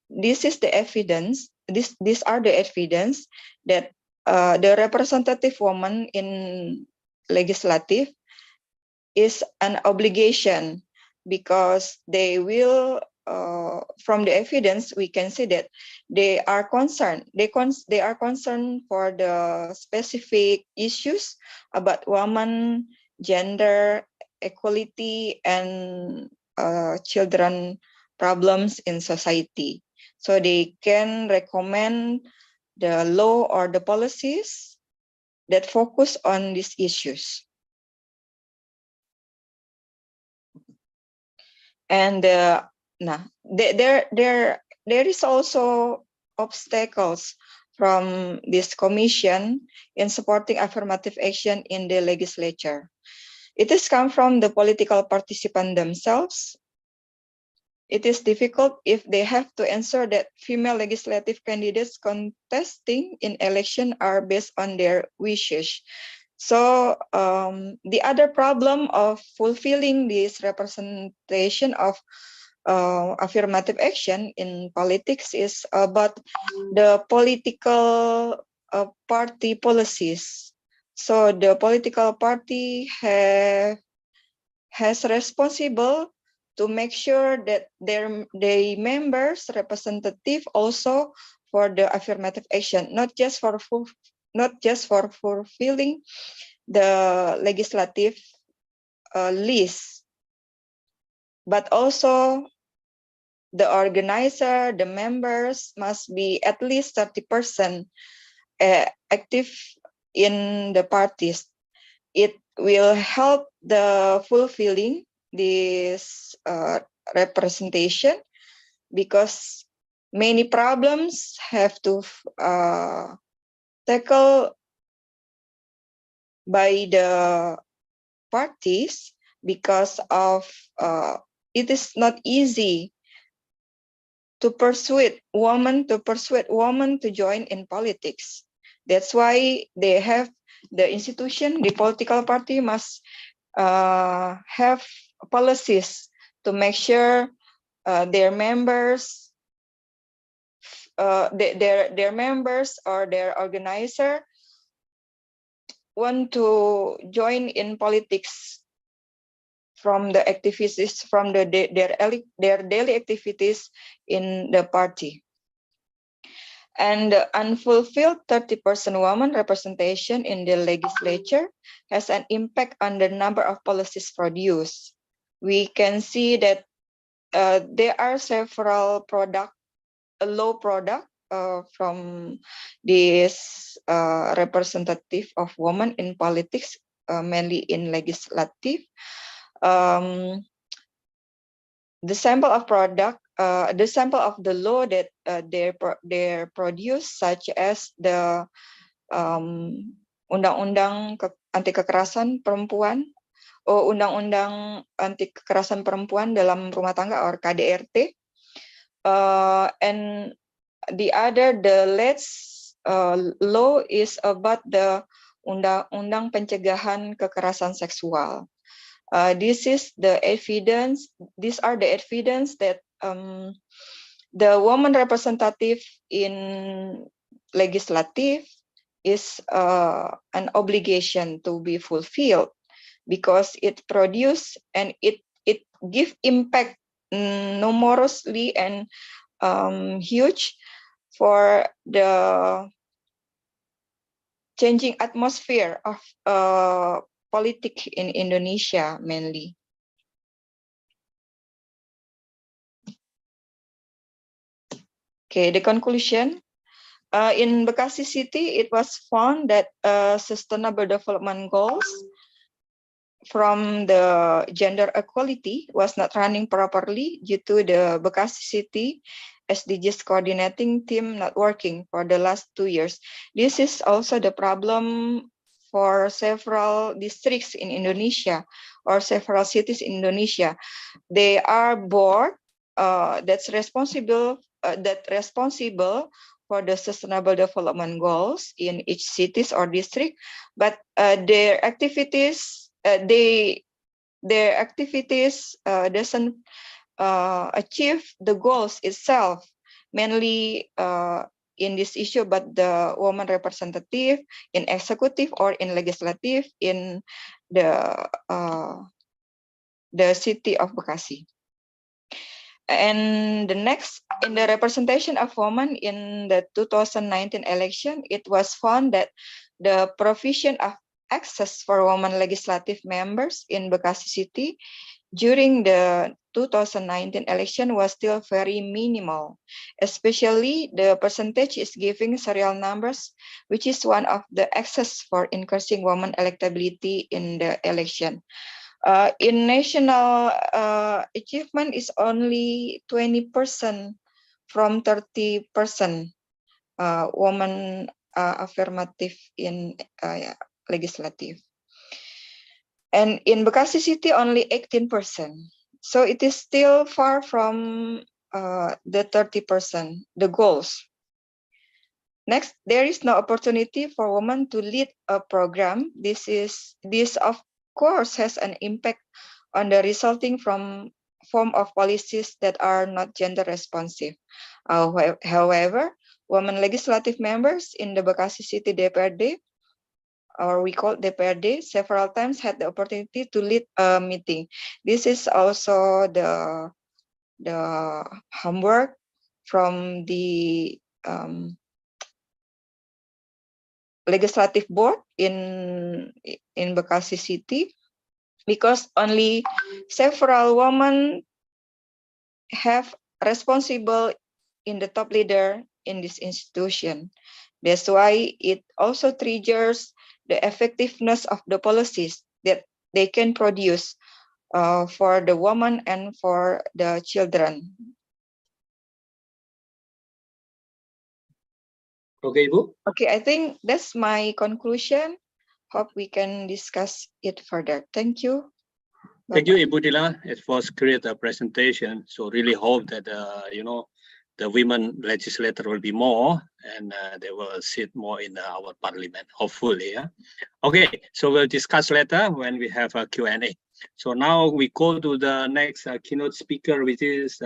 This is the evidence. These are the evidence that the representative woman in legislative is an obligation, because they will from the evidence we can see that they are concerned. They are concerned for the specific issues about women, gender equality, and children problems in society. So they can recommend the law or the policies that focus on these issues. And there is also obstacles from this commission in supporting affirmative action in the legislature. It has come from the political participants themselves. It is difficult if they have to ensure that female legislative candidates contesting in election are based on their wishes. So the other problem of fulfilling this representation of affirmative action in politics is about the political party policies. So the political party has responsible to make sure that their members representative also for the affirmative action, not just for fulfilling the legislative list, but also the organizer, the members must be at least 30% active in the parties. It will help the fulfilling this representation because many problems have to tackle by the parties because of it is not easy to persuade women to join in politics. That's why they have the institution, the political party must have policies to make sure their members, their members or their organizer want to join in politics from the activities, from their daily activities in the party. And the unfulfilled 30% woman representation in the legislature has an impact on the number of policies produced. We can see that there are several law products from this representative of women in politics, mainly in legislative. The sample of the law that they produce, such as the undang-undang anti kekerasan perempuan, undang-undang anti kekerasan perempuan dalam rumah tangga or KDRT, and the latest law is about the undang-undang pencegahan kekerasan seksual. These are the evidence that the woman representative in legislative is an obligation to be fulfilled because it produce and it give impact numerously and huge for the changing atmosphere of politics in Indonesia mainly. Okay, the conclusion. In Bekasi City, it was found that sustainable development goals from the gender equality was not running properly due to the Bekasi City SDGs coordinating team not working for the last 2 years. This is also the problem for several districts in Indonesia or several cities in Indonesia. They are board that's responsible for the sustainable development goals in each cities or district, but their activities doesn't achieve the goals itself, mainly in this issue, but the woman representative in executive or in legislative in the city of Bekasi. And the next, in the representation of women in the 2019 election, it was found that the provision of access for women legislative members in Bekasi City during the 2019 election was still very minimal, especially the percentage is giving serial numbers, which is one of the access for increasing women electability in the election. In national achievement is only 20% from 30% woman affirmative in legislative. And in Bekasi City, only 18%. So it is still far from the 30%, the goals. Next, there is no opportunity for women to lead a program. This of course has an impact on the resulting form of policies that are not gender responsive. However, women legislative members in the Bekasi City DPRD, or we call DPRD, several times had the opportunity to lead a meeting. This is also the homework from the legislative board in Bekasi City, because only several women have responsible in the top leader in this institution. That's why it also triggers the effectiveness of the policies that they can produce for the woman and for the children. Okay, Ibu. Okay, I think that's my conclusion. Hope we can discuss it further. Thank you. Thank you, Ibu Dila. It was great presentation. So really hope that the women legislator will be more, and they will sit more in our parliament, hopefully. Yeah. Okay, so we'll discuss later when we have a Q&A. So now we go to the next keynote speaker, which is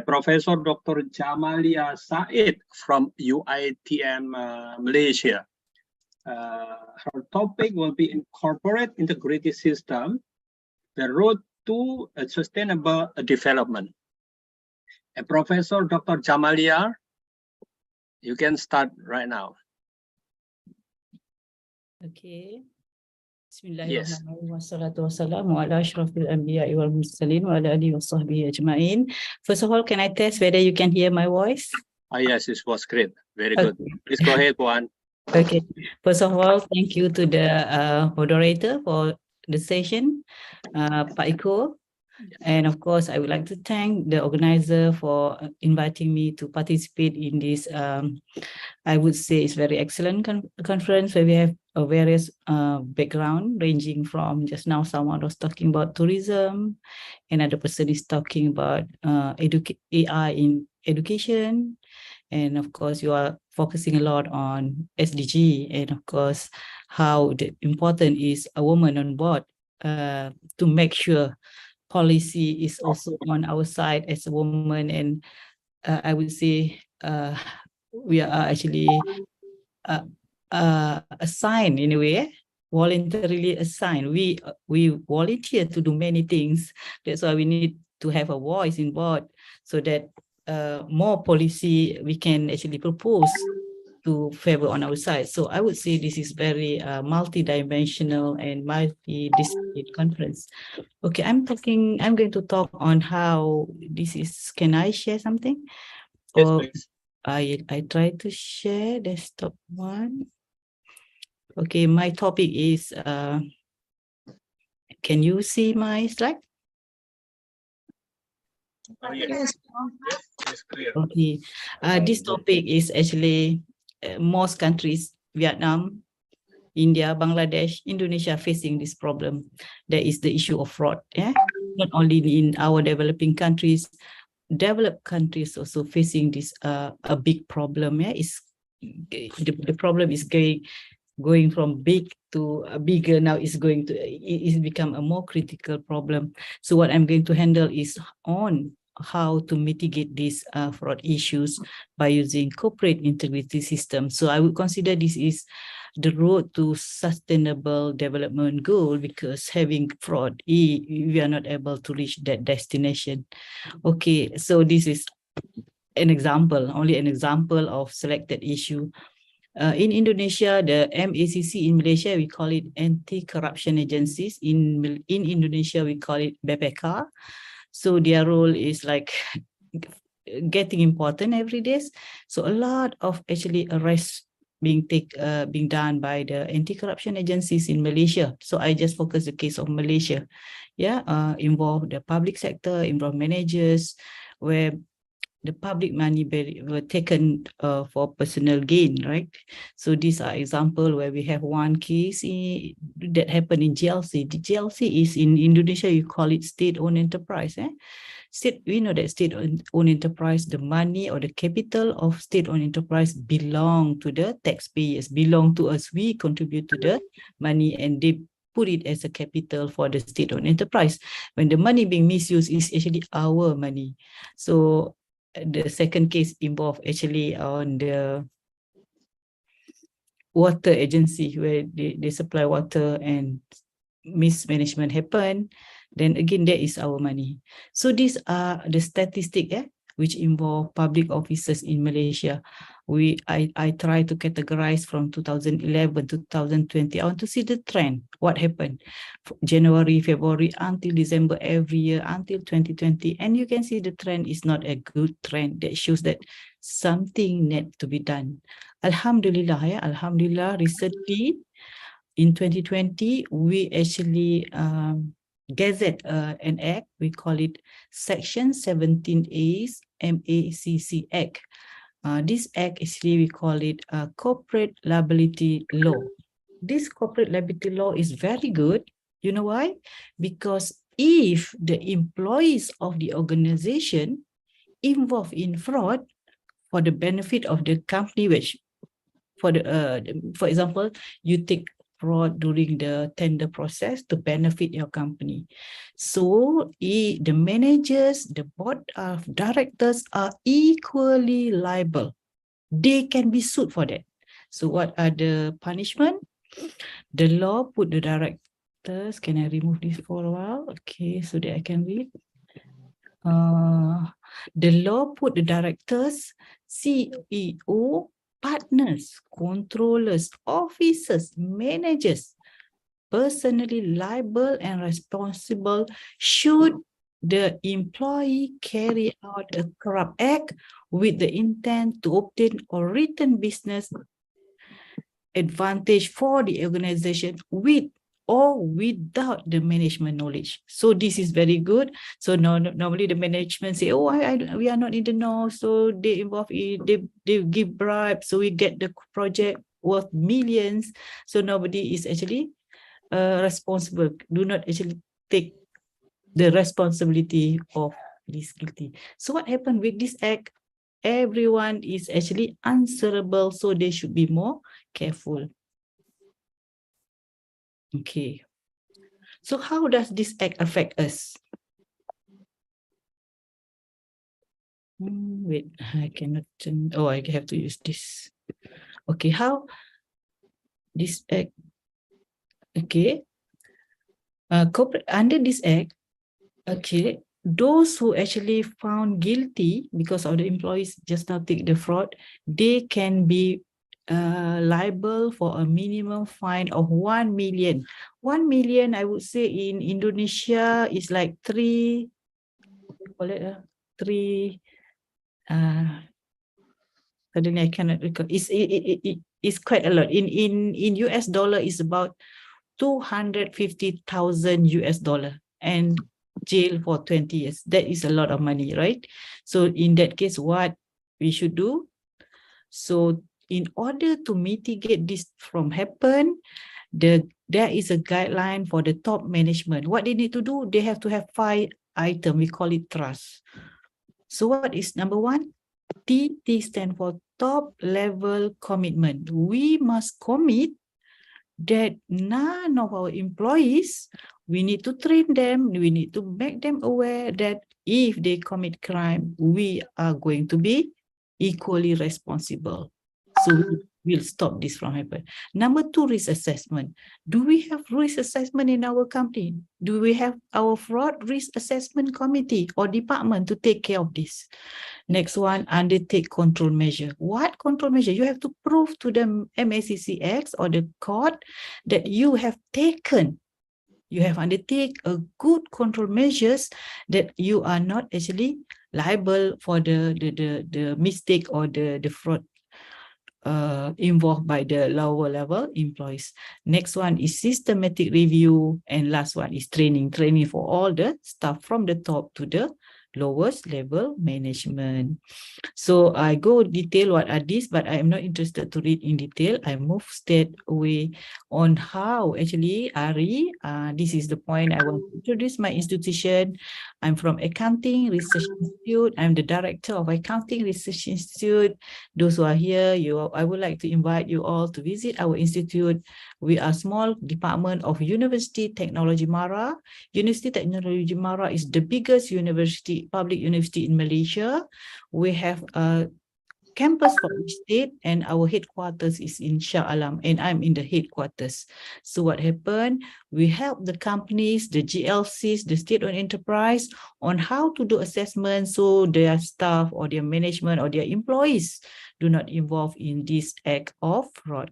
Professor Dr. Jamalia Said from UiTM Malaysia. Her topic will be Incorporate Integrity System, the road to a sustainable development. And Professor Dr. Jamalia, you can start right now. Okay. Bismillahirrahmanirrahim. Wassalatu wassalamu ala asyrafil anbiya'i wal mursalin wa ala alihi wa sahbihi ajma'in. First of all, can I test whether you can hear my voice? Yes, it was great. Very good. Please go ahead, Puan. Okay. First of all, thank you to the moderator for the session, Pak Iko. And of course, I would like to thank the organizer for inviting me to participate in this, I would say it's very excellent conference where we have a various background ranging from, just now someone was talking about tourism, another person is talking about AI in education, and of course you are focusing a lot on SDG, and of course how important is a woman on board to make sure policy is also on our side as a woman. And I would say we are actually assigned in a way, voluntarily assigned. We volunteer to do many things. That's why we need to have a voice in board, so that more policy we can actually propose to favor on our side. So I would say this is very multi-dimensional and multi-disciplinary conference. Okay, I'm going to talk on how this is. Can I share something? Yes, or please. I try to share desktop one. Okay, my topic is, can you see my slide? Yes. Yes, clear. Okay, this topic is actually most countries, Vietnam, India, Bangladesh, Indonesia facing this problem. There is the issue of fraud. Yeah, not only in our developing countries, developed countries also facing this a big problem. Yeah, the problem is going from big to bigger. Now it's going to become a more critical problem. So what I'm going to handle is on how to mitigate these fraud issues by using corporate integrity systems. So I would consider this is the road to sustainable development goal, because having fraud, we are not able to reach that destination. Okay, so this is an example, only an example of selected issue. In Indonesia, the MACC in Malaysia, we call it Anti-Corruption Agencies. In Indonesia, we call it BPK. So their role is like getting important every day. So a lot of actually arrests being done by the anti-corruption agencies in Malaysia. So I just focus the case of Malaysia. Yeah, involve the public sector, involve managers, where the public money were taken for personal gain, right? So these are example where we have one case that happened in GLC. The GLC is in Indonesia, you call it state-owned enterprise. We know that state-owned enterprise, the money or the capital of state-owned enterprise belong to the taxpayers, belong to us. We contribute to the money and they put it as a capital for the state-owned enterprise. When the money being misused, is actually our money. So the second case involved actually on the water agency where they supply water and mismanagement happen. Then again, that is our money. So these are the statistics which involve public officers in Malaysia. I try to categorize from 2011 to 2020. I want to see the trend, what happened January, February until December every year until 2020. And you can see the trend is not a good trend. That shows that something need to be done. Alhamdulillah, Alhamdulillah, recently in 2020, we actually gazette an act, we call it Section 17A's MACC Act. This act actually we call it corporate liability law. This corporate liability law is very good. You know why? Because if the employees of the organization involved in fraud for the benefit of the company, which for example, you take fraud during the tender process to benefit your company. So the managers, the board of directors are equally liable. They can be sued for that. So what are the punishment? The law put the directors, can I remove this for a while? Okay, so that I can read. The law put the directors, CEO, partners, controllers, officers, managers, personally liable and responsible should the employee carry out a corrupt act with the intent to obtain or retain business advantage for the organization with or without the management knowledge. So this is very good. So normally the management say, oh, we are not in the know. So they involve they give bribes. So we get the project worth millions. So nobody is actually responsible. Do not actually take the responsibility of this guilty. So what happened with this act? Everyone is actually answerable. So they should be more careful. Okay. So how does this act affect us? Wait, I cannot turn. Oh, I have to use this. Okay, how this act? Okay. Corporate under this act, okay, those who actually found guilty because of the employees just now take the fraud, they can be liable for a minimum fine of 1 million. 1 million, I would say in Indonesia is like three. Suddenly I cannot recall. It's quite a lot. In US dollar is about 250,000 US dollar and jail for 20 years. That is a lot of money, right? So in that case, what we should do? So in order to mitigate this from happen, there is a guideline for the top management. What they need to do, they have to have 5 items. We call it trust. So what is number 1? TT stand for top level commitment. We must commit that none of our employees, we need to train them, we need to make them aware that if they commit crime, we are going to be equally responsible. So we'll stop this from happening. Number 2, risk assessment. Do we have risk assessment in our company? Do we have our fraud risk assessment committee or department to take care of this? Next one, undertake control measure. What control measure? You have to prove to the MACC Act or the court that you have taken You have undertake a good control measures that you are not actually liable for the mistake or the fraud involved by the lower level employees. Next one is systematic review, and last one is training for all the staff from the top to the lowest level management. So I go detail what are these, but I am not interested to read in detail. I move straight away on how actually Ari, this is the point I want to introduce my institution. I'm from Accounting Research Institute. I'm the director of Accounting Research Institute. Those who are here, I would like to invite you all to visit our institute. We are a small department of University Technology Mara. University Technology Mara is the biggest public university in Malaysia. We have a campus for each state, and our headquarters is in Shah Alam, and I'm in the headquarters. So what happened? We help the companies, the GLCs, the state-owned enterprise on how to do assessment so their staff or their management or their employees do not involve in this act of fraud.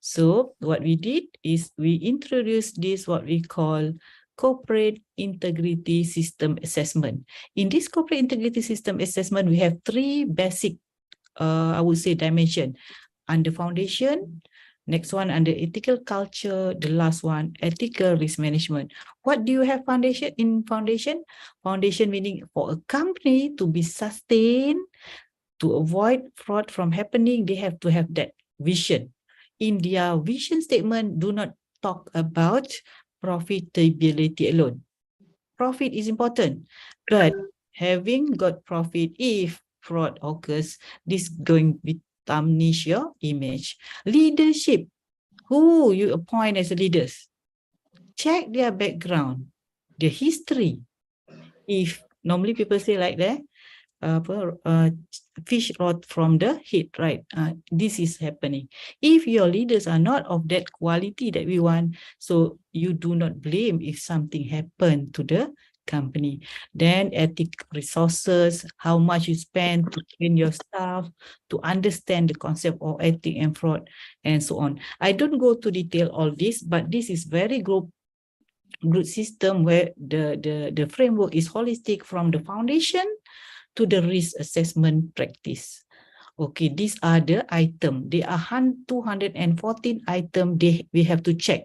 So what we did is we introduced this what we call corporate integrity system assessment. In this corporate integrity system assessment, we have three basic, I would say, dimension. Under foundation, next one under ethical culture, the last one, ethical risk management. What do you have foundation in foundation? Foundation meaning for a company to be sustained, to avoid fraud from happening, they have to have that vision. In their vision statement, do not talk about profitability alone. Profit is important, but having got profit, if fraud occurs, this going to tarnish your image. Leadership, who you appoint as leaders, check their background, their history. If normally people say like that, fish rot from the head, right? This is happening. If your leaders are not of that quality that we want, so you do not blame if something happened to the company. Then ethic resources, how much you spend to train your staff, to understand the concept of ethic and fraud, and so on. I don't go to detail all this, but this is very good system where the framework is holistic from the foundation to the risk assessment practice. Okay, these are the items. There are 214 items we have to check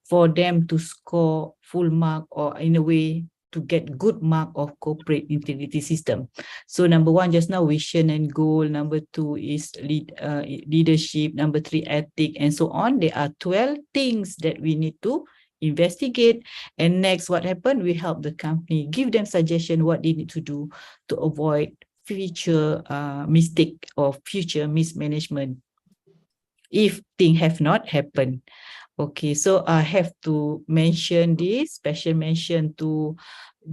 for them to score full mark, or in a way to get good mark of corporate integrity system. So number one, just now, vision and goal. Number two is leadership. Number three, ethic, and so on. There are 12 things that we need to investigate. And next, what happened? We help the company, give them suggestion what they need to do to avoid future mistake or future mismanagement if things have not happened. Okay, so I have to mention this, special mention to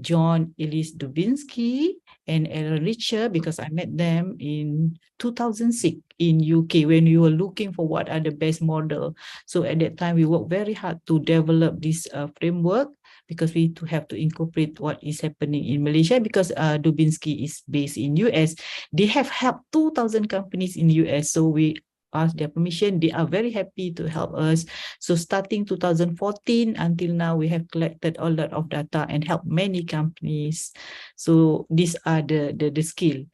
John Ellis Dubinsky and Aaron Richer, because I met them in 2006 in UK when we were looking for what are the best model. So at that time, we worked very hard to develop this framework, because we have to incorporate what is happening in Malaysia, because Dubinsky is based in US. They have helped 2,000 companies in US. So we asked their permission. They are very happy to help us. So starting 2014 until now, we have collected a lot of data and helped many companies. So these are the skill.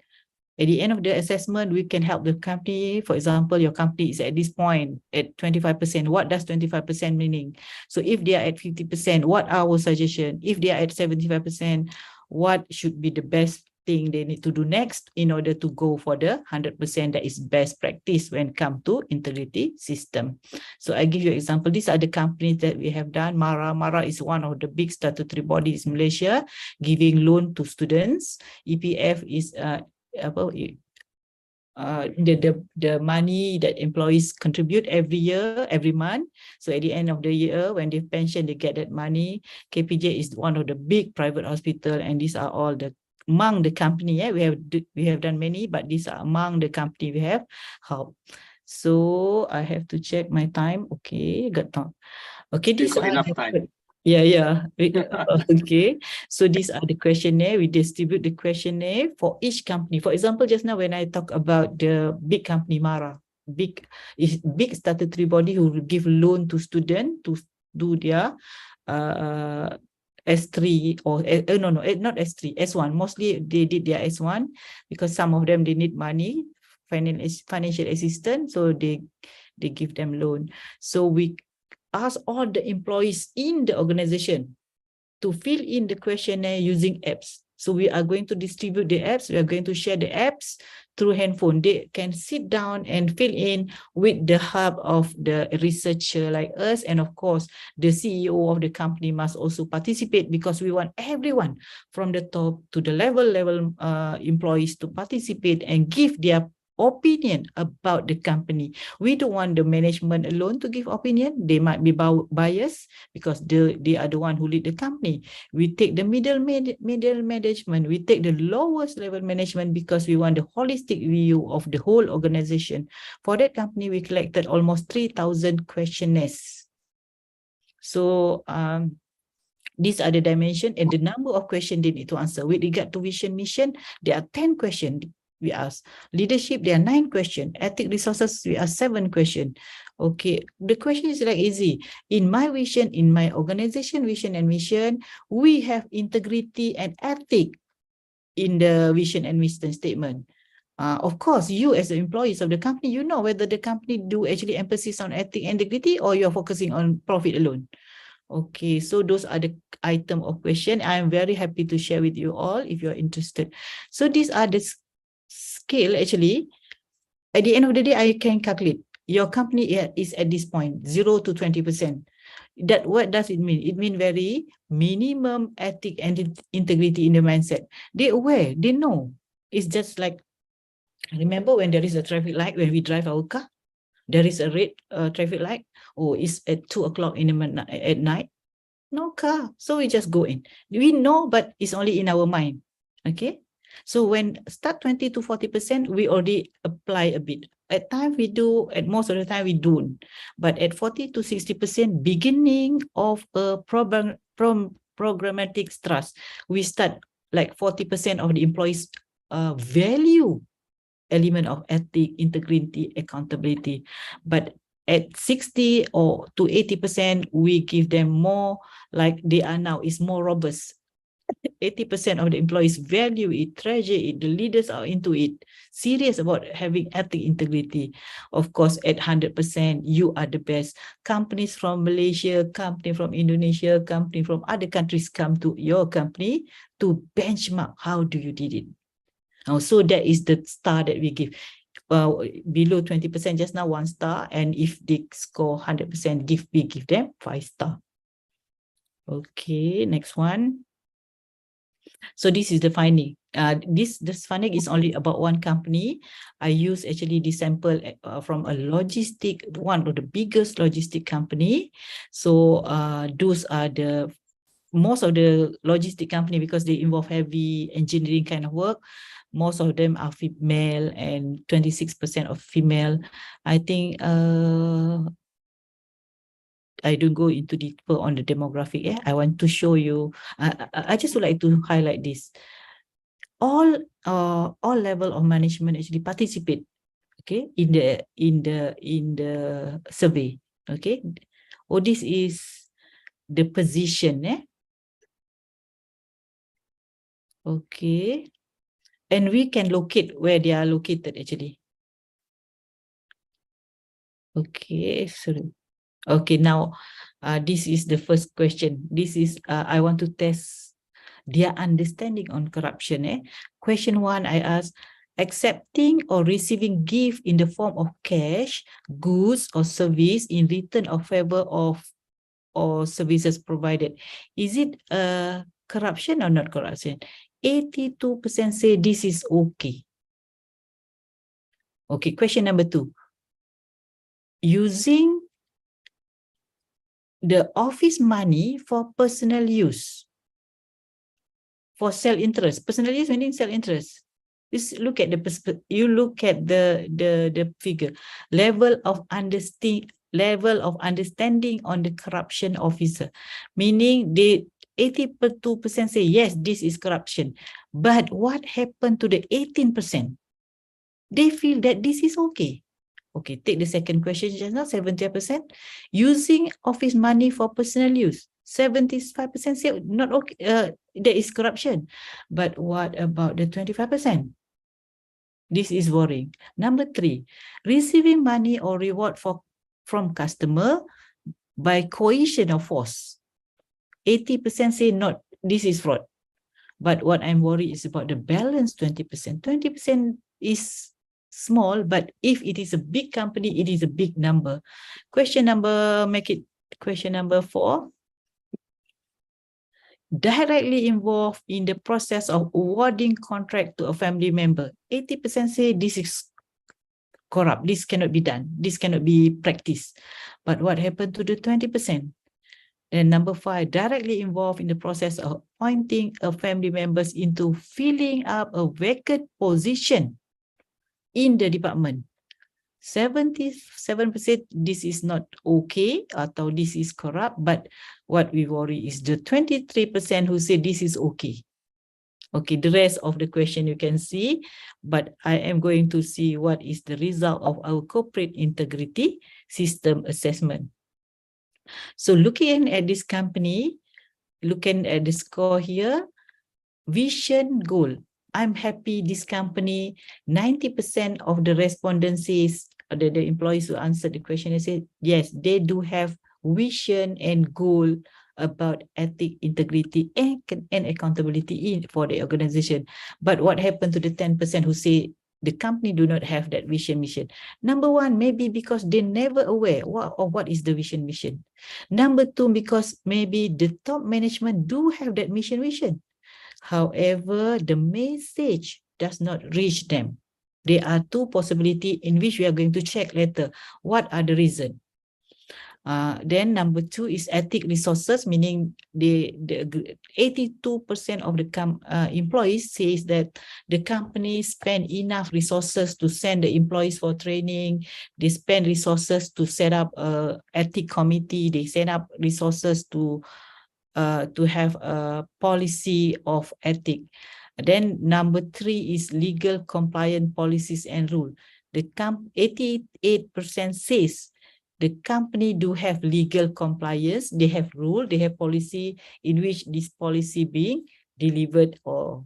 At the end of the assessment, we can help the company. For example, your company is at this point at 25%. What does 25% meaning? So if they are at 50%, what are our suggestion? If they are at 75%, what should be the best thing they need to do next in order to go for the 100% that is best practice when it comes to integrity system. So I give you an example. These are the companies that we have done. Mara is one of the big statutory bodies in Malaysia, giving loan to students. EPF is the money that employees contribute every year, every month. So at the end of the year, when they pension, they get that money. KPJ is one of the big private hospital, and these are all the among the company. We have done many, but these are among the company we have helped. So I have to check my time. Okay, got time. Okay, these are enough time. Yeah. Okay. So these are the questionnaire. We distribute the questionnaire for each company. For example, just now when I talk about the big company Mara, big statutory body who will give loan to students to do their S3 or not S3, S1. Mostly they did their S1 because some of them they need money, financial assistance, so they give them loan. So we ask all the employees in the organization to fill in the questionnaire using apps. So we are going to distribute the apps. We are going to share the apps through handphone. They can sit down and fill in with the help of the researcher like us. And of course, the CEO of the company must also participate because we want everyone from the top to the level employees to participate and give their opinion about the company. We don't want the management alone to give opinion. They might be biased because they are the one who lead the company. We take the middle management, we take the lowest level management because we want the holistic view of the whole organization. For that company, we collected almost 3,000 questionnaires. So these are the dimension and the number of questions they need to answer. With regard to vision mission, there are 10 questions. We ask leadership, there are 9 questions. Ethic resources, we ask 7 questions. Okay, the question is like easy. In my vision, in my organization vision and mission, we have integrity and ethic in the vision and mission statement. Of course, you as the employees of the company, you know whether the company do actually emphasis on ethic and integrity or you're focusing on profit alone. Okay, so those are the item of question. I am very happy to share with you all if you're interested. So these are the scale actually. At the end of the day, I can calculate your company is at this point 0 to 20%. That what does it mean? It means very minimum ethic and integrity in the mindset. They aware, they know. It's just like, remember when there is a traffic light when we drive our car, there is a red traffic light. Oh, it's at 2 o'clock at night. No car, so we just go in. We know, but it's only in our mind. Okay. So when start 20 to 40%, we already apply a bit. At times we do, at most of the time we don't. But at 40 to 60% beginning of a programmatic trust, we start like 40% of the employees value element of ethic, integrity, accountability. But at 60 or to 80%, we give them more like they are now, is more robust. 80% of the employees value it, treasure it, the leaders are into it, serious about having ethic integrity. Of course, at 100%, you are the best. Companies from Malaysia, company from Indonesia, company from other countries come to your company to benchmark how do you did it. So that is the star that we give. Below 20%, just now 1 star, and if they score 100%, we give them 5 star. Okay, next one. So this is the finding. This finding is only about one company. I use actually the sample from a one of the biggest logistic company. So those are the most of the logistic company because they involve heavy engineering kind of work. Most of them are female and 26% of female. I think I don't go into deeper on the demographic. I want to show you. I just would like to highlight this. All level of management actually participate. Okay, in the survey. Okay, this is the position. Okay, and we can locate where they are located actually. Okay, sorry. Okay, now this is the first question. This is I want to test their understanding on corruption. Question 1, I ask, accepting or receiving gift in the form of cash, goods or service in return or favor of or services provided. Is it corruption or not corruption? 82% say this is okay. Okay, question number 2. Using the office money for personal use, for self-interest. Personal use meaning self-interest. Just look at the figure. Level of understanding on the corruption officer, meaning the 82% say yes, this is corruption. But what happened to the 18%? They feel that this is okay. Okay, take the second question just now, 70%. Using office money for personal use, 75% say not okay, there is corruption. But what about the 25%? This is worrying. Number 3, receiving money or reward from customer by coercion or force. 80% say not, this is fraud. But what I'm worried is about the balance 20%. 20% is small, but if it is a big company, it is a big number. Question number 4. Directly involved in the process of awarding contract to a family member. 80% say this is corrupt, this cannot be done, this cannot be practiced. But what happened to the 20%? And number 5, directly involved in the process of appointing a family members into filling up a vacant position in the department. 77% this is not okay, atau this is corrupt, but what we worry is the 23% who say this is okay. Okay, the rest of the question you can see, but I am going to see what is the result of our corporate integrity system assessment. So looking at this company, looking at the score here, vision goal. I'm happy this company, 90% of the respondents says, the employees who answered the question, they said, yes, they do have vision and goal about ethic, integrity, and accountability for the organization. But what happened to the 10% who say the company do not have that vision mission? Number 1, maybe because they never aware of what is the vision mission. Number 2, because maybe the top management do have that mission vision. However, the message does not reach them. There are 2 possibilities in which we are going to check later. What are the reasons? Then number 2 is ethic resources, meaning the 82% of the employees says that the company spend enough resources to send the employees for training. They spend resources to set up a ethic committee. They set up resources to have a policy of ethic. Then number 3 is legal compliant policies and rule. The 88% says the company do have legal compliance, they have rule, they have policy in which this policy being delivered or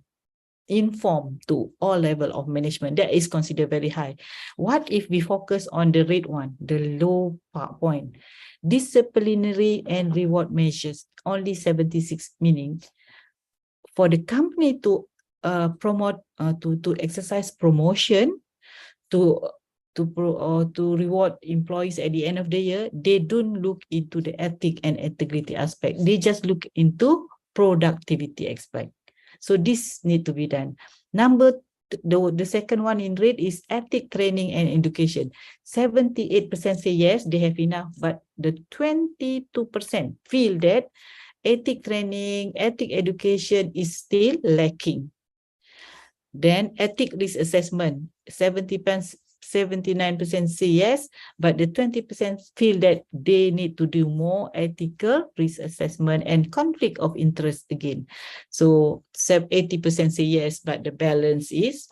informed to all level of management. That is considered very high. What if we focus on the red one, the low point? Disciplinary and reward measures, only 76, meaning for the company to promote, to exercise promotion, to reward employees at the end of the year, they don't look into the ethic and integrity aspect. They just look into productivity aspect. So this need to be done. The second one in red is ethic training and education. 78% say yes, they have enough, but the 22% feel that ethic training, ethic education is still lacking. Then ethic risk assessment, 79% say yes, but the 20% feel that they need to do more ethical risk assessment and conflict of interest again. So 80% say yes, but the balance is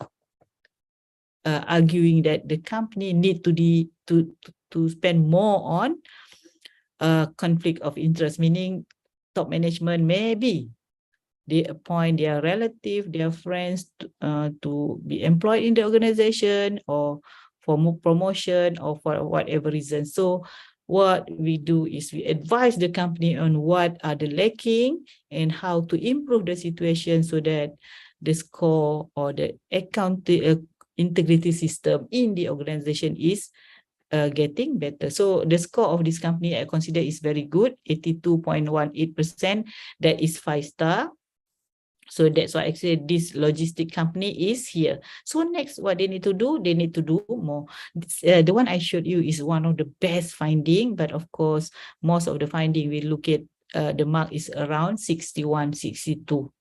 arguing that the company need to spend more on conflict of interest, meaning top management maybe they appoint their relative, their friends to be employed in the organization or for more promotion or for whatever reason. So what we do is we advise the company on what are the lacking and how to improve the situation so that the score or the integrity system in the organization is getting better. So the score of this company I consider is very good, 82.18%. That is 5-star. So that's why I said this logistic company is here. So next, what they need to do more. The one I showed you is one of the best finding, but of course, most of the finding we look at the mark is around 61, 62,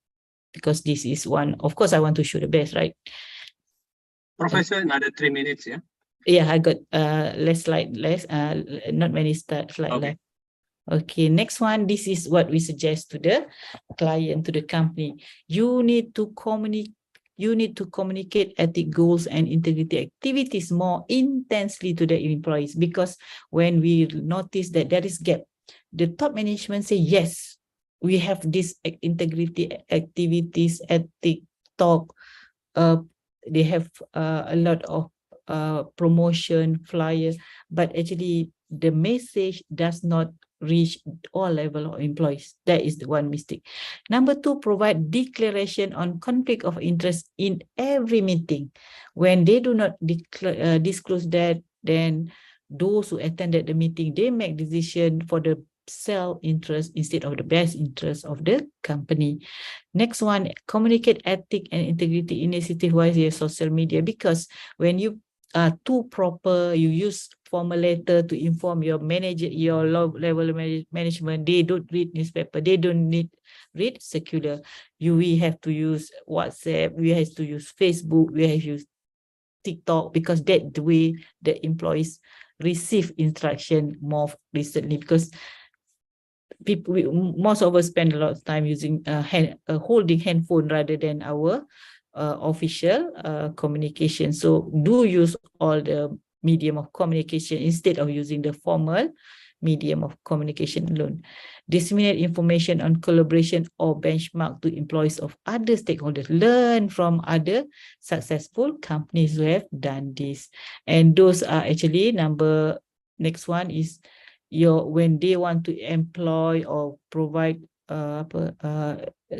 because this is one. Of course, I want to show the best, right? Professor, another 3 minutes, yeah? Yeah, I got not many slides left. Okay, next one. This is what we suggest to the client, to the company. You need to communicate ethic goals and integrity activities more intensely to the employees, because when we notice that there is gap, the top management say yes, we have this integrity activities at TikTok. They have a lot of promotion flyer, but actually the message does not reach all level of employees. That is the one mistake. Number two, provide declaration on conflict of interest in every meeting. When they do not disclose that, then those who attended the meeting, they make decision for the self-interest instead of the best interest of the company. Next one, communicate ethic and integrity initiative via social media, because when you are too proper, you use formal letter to inform your manager, your low level management, they don't read newspaper, they don't need read circular. We have to use WhatsApp, we have to use Facebook, we have to use TikTok, because that's the way the employees receive instruction more recently, because most of us spend a lot of time using holding handphone rather than our official communication. So do use all the medium of communication instead of using the formal medium of communication alone. Disseminate information on collaboration or benchmark to employees of other stakeholders. Learn from other successful companies who have done this. And those are actually next one is when they want to employ or provide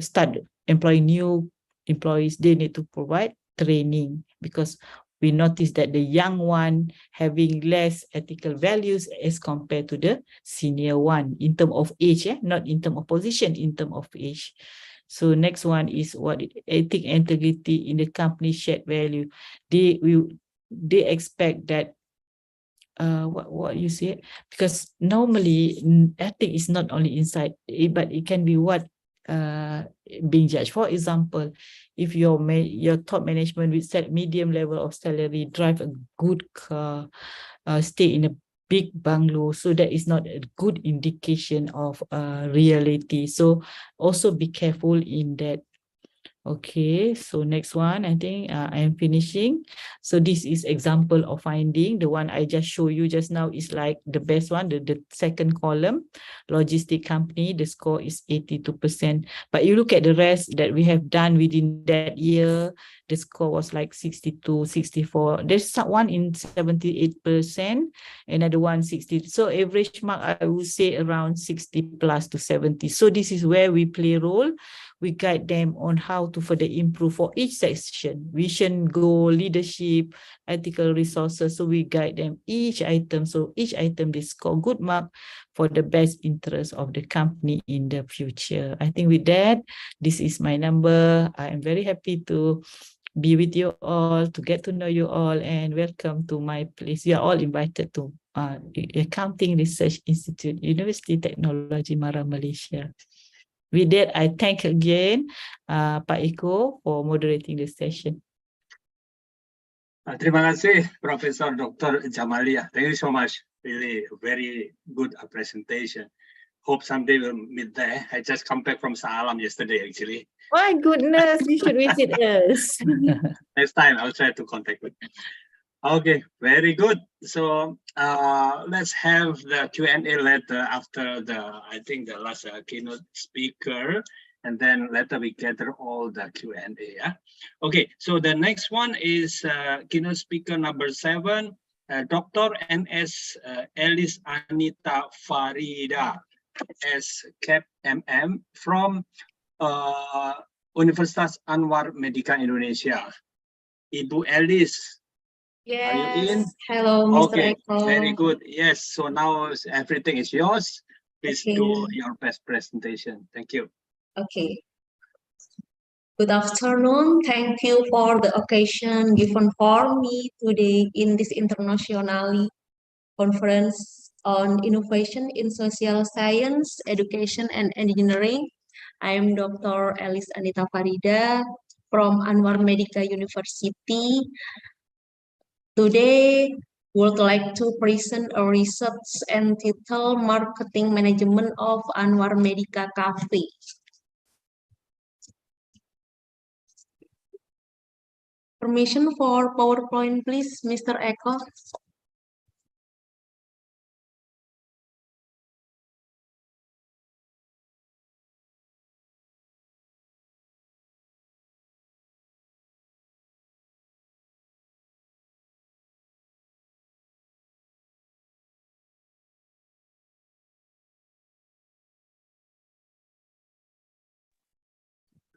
start employing new employees, they need to provide training, because we notice that the young one having less ethical values as compared to the senior one in terms of age, not in terms of position, in terms of age. So next one is what ethic and integrity in the company shared value. They expect that what you say, because normally ethic is not only inside, but it can be what being judged. For example, if your top management with set medium level of salary, drive a good car, stay in a big bungalow, so that is not a good indication of reality. So also be careful in that. Okay, so next one, I think I am finishing. So this is example of finding. The one I just show you just now is like the best one, the second column, logistic company, the score is 82%. But you look at the rest that we have done within that year, the score was like 62, 64. There's one in 78%, another one 60. So average mark, I would say around 60 plus to 70. So this is where we play a role. We guide them on how to further improve for each section, vision, goal, leadership, ethical resources. So we guide them each item. So each item they score good mark for the best interest of the company in the future. I think with that, this is my number. I am very happy to be with you all, to get to know you all, and welcome to my place. You are all invited to Accounting Research Institute, University Technology Mara, Malaysia. With that, I thank again Pak Eko for moderating the session. Terima kasih, Professor Dr. Jamalia. Thank you so much. Really very good presentation. Hope someday we'll meet there. I just come back from Salam yesterday, actually. My goodness, you should visit us. Next time, I'll try to contact you. Okay, very good. So let's have the Q&A later after I think the last keynote speaker, and then later we gather all the Q&A. Yeah? Okay, so the next one is keynote speaker number 7, Dr. N.S. Elis Anita Farida, as Cap MM from Universitas Anwar Medika Indonesia. Ibu Elis, are you in? Hello, Mr. Okay, Eko. very good. Yes, so now everything is yours. Please do your best presentation. Thank you. Okay. Good afternoon. Thank you for the occasion given for me today in this international conference on innovation in social science, education, and engineering. I am Dr. Elis Anita Farida from Anwar Medika University. Today, would like to present a research entitled Marketing Management of Anwar Medika Cafe. Permission for PowerPoint, please, Mr. Eko.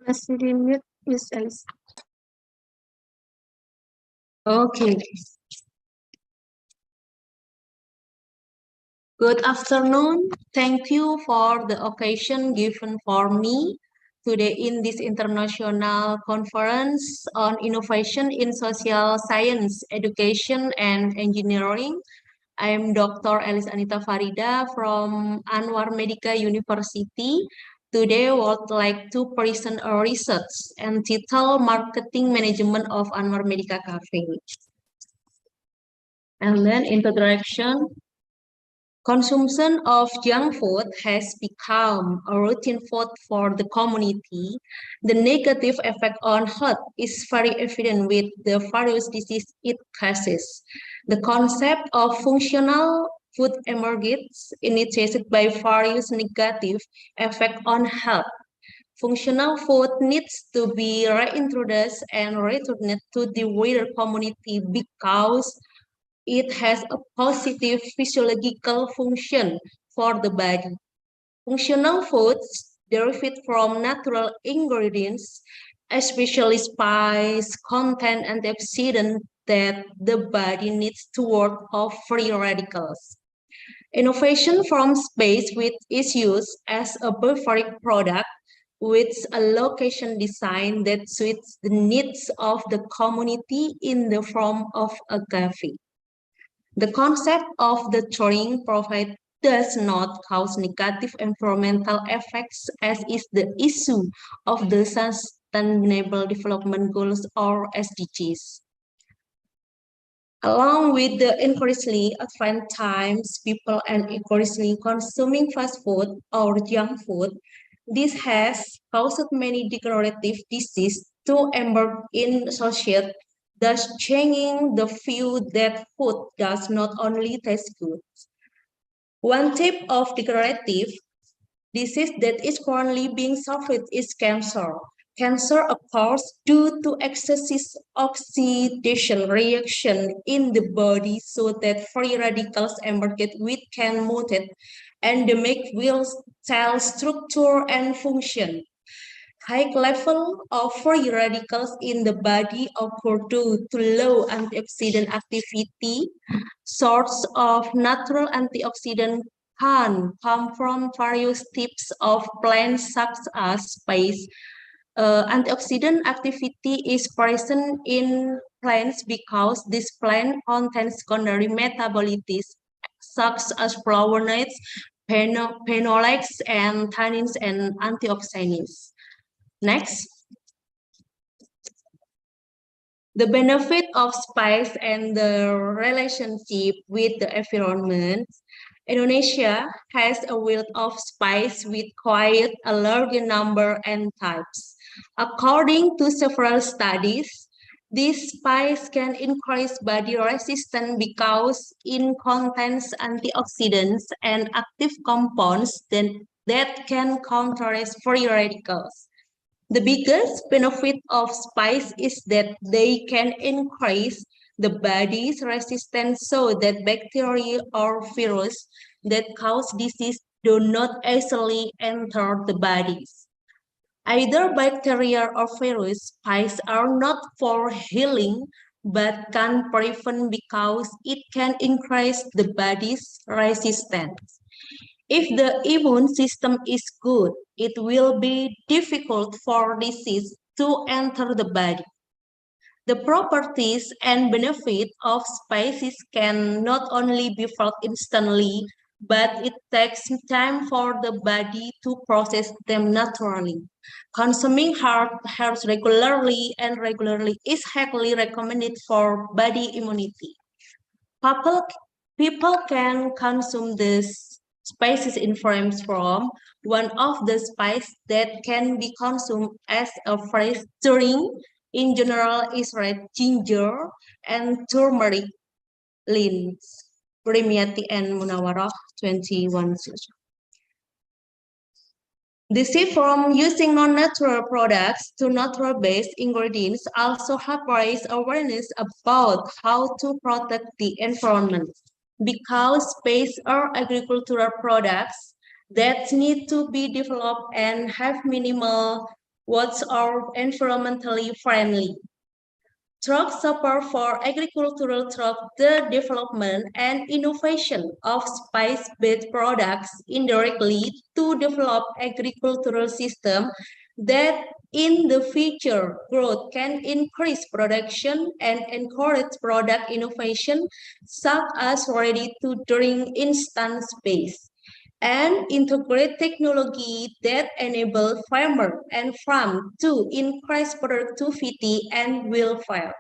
Masih di mute, Miss Alice. Okay. Good afternoon. Thank you for the occasion given for me today in this international conference on innovation in social science, education, and engineering. I am Dr. Elis Anita Farida from Anwar Medica University. Today, I would like to present a research entitled Marketing Management of Anwar Medica Cafe. And then introduction. Consumption of junk food has become a routine food for the community. The negative effect on health is very evident with the various diseases it causes. The concept of functional food emerges, initiated by various negative effects on health. Functional food needs to be reintroduced and returned to the wider community because it has a positive physiological function for the body. Functional foods derived from natural ingredients, especially spice, contain antioxidants that the body needs to work off free radicals. Innovation from space with is used as a buffering product with a location design that suits the needs of the community in the form of a cafe. The concept of the touring profit does not cause negative environmental effects as is the issue of the Sustainable Development Goals or SDGs. Along with the increasingly advanced times, people are increasingly consuming fast food or junk food. This has caused many degenerative diseases to emerge in society, thus changing the view that food does not only taste good. One type of degenerative disease that is currently being suffered is cancer. Cancer occurs due to excessive oxidation reaction in the body so that free radicals emerge which can mutate and make will cell structure and function. High level of free radicals in the body occur due to low antioxidant activity. Source of natural antioxidant can come from various types of plants such as spice. Antioxidant activity is present in plants because this plant contains secondary metabolites such as flavonoids, phenolics, and tannins and antioxidants. Next. The benefit of spice and the relationship with the environment. Indonesia has a wealth of spice with quite a large number and types. According to several studies, this spice can increase body resistance because it contains antioxidants and active compounds that can counteract free radicals. The biggest benefit of spice is that they can increase the body's resistance so that bacteria or virus that cause disease do not easily enter the bodies. Either bacteria or virus, spice are not for healing but can prevent because it can increase the body's resistance. If the immune system is good, it will be difficult for disease to enter the body. The properties and benefits of spices can not only be felt instantly, but it takes time for the body to process them naturally. Consuming herbs regularly is highly recommended for body immunity. People can consume this spices in frames from one of the spices that can be consumed as a fresh drink in general is red ginger and turmeric leaves. Primiati and Munawarah 21. The shift from using non-natural products to natural-based ingredients also have raised awareness about how to protect the environment. Because space are agricultural products that need to be developed and have minimal what are environmentally friendly. Truck support for agricultural truck the development and innovation of spice-based products indirectly to develop agricultural system that in the future growth can increase production and encourage product innovation such as ready to drink instant space and integrate technology that enable farmer and farm to increase productivity and welfare.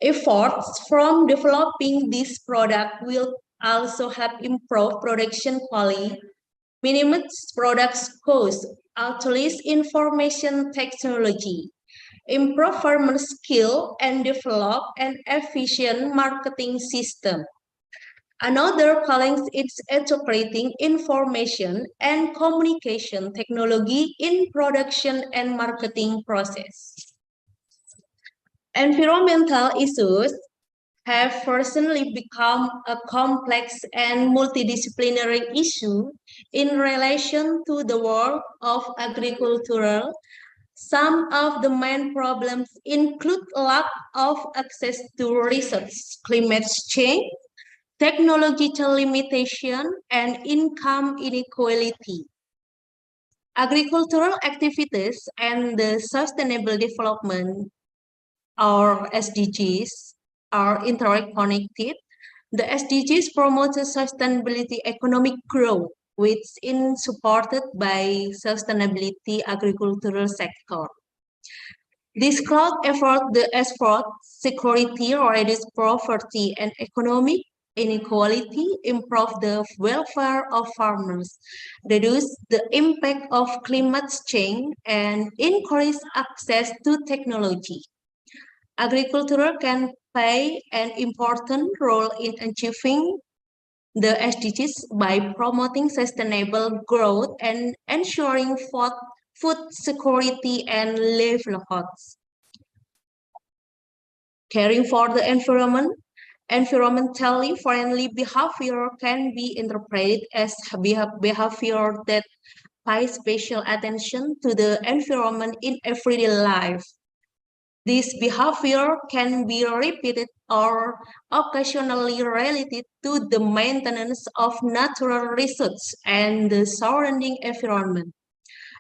Efforts from developing this product will also help improve production quality, minimize products cost, utilize information technology, improve farmer skill, and develop an efficient marketing system. Another challenge is integrating information and communication technology in production and marketing process. Environmental issues have personally become a complex and multidisciplinary issue in relation to the world of agriculture. Some of the main problems include lack of access to research, climate change, technological limitation, and income inequality. Agricultural activities and the sustainable development, or SDGs, are interconnected. The SDGs promote sustainability economic growth, which is supported by sustainability agricultural sector. This cloud effort security, reduce poverty and economic inequality, improve the welfare of farmers, reduce the impact of climate change, and increase access to technology. Agriculture can play an important role in achieving the SDGs by promoting sustainable growth and ensuring food security and livelihoods. Caring for the environment, environmentally friendly behavior can be interpreted as behavior that pays special attention to the environment in everyday life. This behavior can be repeated or occasionally related to the maintenance of natural resources and the surrounding environment.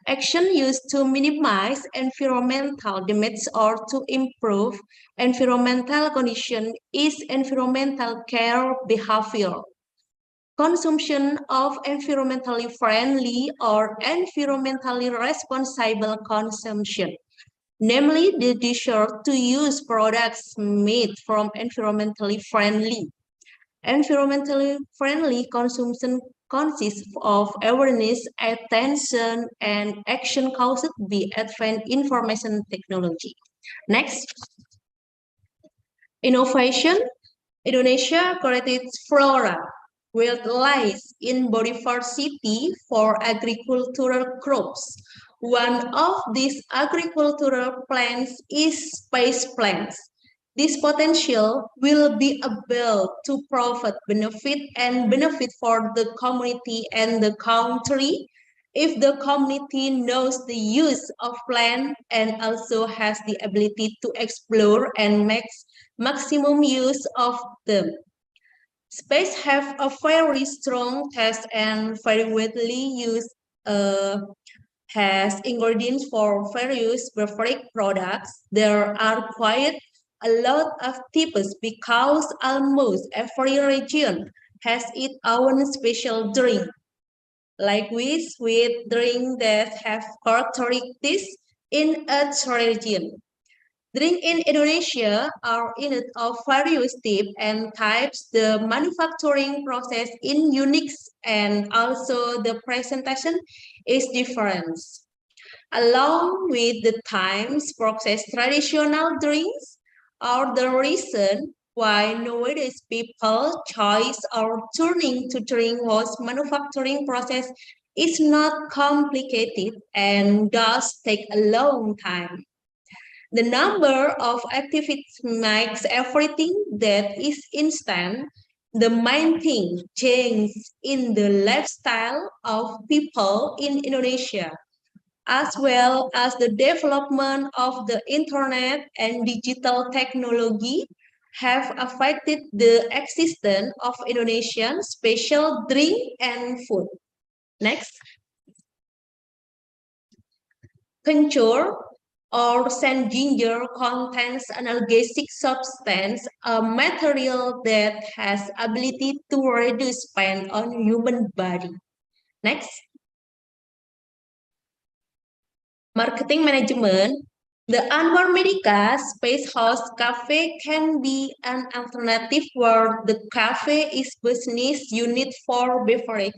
Action used to minimize environmental damage or to improve environmental condition is environmental care behavior. Consumption of environmentally friendly or environmentally responsible consumption, namely the desire to use products made from environmentally friendly. Environmentally friendly consumption consists of awareness, attention, and action caused by advanced information technology. Next, innovation. Indonesia created flora, which lies in biodiversity for agricultural crops. One of these agricultural plants is spice plants. This potential will be able to provide benefit for the community and the country if the community knows the use of plant and also has the ability to explore and make maximum use of them. Spice have a very strong taste and very widely used has ingredients for various beverage products. There are quite a lot of types because almost every region has its own special drink. Like with sweet drink that have characteristics in each region. Drinks in Indonesia are in of various types and types. The manufacturing process is unique and also the presentation is different. Along with the times process traditional drinks are the reason why nowadays people choose or turning to drink was manufacturing process is not complicated and does take a long time. The number of activities makes everything that is instant. The main thing change in the lifestyle of people in Indonesia. as well as the development of the internet and digital technology, have affected the existence of Indonesian special drink and food. Next. Kencur or sand ginger contains an analgesic substance, a material that has ability to reduce pain on human body. Next. Marketing management. The Anwar Medica Space House Cafe can be an alternative where the cafe is business unit for beverage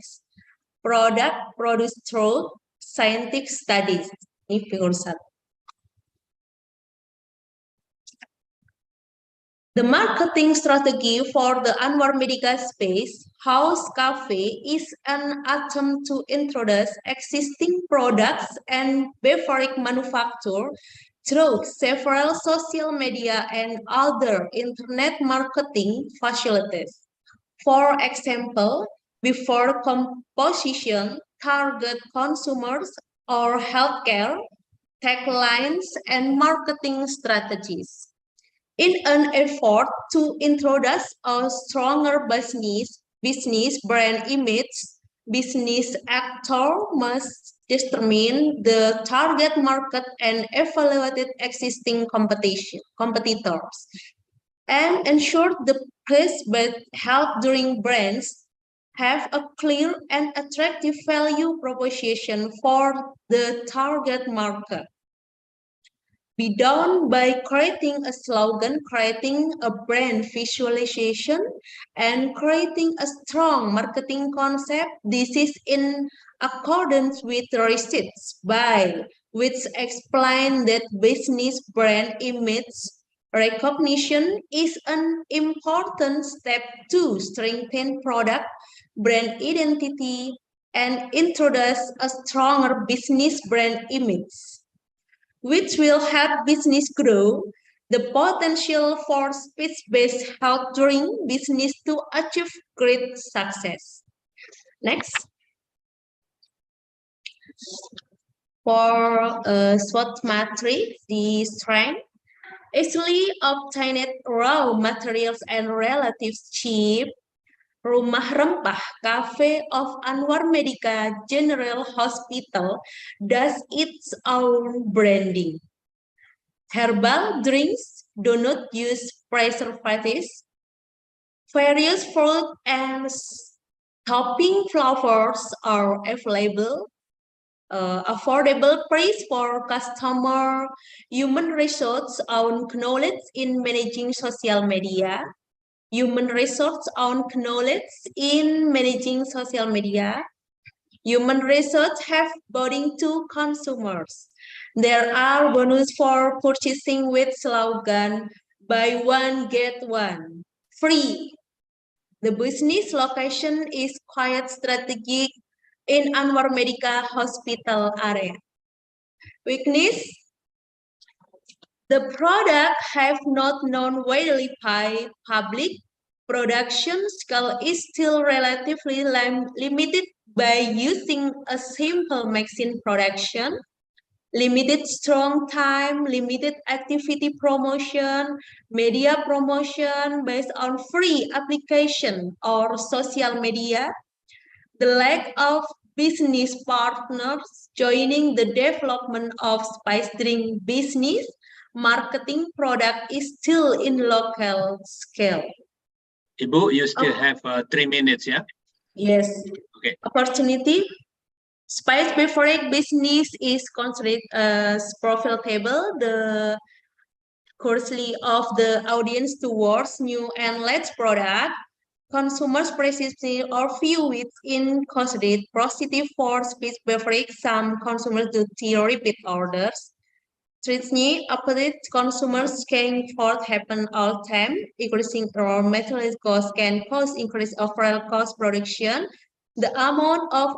product produced through scientific studies. Ini figur 1. The marketing strategy for the Anwar Medica Space House Cafe is an attempt to introduce existing products and beverage manufacture through several social media and other internet marketing facilities. For example, before composition, target consumers or healthcare, taglines, and marketing strategies. In an effort to introduce a stronger business brand image, business actor must determine the target market and evaluate existing competitors, and ensure the place-based help during brands have a clear and attractive value proposition for the target market. Be done by creating a slogan, creating a brand visualization, and creating a strong marketing concept. This is in accordance with receipts by which explain that business brand image recognition is an important step to strengthen product brand identity and introduce a stronger business brand image, which will help business grow. The potential for speech-based health during business to achieve great success. Next. For SWOT matrix, the strength, easily obtained raw materials and relative cheap. Rumah Rempah Cafe of Anwar Medica General Hospital does its own branding. Herbal drinks do not use preservatives. Various fruit and topping flavors are available. Affordable price for customer. Human resource own knowledge in managing social media. Human resource own knowledge in managing social media. Human resource have boarding to consumers. There are bonus for purchasing with slogan, buy one, get one, free. The business location is quite strategic in Anwar Medica Hospital area. Weakness, the product have not known widely by public. Production scale is still relatively limited by using a simple machine production, limited strong time, limited activity promotion, media promotion based on free application or social media, the lack of business partners joining the development of spice drink business, marketing product is still in local scale. Ibu, you still have 3 minutes, yeah? Yes. Okay. Opportunity. Spice beverage business is considered as profitable. The curiosity of the audience towards new and less product. Consumers perceive or view it in considered positive for spice beverage. Some consumers do repeat orders. Treatment opposite consumers can forth happen all time. Increasing raw material cost can cause increase overall cost production. The amount of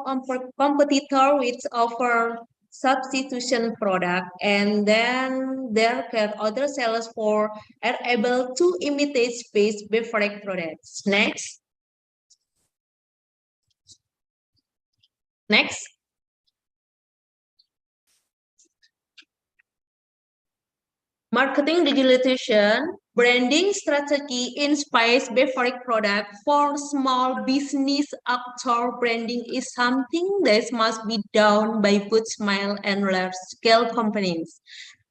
competitor which offer substitution product, and then there can other sellers for are able to imitate space beverage products. Next. Next. Marketing digitalization, branding strategy in spice beverage product for small business actor. Branding is something that must be done by both small and large-scale companies.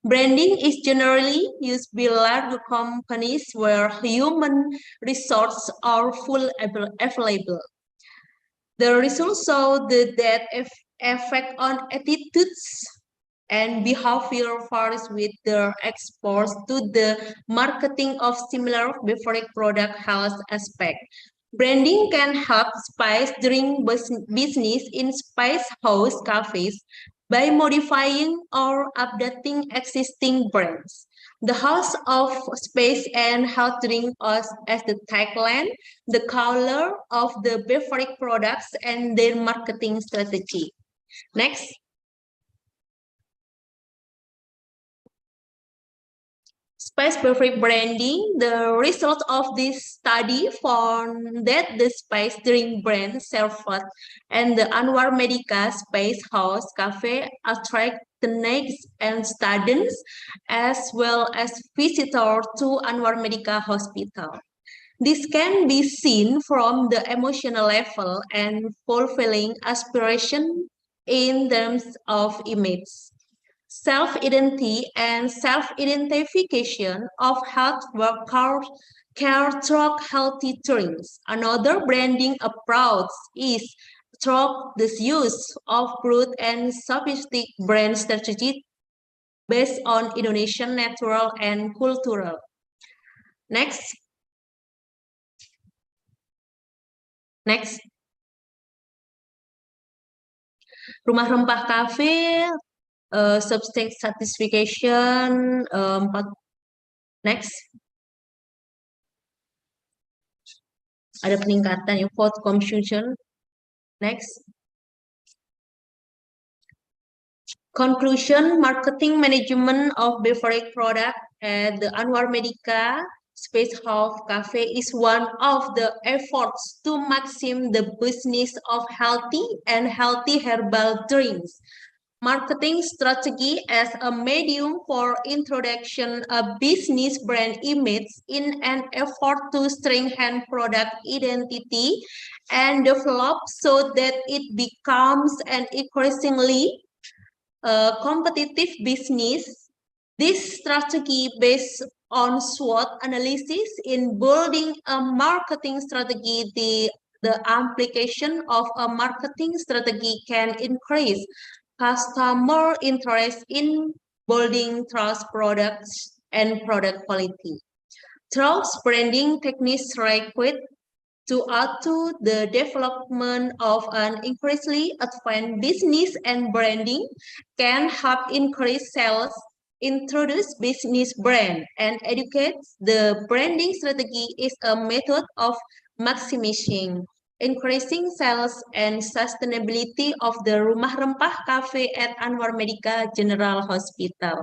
Branding is generally used by large companies where human resources are fully available. The results show that effect on attitudes and behavior varies with the exposed to the marketing of similar beverage product health aspect. Branding can help spice drink business in spice house cafes by modifying or updating existing brands. The House of Space and Health Drink as the tagline, the color of the beverage products and their marketing strategy. Next. Spice beverage branding, the result of this study found that the spice drink brand Servat and the Anwar Medica Spice House Cafe attract the next and students as well as visitors to Anwar Medica Hospital. This can be seen from the emotional level and fulfilling aspiration in terms of image. Self-identity and self-identification of health workers care through healthy drinks. Another branding approach is through the use of broad and sophisticated brand strategy based on Indonesian natural and cultural. Next. Next. Rumah Rempah Cafe, substance satisfaction, next. Ada peningkatan ya, food consumption. Next. Conclusion, marketing management of beverage product at the Anwar Medica Space House Cafe is one of the efforts to maximize the business of healthy herbal drinks. Marketing strategy as a medium for introduction a business brand image in an effort to strengthen product identity and develop so that it becomes an increasingly competitive business. This strategy based on SWOT analysis in building a marketing strategy, the application of a marketing strategy can increase customer interest in building trust products and product quality. Trust branding techniques required to add to the development of an increasingly advanced business and branding can help increase sales, introduce business brand, and educate. The branding strategy is a method of maximizing increasing sales and sustainability of the Rumah Rempah Cafe at Anwar Medica General Hospital.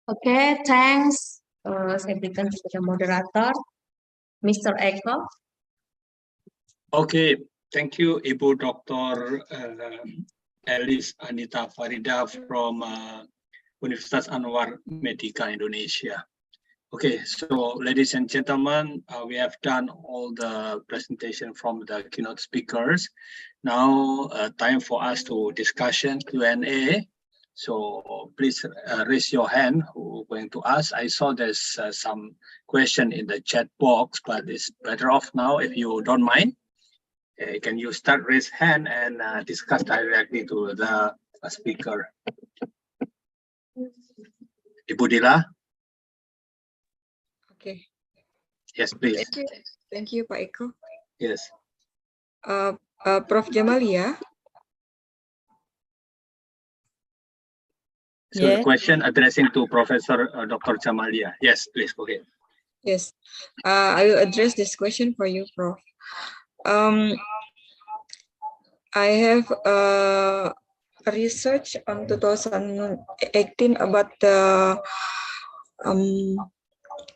Oke, thanks. Saya berikan kepada moderator, Mr. Eko. Okay, thank you, Ibu Dr. Elis Anita Farida from Universitas Anwar Medica Indonesia. Okay, so ladies and gentlemen, we have done all the presentation from the keynote speakers. Now, time for us to discussion Q&A. So please raise your hand who going to ask. I saw there's some question in the chat box, but it's better off now if you don't mind. Can you start raise hand and discuss directly to the speaker? Ibu Dila? Okay. Yes, please. Thank you, Pak Eko. Yes. Prof. Jamalia. So the question addressing to Professor Dr. Jamalia. Yes, please go ahead. Yes, I will address this question for you, Prof. I have research on 2018 about the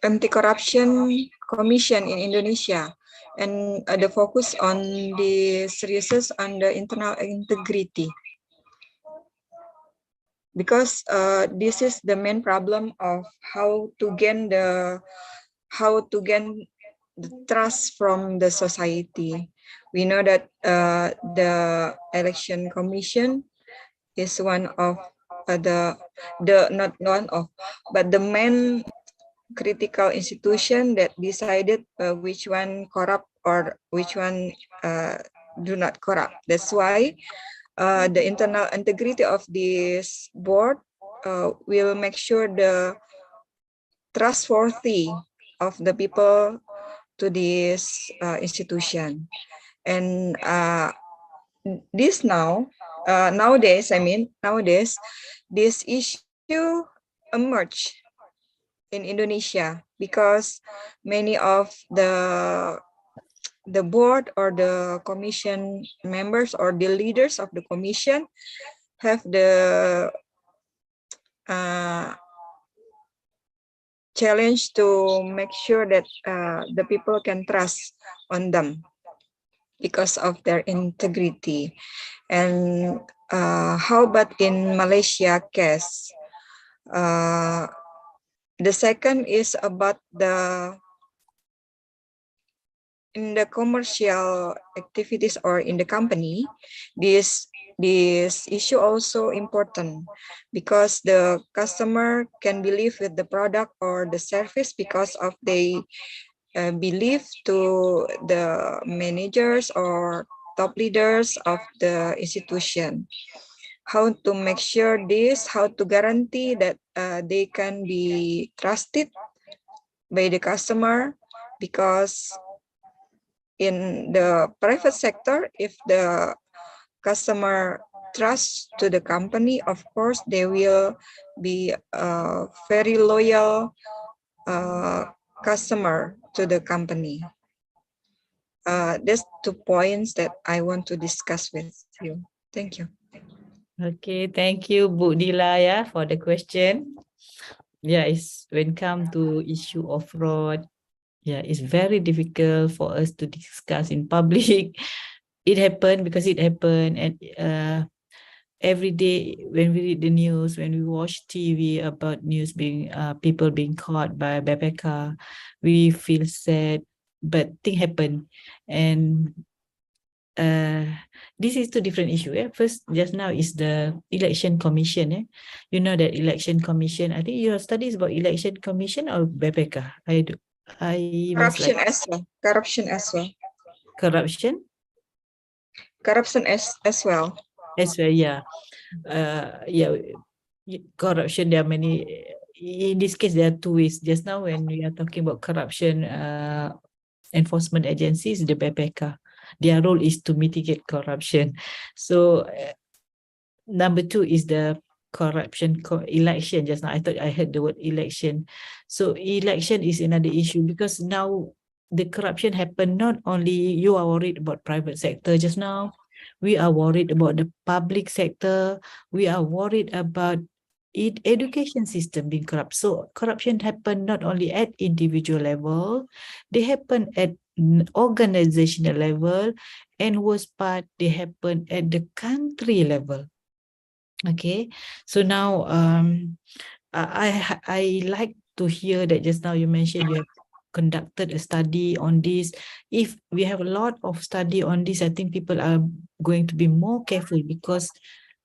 Anti-Corruption Commission in Indonesia, and the focus on the research on the internal integrity. because this is the main problem of how to gain the trust from the society. We know that the election commission is one of the not one of, but the main critical institution that decided which one corrupt or which one do not corrupt. That's why the internal integrity of this board will make sure the trustworthy of the people to this institution. And this nowadays, this issue emerged in Indonesia because many of the board or the commission members or the leaders of the commission have the challenge to make sure that the people can trust on them because of their integrity. And how about in Malaysia case? The second is about in the commercial activities or in the company, this issue also important because the customer can believe with the product or the service because of they believe to the managers or top leaders of the institution. How to make sure this, how to guarantee that they can be trusted by the customer, because in the private sector, if the customer trusts to the company, of course, they will be a very loyal customer to the company. There's 2 points that I want to discuss with you. Thank you. Okay, thank you, Bu Dila, for the question. Yeah, it's when come to issue of fraud, yeah, it's very difficult for us to discuss in public. It happened because it happened, and every day when we read the news, when we watch TV about news being people being caught by BPK, we feel sad, but thing happen. And this is 2 different issue. First, just now is the election commission. You know that election commission, I think your studies about election commission or BPK? Corruption as well. Corruption as well. Corruption? Corruption as well. As well, yeah. Yeah, corruption, there are many. In this case, there are 2 ways. Just now when we are talking about corruption, enforcement agencies, the BPK, their role is to mitigate corruption. So number 2 is the corruption election. Just now I thought I heard the word election. So election is another issue because now the corruption happen. Not only you are worried about private sector just now, we are worried about the public sector, we are worried about education system being corrupt. So corruption happen not only at individual level, they happen at organizational level, and worst part, they happen at the country level. Okay, so now I like to hear that just now you mentioned you have conducted a study on this. If we have a lot of study on this, I think people are going to be more careful because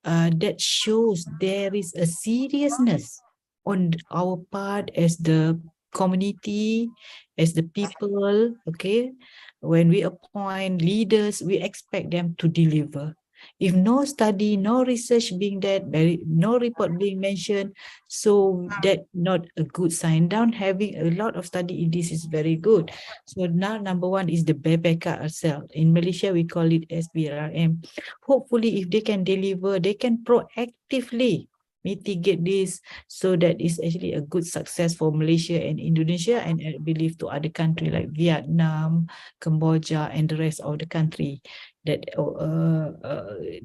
that shows there is a seriousness on our part as the community, as the people. Okay, when we appoint leaders, we expect them to deliver. If no study, no research being done, no report being mentioned, so that not a good sign. Down having a lot of study in this is very good. So now number 1 is the BPK itself. In Malaysia, we call it SBRM. Hopefully, if they can deliver, they can proactively mitigate this, so that is actually a good success for Malaysia and Indonesia, and I believe to other countries like Vietnam, Cambodia, and the rest of the country that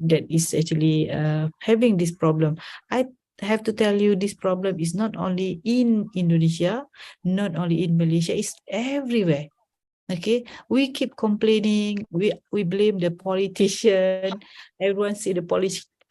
that is actually having this problem. I have to tell you, this problem is not only in Indonesia, not only in Malaysia, it's everywhere. Okay, we keep complaining, we blame the politician, everyone say the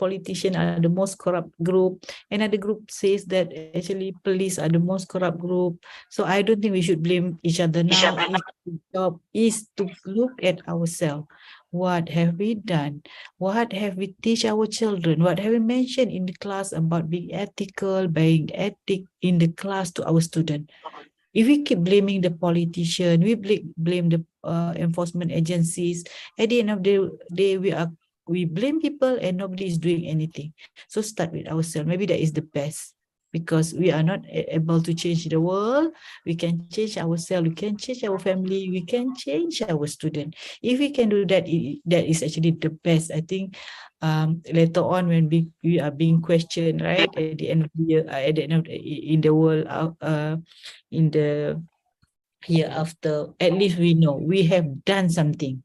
politicians are the most corrupt group. Another group says that actually police are the most corrupt group. So I don't think we should blame each other now. The job is to look at ourselves. What have we done? What have we teach our children? What have we mentioned in the class about being ethical, being ethic in the class to our student? If we keep blaming the politician, we blame the enforcement agencies, at the end of the day, we blame people and nobody is doing anything. So start with ourselves. Maybe that is the best, because we are not able to change the world. We can change ourselves. We can change our family. We can change our student. If we can do that, that is actually the best. I think later on when we are being questioned, right, at the end of the year, at the end of in the world, in the hereafter, at least we know we have done something.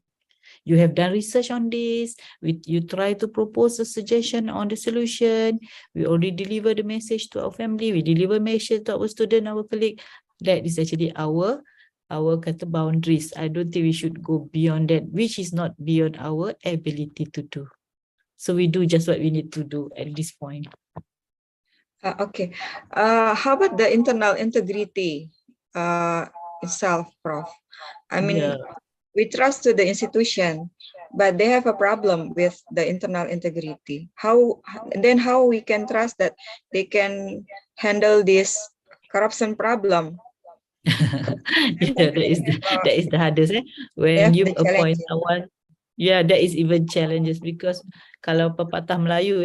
You have done research on this. You try to propose a suggestion on the solution. We already deliver the message to our family. We deliver message to our student, our colleague. That is actually our kata boundaries. I don't think we should go beyond that, which is not beyond our ability to do. So we do just what we need to do at this point. Okay. How about the internal integrity itself, Prof? I mean, we trust to the institution, but they have a problem with the internal integrity. How we can trust that they can handle this corruption problem? Yeah, that is the hardest. When you appoint someone, that is even challenges, because kalau pepatah Melayu,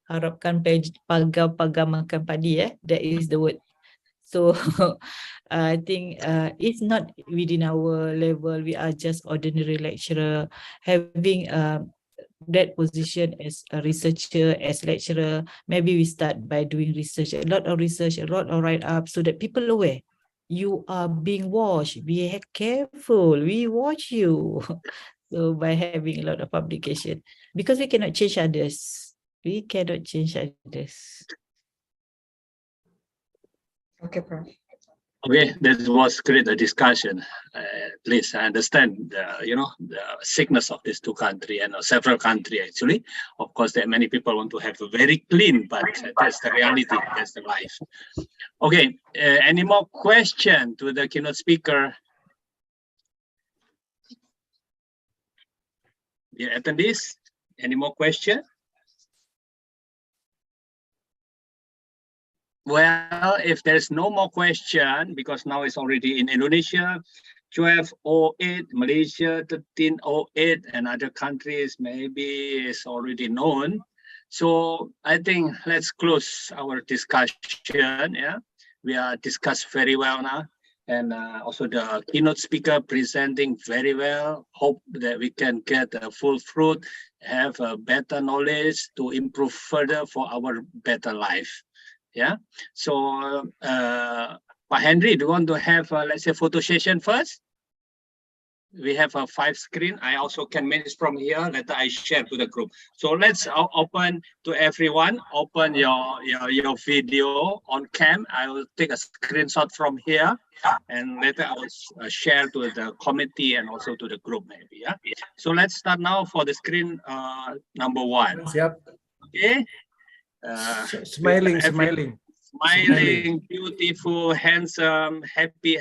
harapkan pagar makan padi, that is the word. So I think it's not within our level. We are just ordinary lecturer having that position as a researcher, as lecturer. Maybe we start by doing research, a lot of research, a lot of write-up, so that people aware. You are being watched. Be careful. We watch you. So by having a lot of publication, because we cannot change others. We cannot change others. Okay, Prof. Okay, that was great discussion. At least I understand the sickness of these two countries and several countries actually. Of course, that many people want to have a very clean, but that's the reality. That's the life. Okay, any more question to the keynote speaker? Dear attendees, any more question? Well, if there's no more question, because now it's already in Indonesia, 12:08, Malaysia 13:08, and other countries maybe it's already known. So I think let's close our discussion. Yeah, we are discussed very well now, and also the keynote speaker presenting very well. Hope that we can get a full fruit, have a better knowledge to improve further for our better life. Yeah, so Pak Henry, do you want to have let's say photo session first? We have a 5 screen. I also can manage from here. Later I share to the group. So let's open to everyone. Open your video on cam. I will take a screenshot from here, and later I will share to the committee and also to the group maybe. Yeah. So let's start now for the screen number 1. Yep. Okay. Smiling, beautiful, handsome, happy.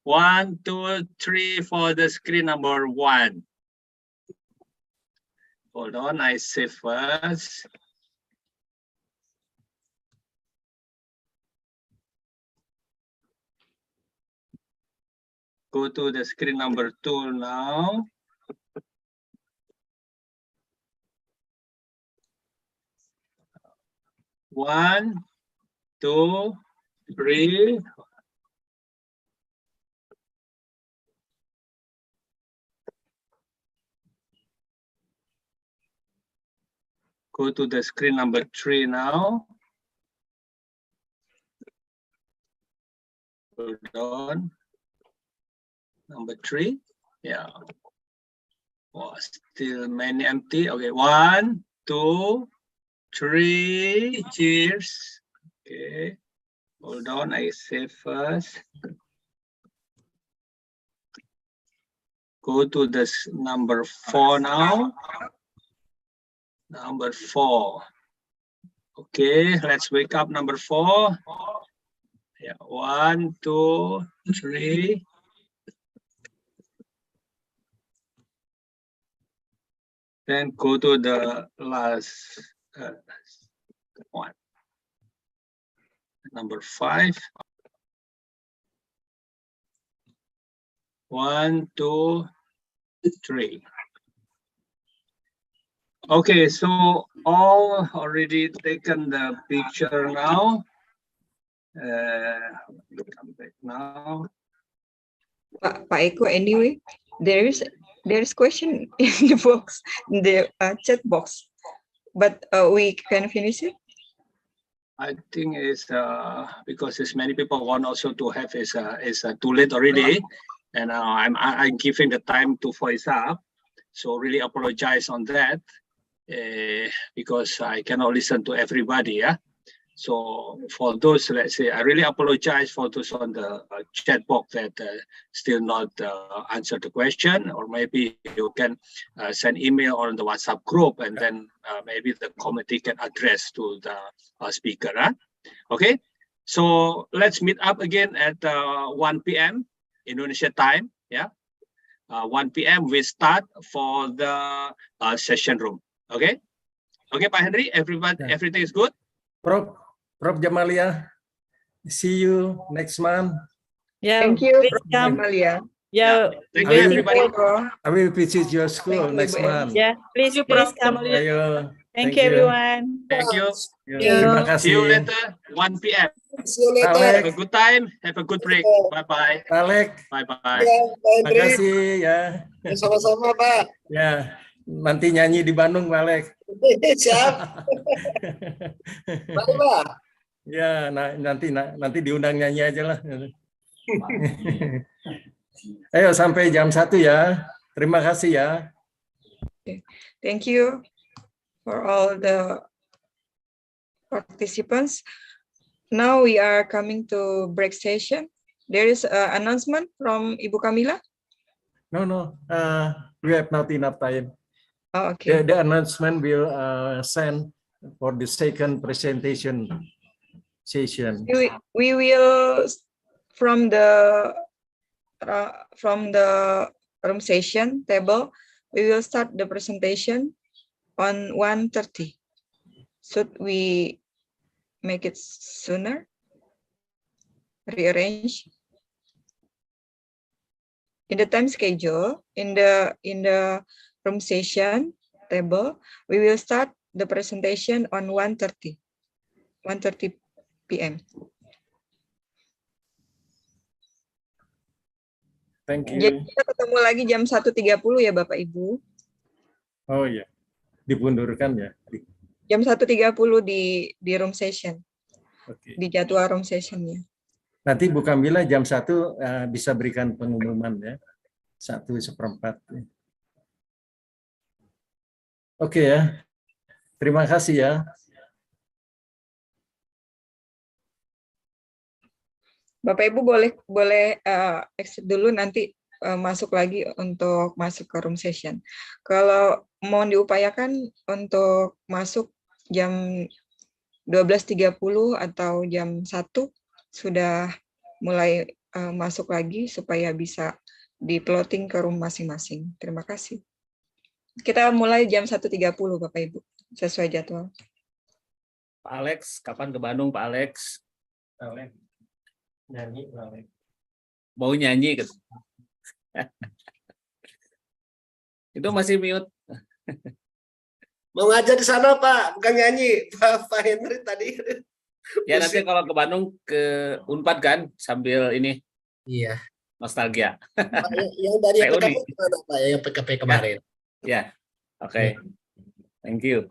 1, 2, 3 for the screen number 1. Hold on, I save first. Go to the screen number 2 now. One, 2, 3. Go to the screen number 3 now. Hold on. Number 3. Yeah. Oh, still many empty. Okay. 1, 2, 3. Cheers. Okay. Hold on. I save first. Go to this number 4 now. Number 4. Okay, let's wake up number 4. Yeah, 1, 2, 3. Then go to the last one. Number 5. 1, 2, 3. Okay, so all already taken the picture now. Come back now. Pak Eko, anyway, there is question in the box, in the chat box, but we can finish it. I think it's because as many people want also to have is too late already, and I'm giving the time to voice up, so really apologize on that because I cannot listen to everybody. Yeah. So for those, let's say, I really apologize for those on the chat box that still not answer the question, or maybe you can send email on the WhatsApp group, and then maybe the committee can address to the speaker. Huh? Okay, so let's meet up again at 1 p.m. Indonesia time. Yeah, 1 p.m. we start for the session room. Okay, okay, Pak Henry, everybody, everything is good. Prof Jamalia, see you next month. Yeah, Thank you, Prof. welcome. Jamalia. Yeah, Thank you, everybody. I will visit your school next month. Yeah, please come. Ayo, Thank you, everyone. Thank you. Terima kasih. See you later, 1 p.m. See you later. Have a good time. Have a good break. Bye-bye. Alek. Bye-bye. Terima kasih ya. Sama-sama, Pak. Ya, nanti nyanyi di Bandung, Pak Alek. Siap. Bye, Pak. Ya, nanti diundang nyanyi aja lah. Ayo sampai jam 1 ya. Terima kasih ya. Thank you for all the participants. Now we are coming to break session. There is an announcement from Ibu Kamila. No. We have not enough time. Oh, okay. The announcement will send for the second presentation session. We will from the room session table. We will start the presentation on 1:30. Should we make it sooner? Rearrange in the time schedule in the room session table. We will start the presentation on 1:30 p.m. Thank you. Jadi kita ketemu lagi jam 1:30 ya Bapak Ibu. Oh ya, dibundurkan ya. Jam 1:30 di room session. Oke. Di jadwal room sessionnya. Nanti Bu Kamila jam 1 bisa berikan pengumuman ya. 1/4. Oke ya. Terima kasih ya. Bapak Ibu boleh exit dulu, nanti masuk lagi untuk masuk ke room session. Kalau mau diupayakan untuk masuk jam 12:30 atau jam 1 sudah mulai masuk lagi supaya bisa di-plotting ke room masing-masing. Terima kasih. Kita mulai jam 1:30 Bapak Ibu, sesuai jadwal. Pak Alex, kapan ke Bandung Pak Alex? Nyanyi, Mau nyanyi kan? Itu masih mute. Mau ngajar di sana Pak, bukan nyanyi. Pak Henry tadi. Ya nanti kalau ke Bandung ke Unpad kan sambil ini. Iya. Nostalgia. Yang dari PKP gimana Pak? Yang PKP kemarin. Ya. Oke. Thank you.